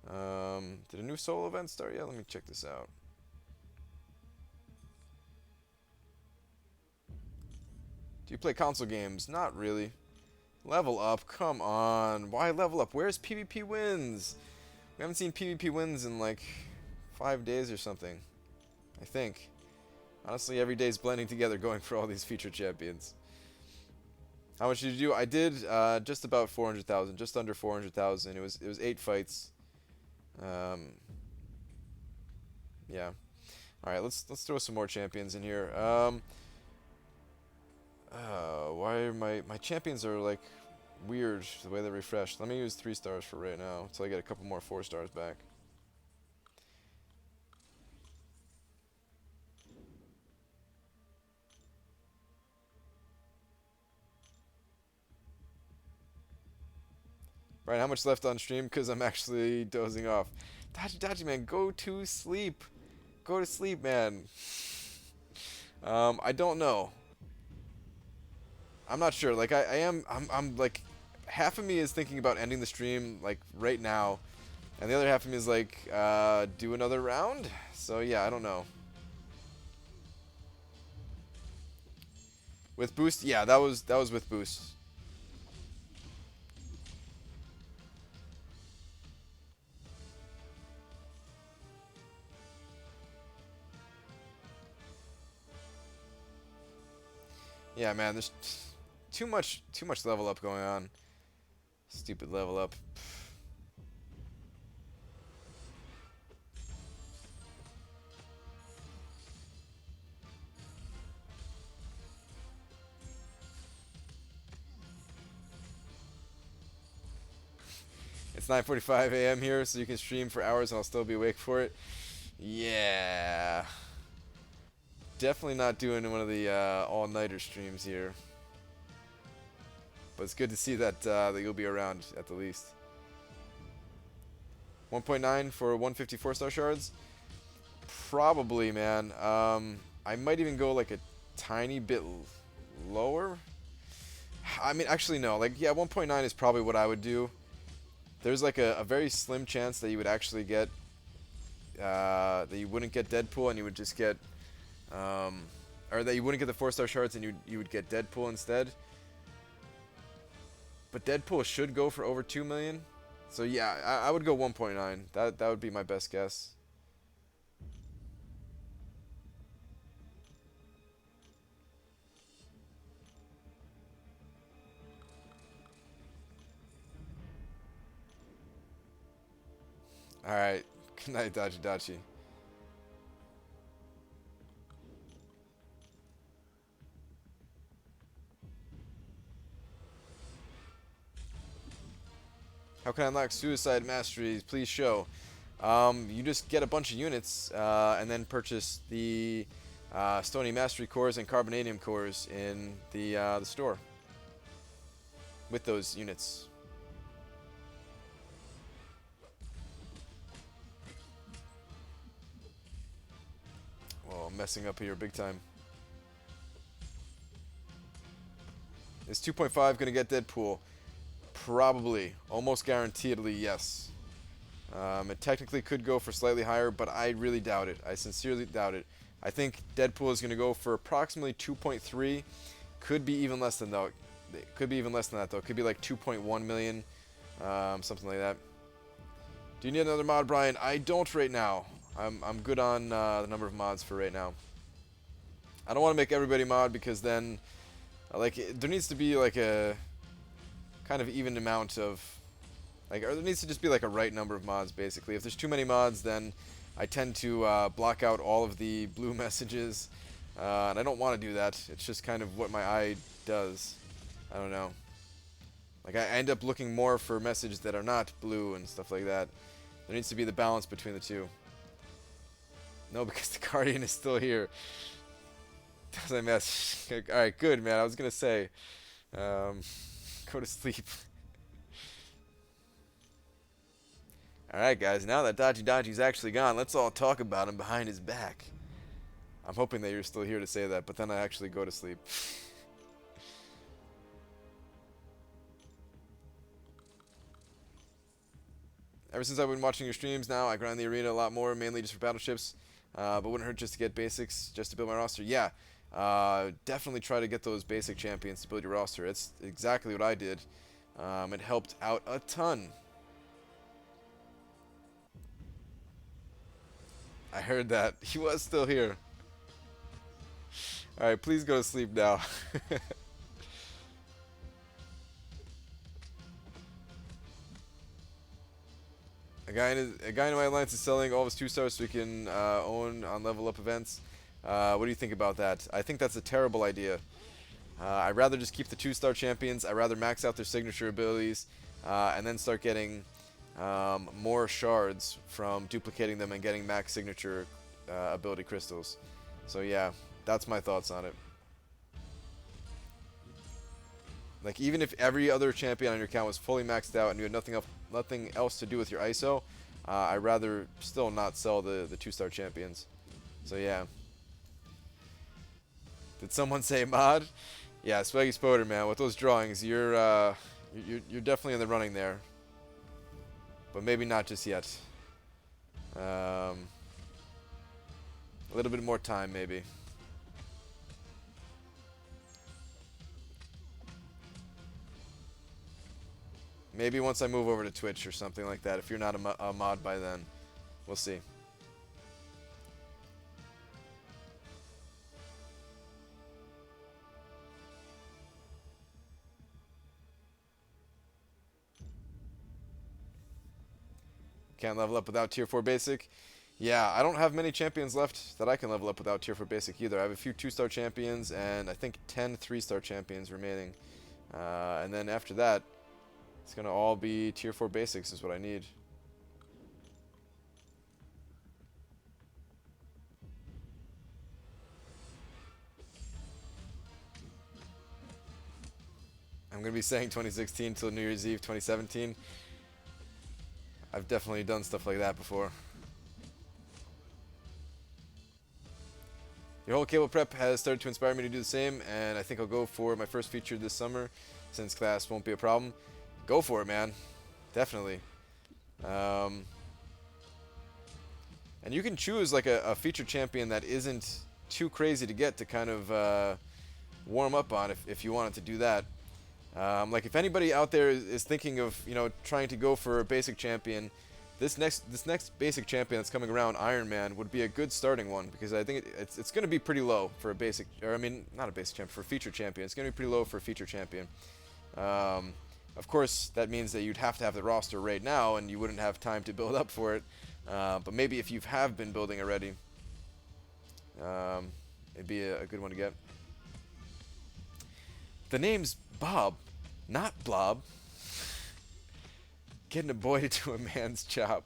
Did a new solo event start yet? Let me check this out. Do you play console games? Not really. Level up? Come on. Why level up? Where's PvP wins? We haven't seen PvP wins in like 5 days or something. I think. Honestly, every day's blending together going for all these featured champions. How much did you do? I did just about 400,000, just under 400,000. It was 8 fights. Yeah. All right, let's throw some more champions in here. Why are my champions are like weird the way they refresh. Let me use 3 stars for right now until I get a couple more 4 stars back. Right, how much left on stream? Because I'm actually dozing off. Dodgy, man, go to sleep. Go to sleep, man. I don't know. I'm not sure. Like, I'm like, half of me is thinking about ending the stream, like, right now. And the other half of me is like, do another round? So, yeah, I don't know. With boost? Yeah, that was with boost. Yeah, man, there's too much level up going on. Stupid level up. It's 9:45 a.m. here, so you can stream for hours and I'll still be awake for it. Yeah. Definitely not doing one of the all-nighter streams here. But it's good to see that that you'll be around at the least. 1.9 for 154 star shards? Probably, man. I might even go like a tiny bit lower. I mean, actually, no. Like, yeah, 1.9 is probably what I would do. There's like a very slim chance that you would actually get, that you wouldn't get Deadpool and you would just get, or that you wouldn't get the 4-star shards and you would get Deadpool instead. But Deadpool should go for over 2 million. So yeah, I would go 1.9. That would be my best guess. Alright. Good night, Dachi Dachi. How can I unlock Suicide Masteries? Please show. You just get a bunch of units and then purchase the Stony Mastery cores and Carbonadium cores in the store with those units. Well, I'm messing up here big time. Is 2.5 going to get Deadpool? Probably. Almost guaranteedly, yes. It technically could go for slightly higher, but I really doubt it. I sincerely doubt it. I think Deadpool is going to go for approximately 2.3. Could be even less than that. Could be even less than that though. Could be like 2.1 million, something like that. Do you need another mod, Brian? I don't right now. I'm good on the number of mods for right now. I don't want to make everybody mod because then, there needs to be like a kind of even amount of, or there needs to just be like a right number of mods basically. If there's too many mods, then I tend to block out all of the blue messages, and I don't want to do that. It's just kind of what my eye does. I don't know. Like, I end up looking more for messages that are not blue and stuff like that. There needs to be the balance between the two. No, because the Guardian is still here. Does I mess? Alright, good, man. I was going to say, go to sleep. Alright, guys. Now that Dodgy Dodgy's actually gone, let's all talk about him behind his back. I'm hoping that you're still here to say that, but then I actually go to sleep. Ever since I've been watching your streams now, I grind the arena a lot more, mainly just for battleships. But wouldn't hurt just to get basics, just to build my roster. Yeah, definitely try to get those basic champions to build your roster. It's exactly what I did. It helped out a ton. I heard that. He was still here. Alright, please go to sleep now. A guy in my alliance is selling all of his 2-stars so he can own on level up events. What do you think about that? I think that's a terrible idea. I'd rather just keep the 2-star champions. I'd rather max out their signature abilities and then start getting more shards from duplicating them and getting max signature ability crystals. So yeah, that's my thoughts on it. Like, even if every other champion on your account was fully maxed out and you had nothing else to do with your ISO, I'd rather still not sell the 2-star champions. So yeah. Did someone say mod? Yeah, Swaggy Spoder, man. With those drawings, you're definitely in the running there. But maybe not just yet. A little bit more time, maybe. Maybe once I move over to Twitch or something like that, if you're not a mod by then. We'll see. Can't level up without tier 4 basic. Yeah, I don't have many champions left that I can level up without tier 4 basic either. I have a few 2-star champions and I think 10 3-star champions remaining. And then after that, it's going to all be tier 4 basics is what I need. I'm going to be saying 2016 till New Year's Eve 2017. I've definitely done stuff like that before. Your whole cable prep has started to inspire me to do the same, and I think I'll go for my first feature this summer since class won't be a problem. Go for it, man. Definitely. And you can choose like a feature champion that isn't too crazy to get to kind of warm up on if you wanted to do that. Like, if anybody out there is thinking of, trying to go for a basic champion, this next basic champion that's coming around, Iron Man, would be a good starting one because I think it's going to be pretty low for a basic, or I mean, not a basic champion, for a feature champion. It's going to be pretty low for a feature champion. Of course, that means that you'd have to have the roster right now, and you wouldn't have time to build up for it. But maybe if you have been building already, it'd be a good one to get. The name's Bob, not Blob. Getting a boy to do a man's job.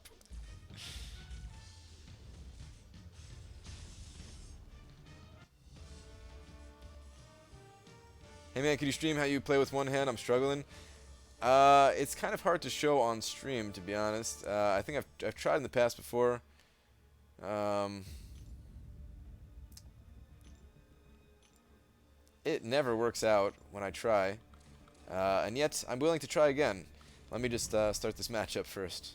Hey man, can you stream how you play with one hand? I'm struggling. It's kind of hard to show on stream, to be honest. I think I've tried in the past before. It never works out when I try. And yet, I'm willing to try again. Let me just start this matchup first.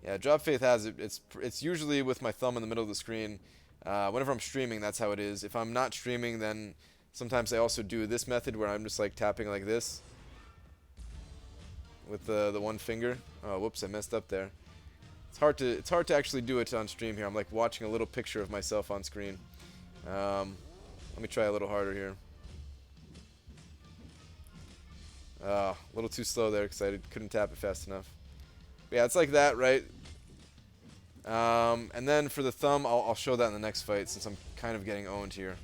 Yeah, Drop Faith has it. It's usually with my thumb in the middle of the screen. Whenever I'm streaming, that's how it is. If I'm not streaming, then sometimes I also do this method where I'm just like tapping like this with the one finger. Oh, whoops, I messed up there. It's hard to actually do it on stream here. I'm like watching a little picture of myself on screen. Let me try a little harder here. A little too slow there because I couldn't tap it fast enough. But yeah, it's like that, right? And then for the thumb, I'll show that in the next fight since I'm kind of getting owned here.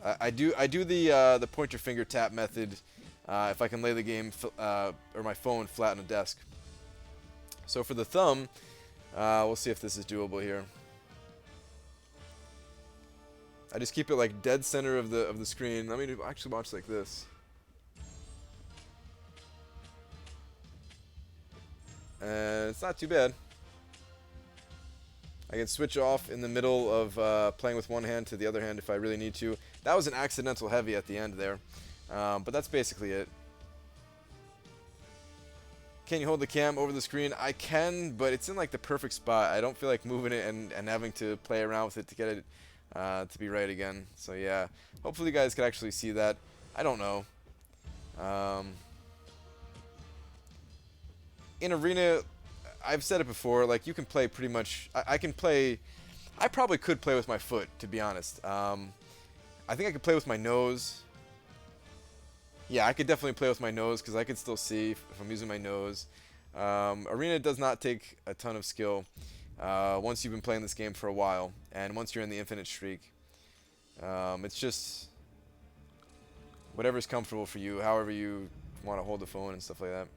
I do the pointer finger tap method if I can lay the game or my phone flat on a desk. So for the thumb, we'll see if this is doable here. I just keep it like dead center of the screen. Let me actually watch like this. And it's not too bad. I can switch off in the middle of playing with one hand to the other hand if I really need to. That was an accidental heavy at the end there. But that's basically it. Can you hold the cam over the screen? I can, but it's in like the perfect spot. I don't feel like moving it and having to play around with it to get it to be right again. So yeah, hopefully you guys can actually see that. I don't know. In Arena, I've said it before, like you can play pretty much, I can play, I probably could play with my foot, to be honest. I think I could play with my nose. Yeah, I could definitely play with my nose because I can still see if I'm using my nose. Arena does not take a ton of skill once you've been playing this game for a while, and once you're in the infinite streak. It's just whatever's comfortable for you, however you want to hold the phone and stuff like that.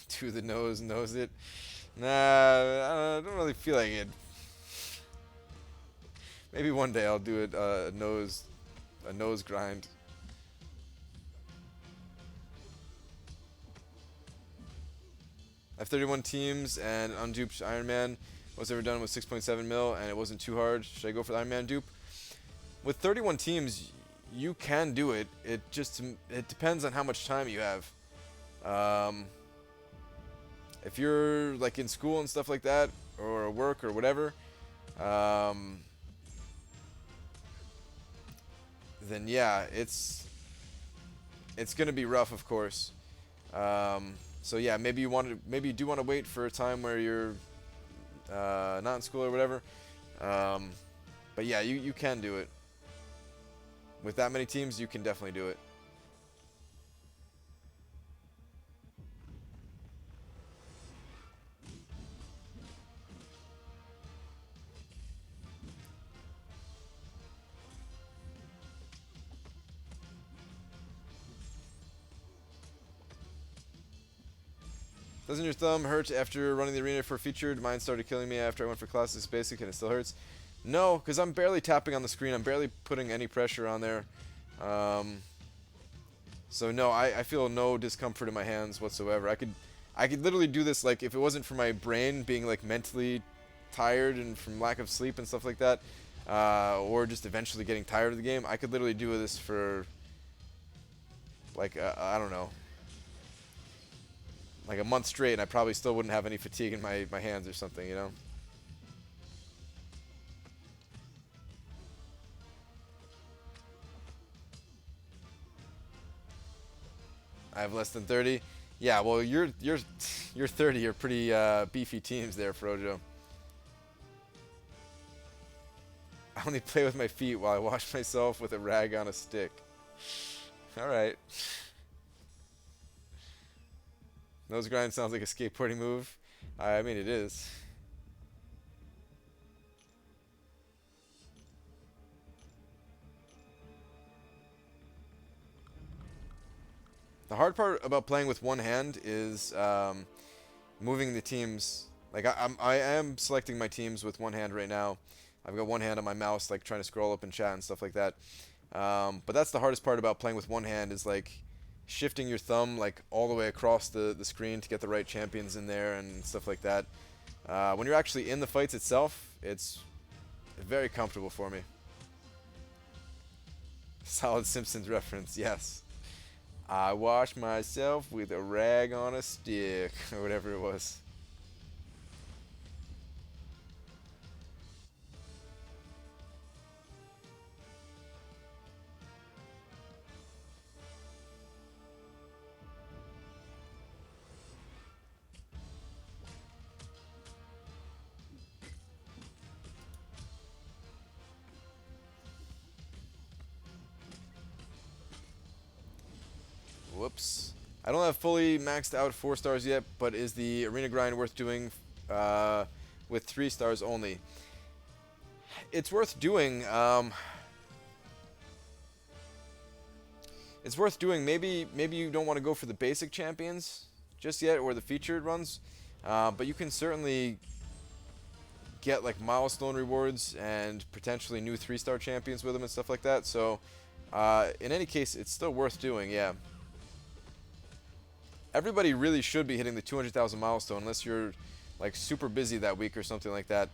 To the nose, knows it. Nah, I don't really feel like it. Maybe one day I'll do it, a nose grind. I have 31 teams and unduped Iron Man. What's ever done with 6.7 mil and it wasn't too hard. Should I go for the Iron Man dupe? With 31 teams, you can do it. It depends on how much time you have. If you're like in school and stuff like that, or work or whatever, then yeah, it's gonna be rough, of course. So yeah, maybe you do want to wait for a time where you're not in school or whatever. But yeah, you can do it. With that many teams, you can definitely do it. Doesn't your thumb hurt after running the arena for featured? Mine started killing me after I went for classics basic and it still hurts. No, because I'm barely tapping on the screen. I'm barely putting any pressure on there. So no, I feel no discomfort in my hands whatsoever. I could literally do this like if it wasn't for my brain being like mentally tired and from lack of sleep and stuff like that, or just eventually getting tired of the game. I could literally do this for like I don't know, like a month straight, and I probably still wouldn't have any fatigue in my hands or something, you know? I have less than 30. Yeah, well, you're 30. You're pretty beefy teams there, Frojo. I only play with my feet while I wash myself with a rag on a stick. All right. Nose grind sounds like a skateboarding move. I mean, it is. The hard part about playing with one hand is moving the teams. Like I am selecting my teams with one hand right now. I've got one hand on my mouse, like trying to scroll up in chat and stuff like that. But that's the hardest part about playing with one hand is like shifting your thumb like all the way across the screen to get the right champions in there and stuff like that. When you're actually in the fights itself, it's very comfortable for me. Solid Simpsons reference, yes. I wash myself with a rag on a stick, or whatever it was. Whoops. I don't have fully maxed out 4 stars yet, but is the arena grind worth doing with 3 stars only? It's worth doing. It's worth doing. Maybe you don't want to go for the basic champions just yet, or the featured runs, but you can certainly get like milestone rewards and potentially new 3-star champions with them and stuff like that. So, in any case, it's still worth doing. Yeah. Everybody really should be hitting the 200,000 milestone unless you're like super busy that week or something like that.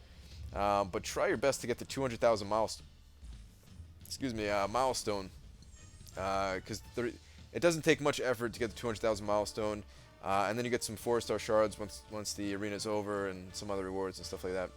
But try your best to get the 200,000 milestone. Excuse me, milestone. Because it doesn't take much effort to get the 200,000 milestone, and then you get some 4-star shards once the arena's over and some other rewards and stuff like that.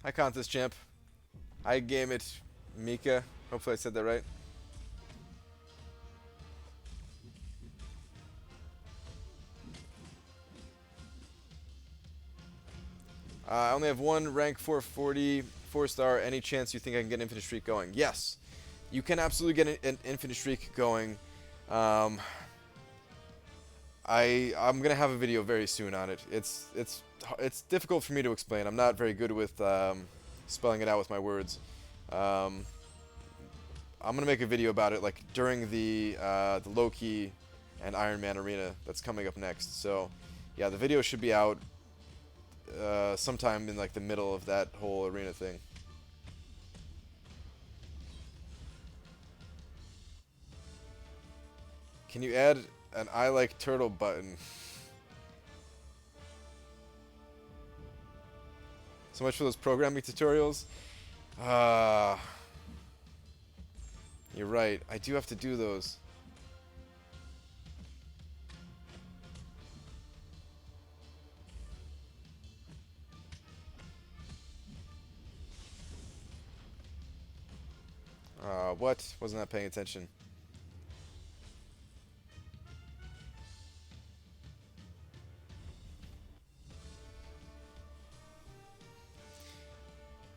Hi, contest champ. I game it, Mika. Hopefully I said that right. I only have one rank 440, 4-star. Any chance you think I can get an infinite streak going? Yes, you can absolutely get an infinite streak going. I'm gonna have a video very soon on it. It's difficult for me to explain. I'm not very good with spelling it out with my words. I'm gonna make a video about it like during the Loki and Iron Man arena that's coming up next. So yeah, the video should be out sometime in like the middle of that whole arena thing. Can you add an I like turtle button? So much for those programming tutorials. You're right. I do have to do those. What? Wasn't that paying attention?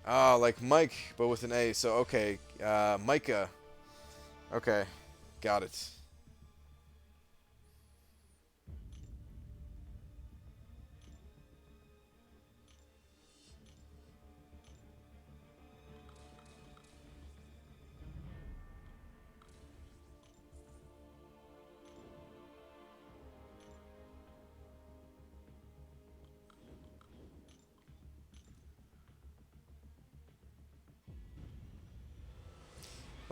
Oh, like Mike, but with an A. So, okay. Micah. Okay. Got it.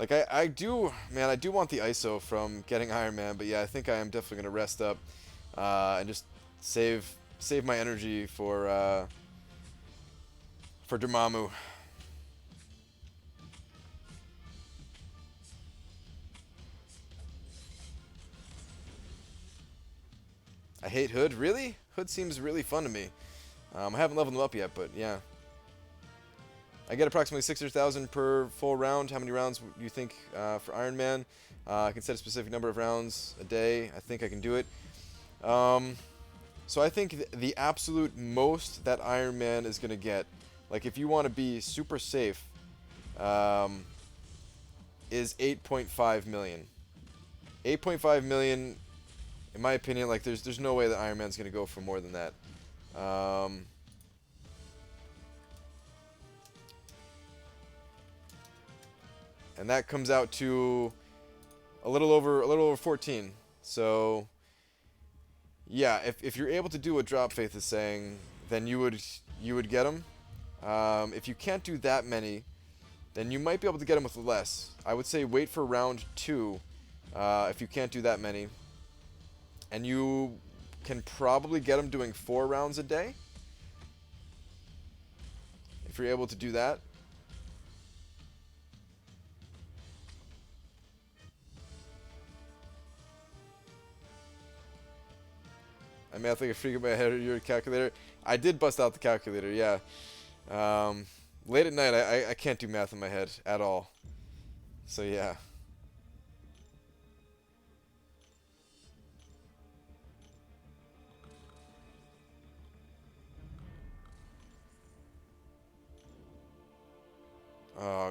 Like I do, man, I do want the ISO from getting Iron Man, but yeah, I think I am definitely gonna rest up, and just save my energy for Dormammu. I hate Hood. Really? Hood seems really fun to me. I haven't leveled him up yet, but yeah. I get approximately 600,000 per full round. How many rounds do you think for Iron Man? I can set a specific number of rounds a day. I think I can do it. So I think the absolute most that Iron Man is going to get, like if you want to be super safe, is 8.5 million. 8.5 million, in my opinion, like there's no way that Iron Man's going to go for more than that. And that comes out to a little over 14. So yeah, if you're able to do what Drop Faith is saying, then you would get them. If you can't do that many, then you might be able to get them with less. I would say wait for round 2 if you can't do that many. And you can probably get them doing 4 rounds a day. If you're able to do that. I math like a freak in my head or your calculator. I did bust out the calculator, yeah. Late at night, I can't do math in my head at all. So yeah.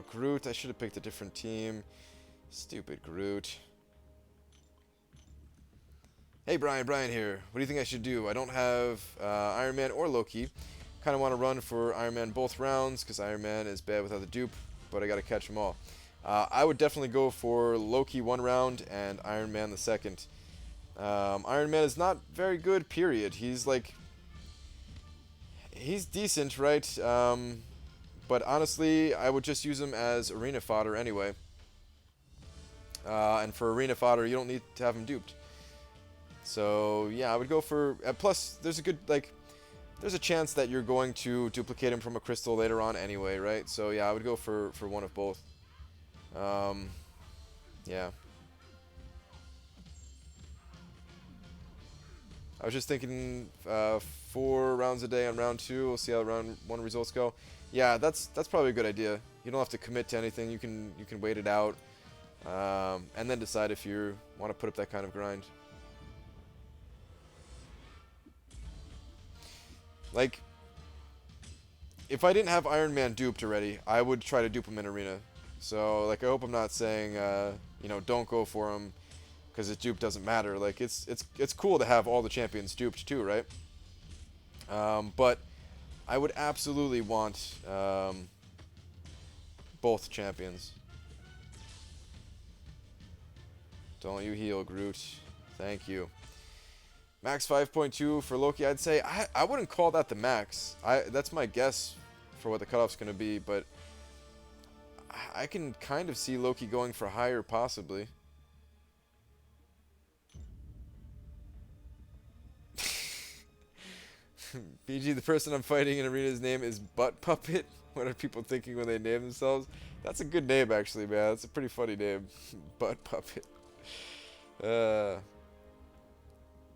Groot. I should have picked a different team. Stupid Groot. Hey Brian here. What do you think I should do? I don't have Iron Man or Loki. Kind of want to run for Iron Man both rounds because Iron Man is bad without the dupe, but I got to catch them all. I would definitely go for Loki 1 round and Iron Man the second. Iron Man is not very good, period. He's decent, right? But honestly, I would just use him as arena fodder anyway. And for arena fodder, you don't need to have him duped. So yeah, I would go for. Plus, there's a chance that you're going to duplicate him from a crystal later on anyway, right? So yeah, I would go for one of both. Yeah. I was just thinking 4 rounds a day on round 2. We'll see how round 1 results go. Yeah, that's probably a good idea. You don't have to commit to anything. You can wait it out, and then decide if you want to put up that kind of grind. Like, if I didn't have Iron Man duped already, I would try to dupe him in arena. So like, I hope I'm not saying don't go for him because his dupe doesn't matter. Like, it's cool to have all the champions duped too, right? But I would absolutely want both champions. Don't you heal, Groot. Thank you. Max 5.2 for Loki, I'd say. I wouldn't call that the max. That's my guess for what the cutoff's going to be, but I can kind of see Loki going for higher, possibly. BG, the person I'm fighting in arena's name is Butt Puppet. What are people thinking when they name themselves? That's a good name, actually, man. That's a pretty funny name. Butt Puppet.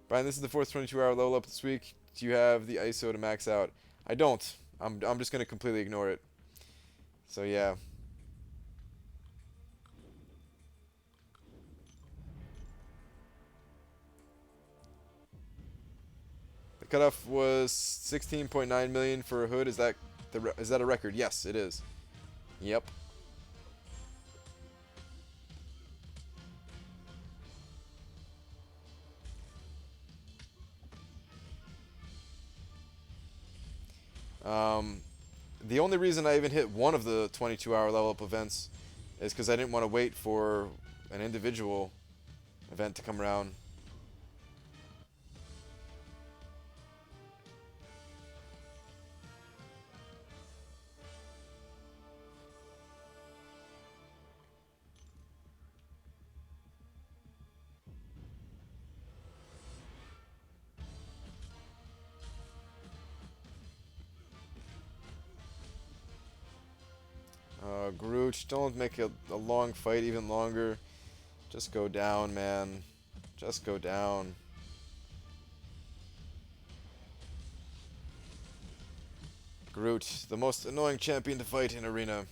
Brian, this is the 4th 22-hour level up this week. Do you have the ISO to max out? I don't. I'm just going to completely ignore it. So, yeah. The cutoff was 16.9 million for a hood. Is that a record? Yes, it is. Yep. The only reason I even hit one of the 22-hour level up events is because I didn't want to wait for an individual event to come around. Groot, don't make a long fight even longer. Just go down, man. Just go down. Groot, the most annoying champion to fight in Arena.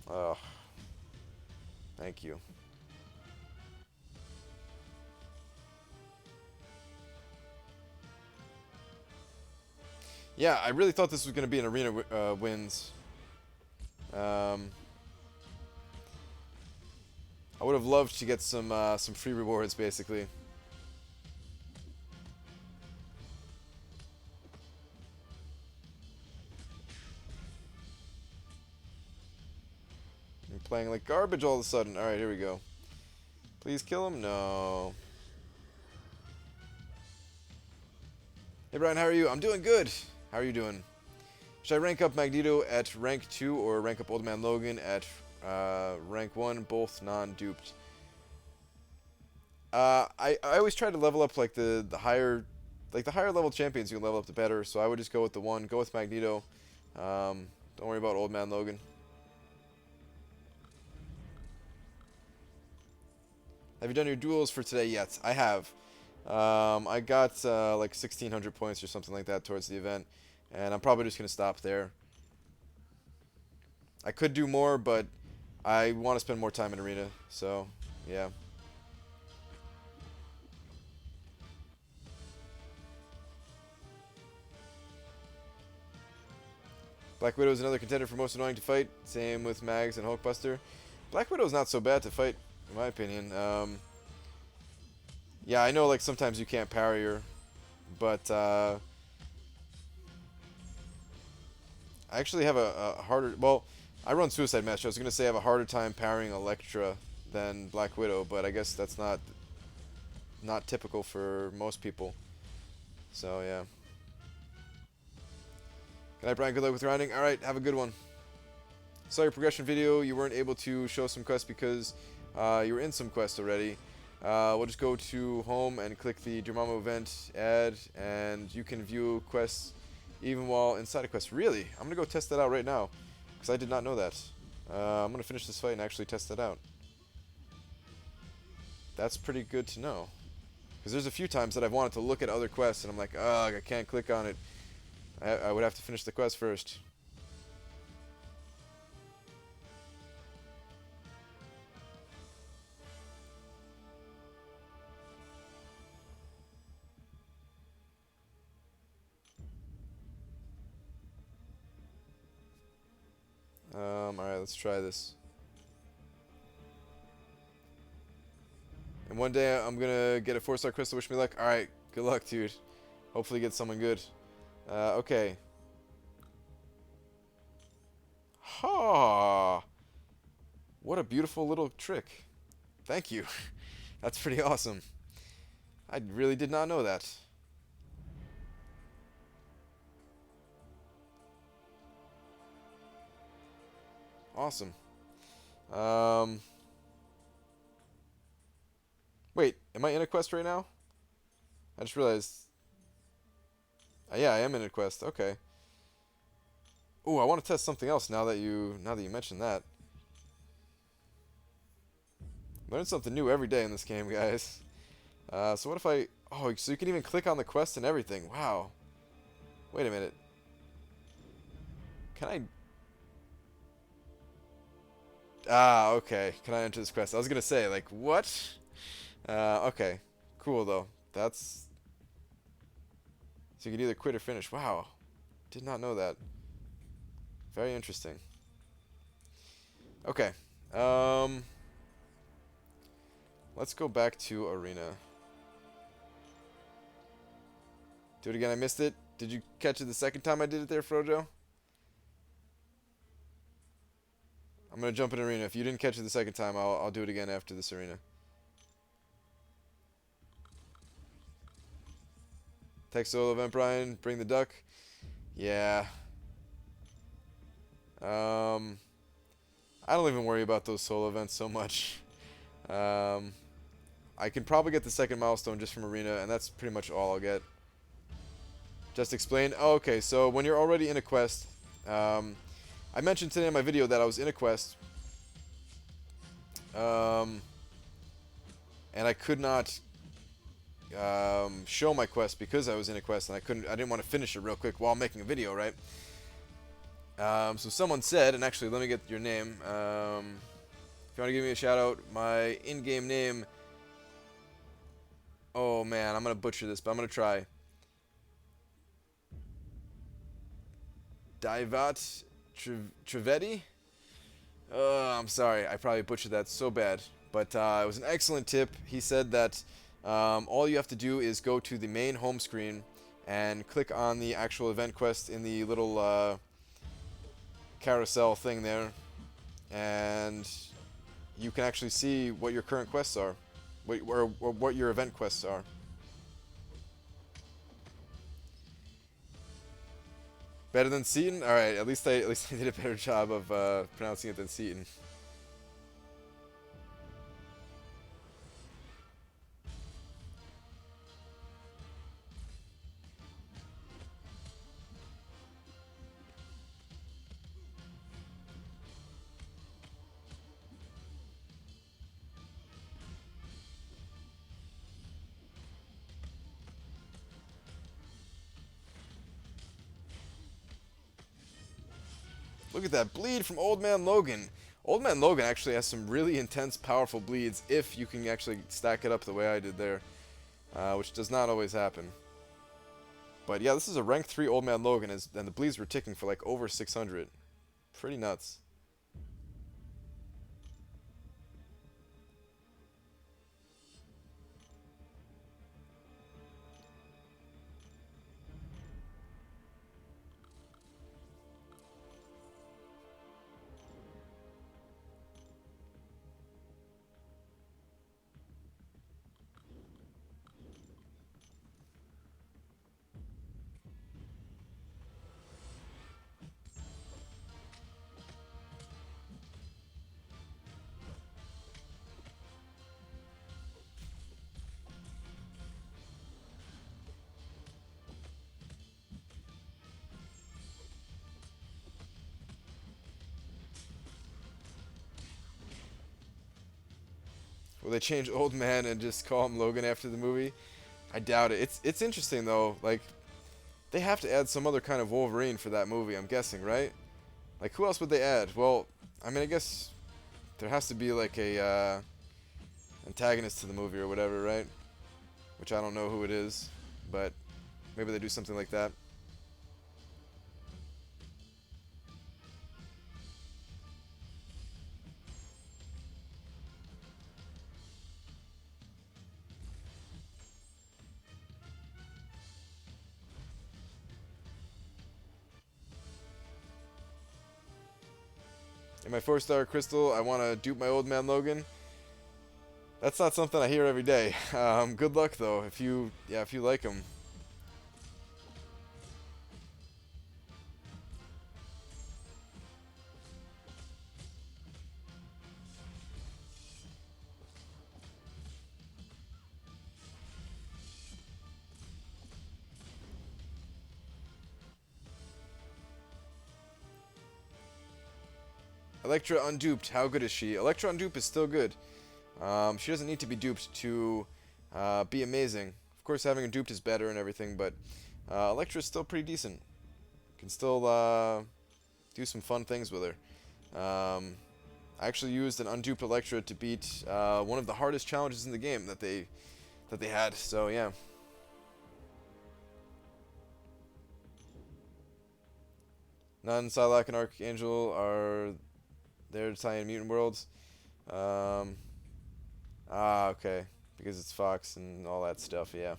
Oh, thank you. Yeah, I really thought this was going to be an Arena wins. I would have loved to get some free rewards, basically. I'm playing like garbage all of a sudden. Alright, here we go. Please kill him? No. Hey Brian, how are you? I'm doing good. How are you doing? Should I rank up Magneto at rank 2 or rank up Old Man Logan at rank 1? Both non-duped. I always try to level up like the higher level champions you can level up the better. So I would just go with the one. Go with Magneto. Don't worry about Old Man Logan. Have you done your duels for today yet? I have. I got like 1,600 points or something like that towards the event, and I'm probably just gonna stop there. I could do more, but I want to spend more time in Arena, so yeah. Black Widow is another contender for most annoying to fight. Same with Mags and Hulkbuster. Black Widow's not so bad to fight, in my opinion. Yeah, I know like sometimes you can't parry her, but I actually have a harder... Well, I run Suicide Match. I was going to say I have a harder time parrying Elektra than Black Widow, but I guess that's not typical for most people. So, yeah. Good night, Brian. Good luck with rounding. Alright, have a good one. Saw your progression video. You weren't able to show some quests because you were in some quests already. We'll just go to home and click the Dormammu event ad, and you can view quests even while inside a quest. Really? I'm going to go test that out right now, because I did not know that. I'm going to finish this fight and actually test that out. That's pretty good to know. Because there's a few times that I've wanted to look at other quests, and I'm like, ugh, I can't click on it. I would have to finish the quest first. Alright, let's try this. And one day I'm gonna get a 4-star crystal, wish me luck. Alright, good luck, dude. Hopefully get someone good. Okay. Ha! What a beautiful little trick. Thank you. That's pretty awesome. I really did not know that. Awesome. Wait, am I in a quest right now? I just realized. Yeah, I am in a quest. Okay. Ooh, I want to test something else now that you mentioned that. Learn something new every day in this game, guys. So what if I... Oh, so you can even click on the quest and everything. Wow. Wait a minute. Can I... Ah, okay. Can I enter this quest? I was gonna say, like, what? Okay. Cool, though. That's... So you can either quit or finish. Wow. Did not know that. Very interesting. Okay. Let's go back to Arena. Do it again. I missed it. Did you catch it the second time I did it there, Frojo? I'm gonna jump in Arena. If you didn't catch it the second time, I'll do it again after this Arena. Tech solo event, Brian. Bring the duck. Yeah. I don't even worry about those solo events so much. I can probably get the second milestone just from Arena, and that's pretty much all I'll get. Just explain. Oh, okay, so when you're already in a quest, I I mentioned today in my video that I was in a quest, and I could not show my quest because I was in a quest, and I didn't want to finish it real quick while making a video, right? So someone said, and actually, let me get your name. If you want to give me a shout out, my in-game name. Oh man, I'm gonna butcher this, but I'm gonna try. Divat Trivedi? I'm sorry, I probably butchered that so bad. But it was an excellent tip. He said that all you have to do is go to the main home screen and click on the actual event quest in the little carousel thing there, and you can actually see what your current quests are, or what your event quests are. Better than Seaton? All right, at least I did a better job of pronouncing it than Seaton. Look at that bleed from Old Man Logan. Old Man Logan actually has some really intense, powerful bleeds if you can actually stack it up the way I did there, which does not always happen. But yeah, this is a rank 3 Old Man Logan, and the bleeds were ticking for like over 600. Pretty nuts. Will they change Old Man and just call him Logan after the movie? I doubt it. It's interesting though. Like, they have to add some other kind of Wolverine for that movie, I'm guessing, right? Like, who else would they add? Well, I mean, I guess there has to be like a antagonist to the movie or whatever, right? Which I don't know who it is, but maybe they do something like that. In my 4-star crystal, I want to dupe my Old Man Logan. That's not something I hear every day. Good luck though, if you like him. Elektra unduped. How good is she? Elektra undupe is still good. She doesn't need to be duped to be amazing. Of course, having her duped is better and everything, but Elektra is still pretty decent. Can still do some fun things with her. I actually used an unduped Elektra to beat one of the hardest challenges in the game that they had. So yeah. Nun, Psylocke, and Archangel are there to tie in Mutant Worlds. Okay. Because it's Fox and all that stuff, yeah.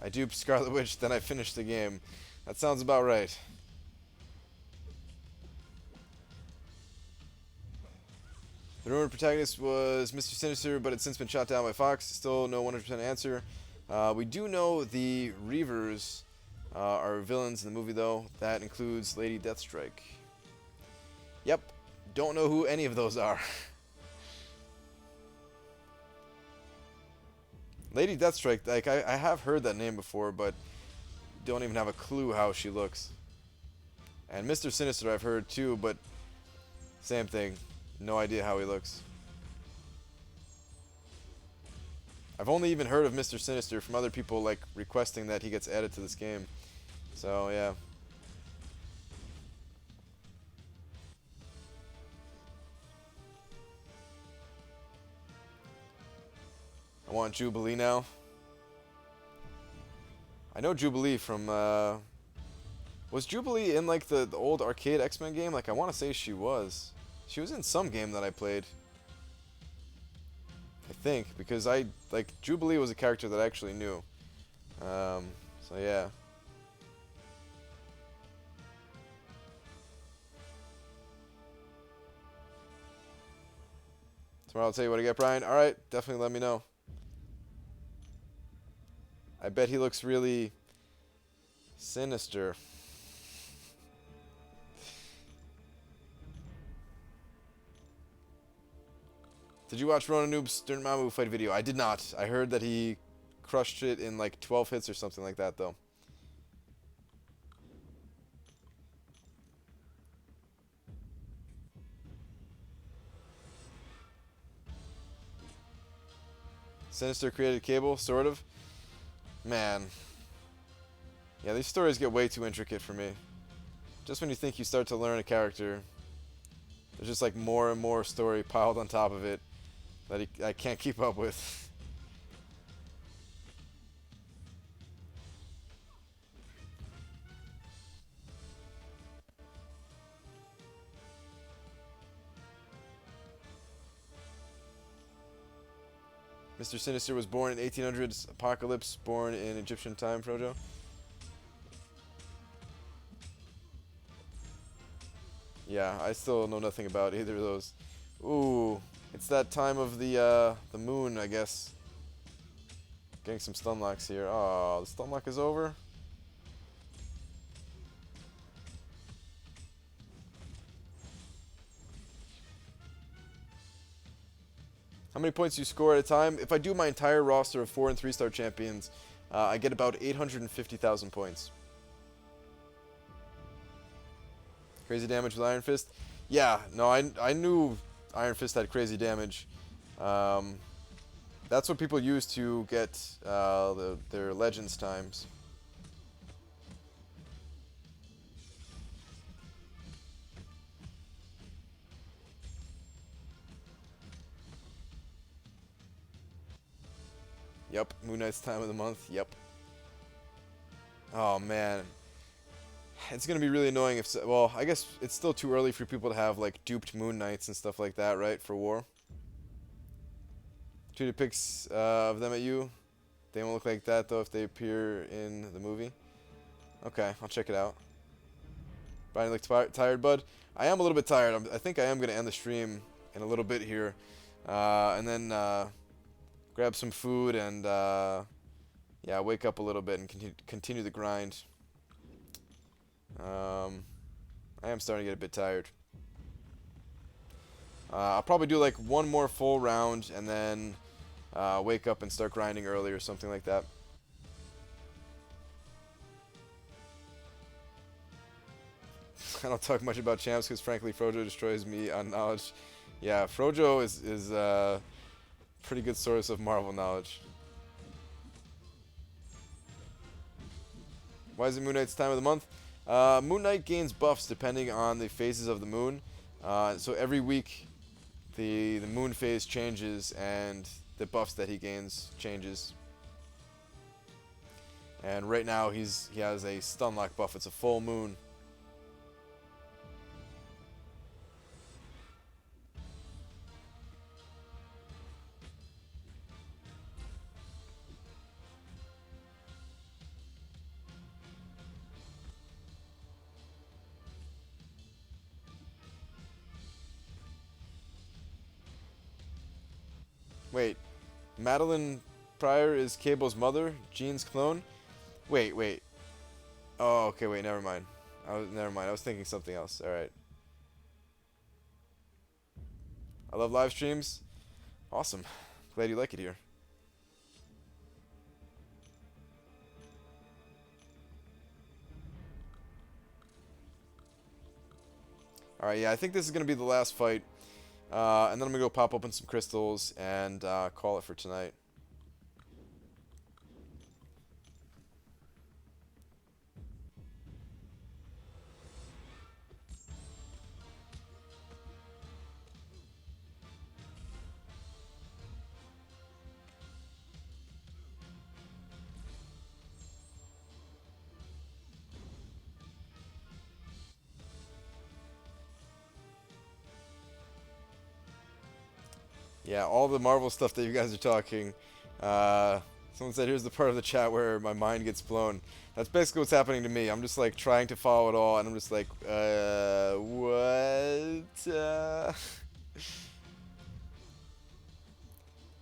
I duped Scarlet Witch, then I finished the game. That sounds about right. The rumored protagonist was Mr. Sinister, but it's since been shot down by Fox. Still no 100% answer. We do know the Reavers are villains in the movie, though. That includes Lady Deathstrike. Yep, don't know who any of those are. Lady Deathstrike, like, I have heard that name before, but don't even have a clue how she looks. And Mr. Sinister I've heard too, but same thing. No idea how he looks. I've only even heard of Mr. Sinister from other people, like, requesting that he gets added to this game. So, yeah. I want Jubilee now. I know Jubilee from, was Jubilee in, like, the old arcade X-Men game? Like, I want to say she was. She was in some game that I played. I think, because Jubilee was a character that I actually knew. So yeah. Tomorrow I'll tell you what I get, Brian. Alright, definitely let me know. I bet he looks really sinister. Did you watch Rona Noob's Dormammu fight video? I did not. I heard that he crushed it in like 12 hits or something like that, though. Sinister created Cable, sort of. Man. Yeah, these stories get way too intricate for me. Just when you think you start to learn a character, there's just like more and more story piled on top of it that I can't keep up with. Mr. Sinister was born in 1800s. Apocalypse, born in Egyptian time, Frojo. Yeah, I still know nothing about either of those. Ooh, it's that time of the moon, I guess. Getting some stun locks here. Oh, the stun lock is over. How many points do you score at a time? If I do my entire roster of 4 and 3-star champions, I get about 850,000 points. Crazy damage with Iron Fist? Yeah, no, I knew Iron Fist had crazy damage. That's what people use to get their Legends times. Yep, Moon Knight's time of the month. Yep. Oh man, it's gonna be really annoying if. Well, I guess it's still too early for people to have like duped Moon Knights and stuff like that, right? For war. Tweeted pics of them at you. They won't look like that though if they appear in the movie. Okay, I'll check it out. Brian, you look tired, bud. I am a little bit tired. I think I am gonna end the stream in a little bit here, and then grab some food and yeah, wake up a little bit and continue the grind. I am starting to get a bit tired. I'll probably do like one more full round and then wake up and start grinding early or something like that. I don't talk much about champs because frankly Frojo destroys me on knowledge. Yeah, Frojo is a pretty good source of Marvel knowledge. Why is it Moon Knight's time of the month? Moon Knight gains buffs depending on the phases of the moon. So every week the moon phase changes and the buffs that he gains changes. And right now he has a stun lock buff. It's a full moon. Wait, Madeline Pryor is Cable's mother, Jean's clone? Wait. Oh, okay, wait, never mind. Never mind. I was thinking something else. All right. I love live streams. Awesome. Glad you like it here. All right, yeah, I think this is gonna be the last fight, and then I'm gonna go pop open some crystals and call it for tonight. Yeah, all the Marvel stuff that you guys are talking. Someone said, here's the part of the chat where my mind gets blown. That's basically what's happening to me. I'm just like trying to follow it all, and I'm just like, what?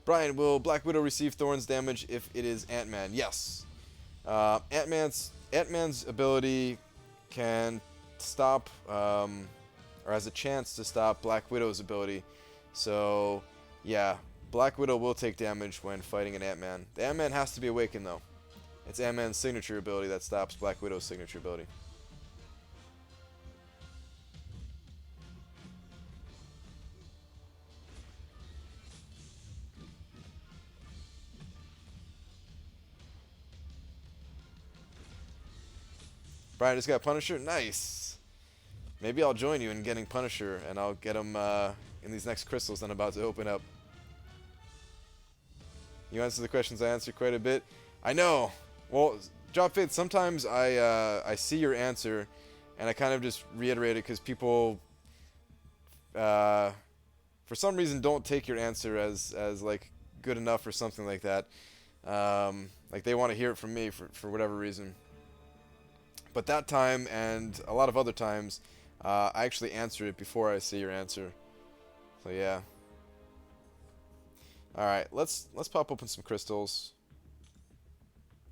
Brian, will Black Widow receive Thorn's damage if it is Ant-Man? Yes. Ant-Man's ability can stop, or has a chance to stop Black Widow's ability. So, yeah, Black Widow will take damage when fighting an Ant-Man. The Ant-Man has to be awakened, though. It's Ant-Man's signature ability that stops Black Widow's signature ability. Brian just got Punisher? Nice! Maybe I'll join you in getting Punisher, and I'll get him in these next crystals I'm about to open up. You answer the questions I answer quite a bit. I know! Well, Job Faith, sometimes I see your answer, and I kind of just reiterate it because people, for some reason, don't take your answer as like good enough or something like that. Like they want to hear it from me for whatever reason. But that time and a lot of other times, I actually answer it before I see your answer. So yeah. All right, let's pop open some crystals.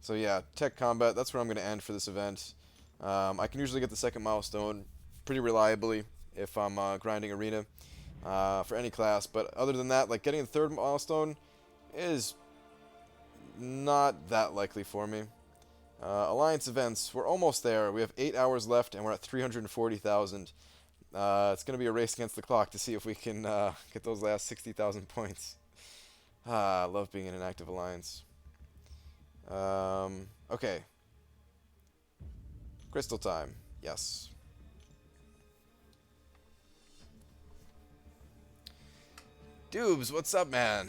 So yeah, tech combat. That's where I'm going to end for this event. I can usually get the second milestone pretty reliably if I'm grinding arena for any class. But other than that, like getting the third milestone is not that likely for me. Alliance events, we're almost there. We have 8 hours left, and we're at 340,000. It's going to be a race against the clock to see if we can get those last 60,000 points. I love being in an active alliance. Okay. Crystal time. Yes. Dubes, what's up, man?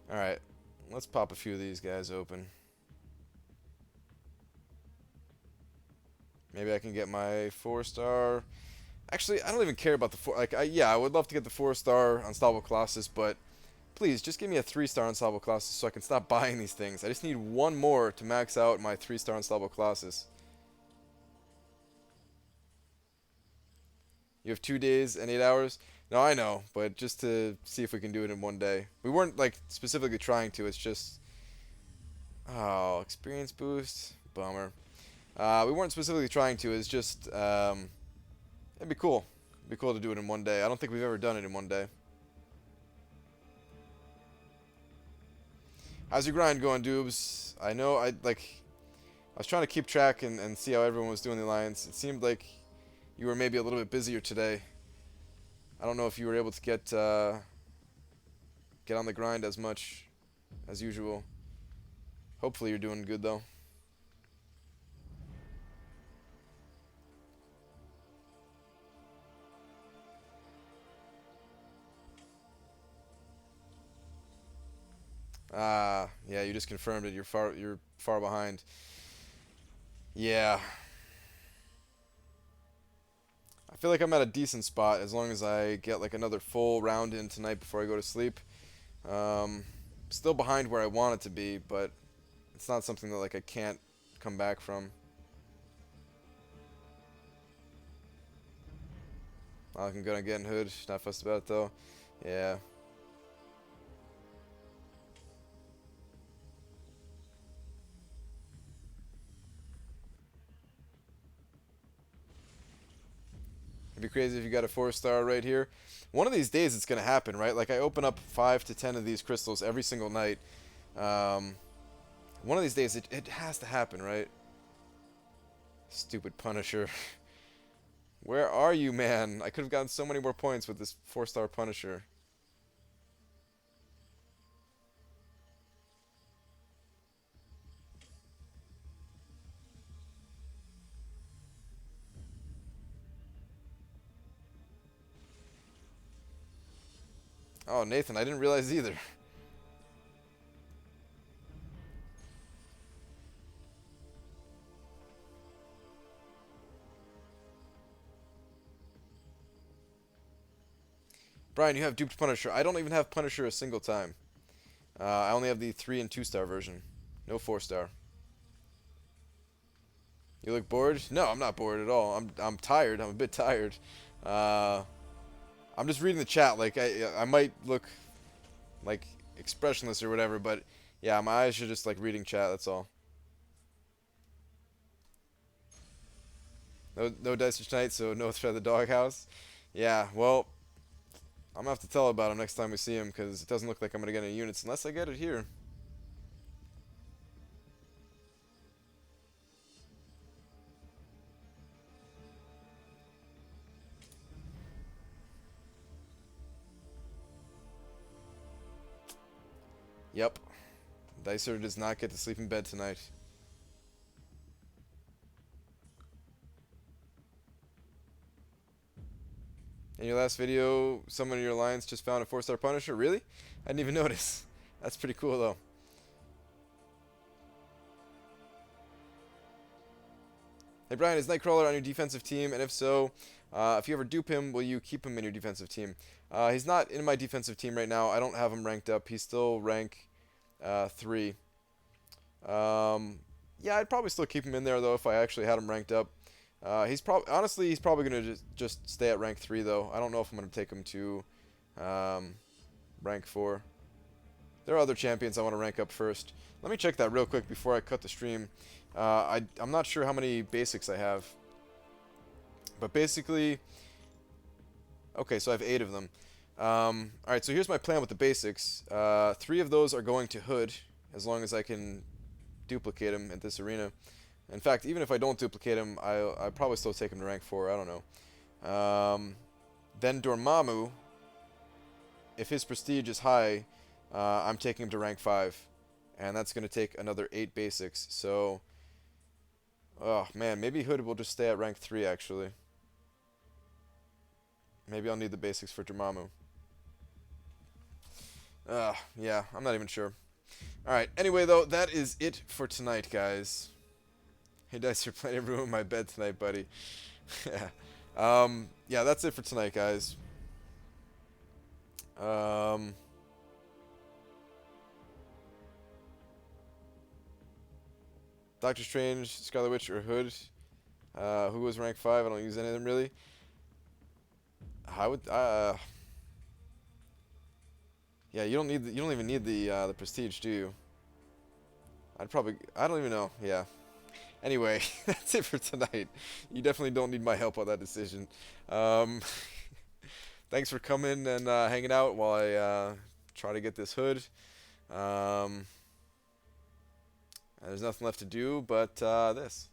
Alright, let's pop a few of these guys open. Maybe I can get my 4-star. Actually, I don't even care about the 4. Like, yeah, I would love to get the 4-star Unstoppable Colossus, but please, just give me a 3-star Unstoppable Colossus so I can stop buying these things. I just need one more to max out my 3-star Unstoppable Colossus. You have 2 days and 8 hours? No, I know, but just to see if we can do it in one day. We weren't, like, specifically trying to. It's just... Oh, experience boost? Bummer. We weren't specifically trying to. It's just... it'd be cool. It'd be cool to do it in one day. I don't think we've ever done it in one day. How's your grind going, Dubes? I know I was trying to keep track and see how everyone was doing the alliance. It seemed like you were maybe a little bit busier today. I don't know if you were able to get on the grind as much as usual. Hopefully you're doing good though. Yeah, you just confirmed it. You're far behind. Yeah. I feel like I'm at a decent spot as long as I get like another full round in tonight before I go to sleep. Still behind where I want it to be, but it's not something that like I can't come back from. Not looking good on getting hood. Not fussed about it though. Yeah. It'd be crazy if you got a 4-star right here. One of these days it's going to happen, right? Like, I open up 5 to 10 of these crystals every single night. One of these days it has to happen, right? Stupid Punisher. Where are you, man? I could have gotten so many more points with this 4-star Punisher. Oh, Nathan, I didn't realize either. Brian, you have duped Punisher. I don't even have Punisher a single time. I only have the 3 and 2-star version. No 4-star. You look bored? No, I'm not bored at all. I'm tired. I'm a bit tired. I'm just reading the chat. Like, I might look like expressionless or whatever, but yeah, my eyes are just like reading chat. That's all. No dice for tonight, so no threat of the doghouse. Yeah, well, I'm gonna have to tell about him next time we see him, because it doesn't look like I'm gonna get any units unless I get it here. Yep. Dicer does not get to sleep in bed tonight. In your last video, someone in your alliance just found a 4-star Punisher? Really? I didn't even notice. That's pretty cool, though. Hey, Brian, is Nightcrawler on your defensive team? And if so, if you ever dupe him, will you keep him in your defensive team? He's not in my defensive team right now. I don't have him ranked up. He's still rank 3. Yeah, I'd probably still keep him in there, though, if I actually had him ranked up. Honestly, he's probably going to just stay at rank 3, though. I don't know if I'm going to take him to rank 4. There are other champions I want to rank up first. Let me check that real quick before I cut the stream. I'm not sure how many basics I have. But basically... Okay, so I have 8 of them. Alright, so here's my plan with the basics. 3 of those are going to Hood, as long as I can duplicate him at this arena. In fact, even if I don't duplicate him, I'll probably still take him to rank 4. I don't know. Then Dormammu, if his prestige is high, I'm taking him to rank 5. And that's going to take another 8 basics. So, oh man, maybe Hood will just stay at rank 3, actually. Maybe I'll need the basics for Dormammu. Yeah, I'm not even sure. Alright, anyway, though, that is it for tonight, guys. Hey, Dice, you're plenty of room in my bed tonight, buddy. Yeah, that's it for tonight, guys. Doctor Strange, Scarlet Witch, or Hood. Who was rank 5? I don't use any of them, really. I would, yeah, you don't even need the prestige, do you? I don't even know. Yeah. Anyway, that's it for tonight. You definitely don't need my help on that decision. Thanks for coming and hanging out while I try to get this Hood. And there's nothing left to do but this.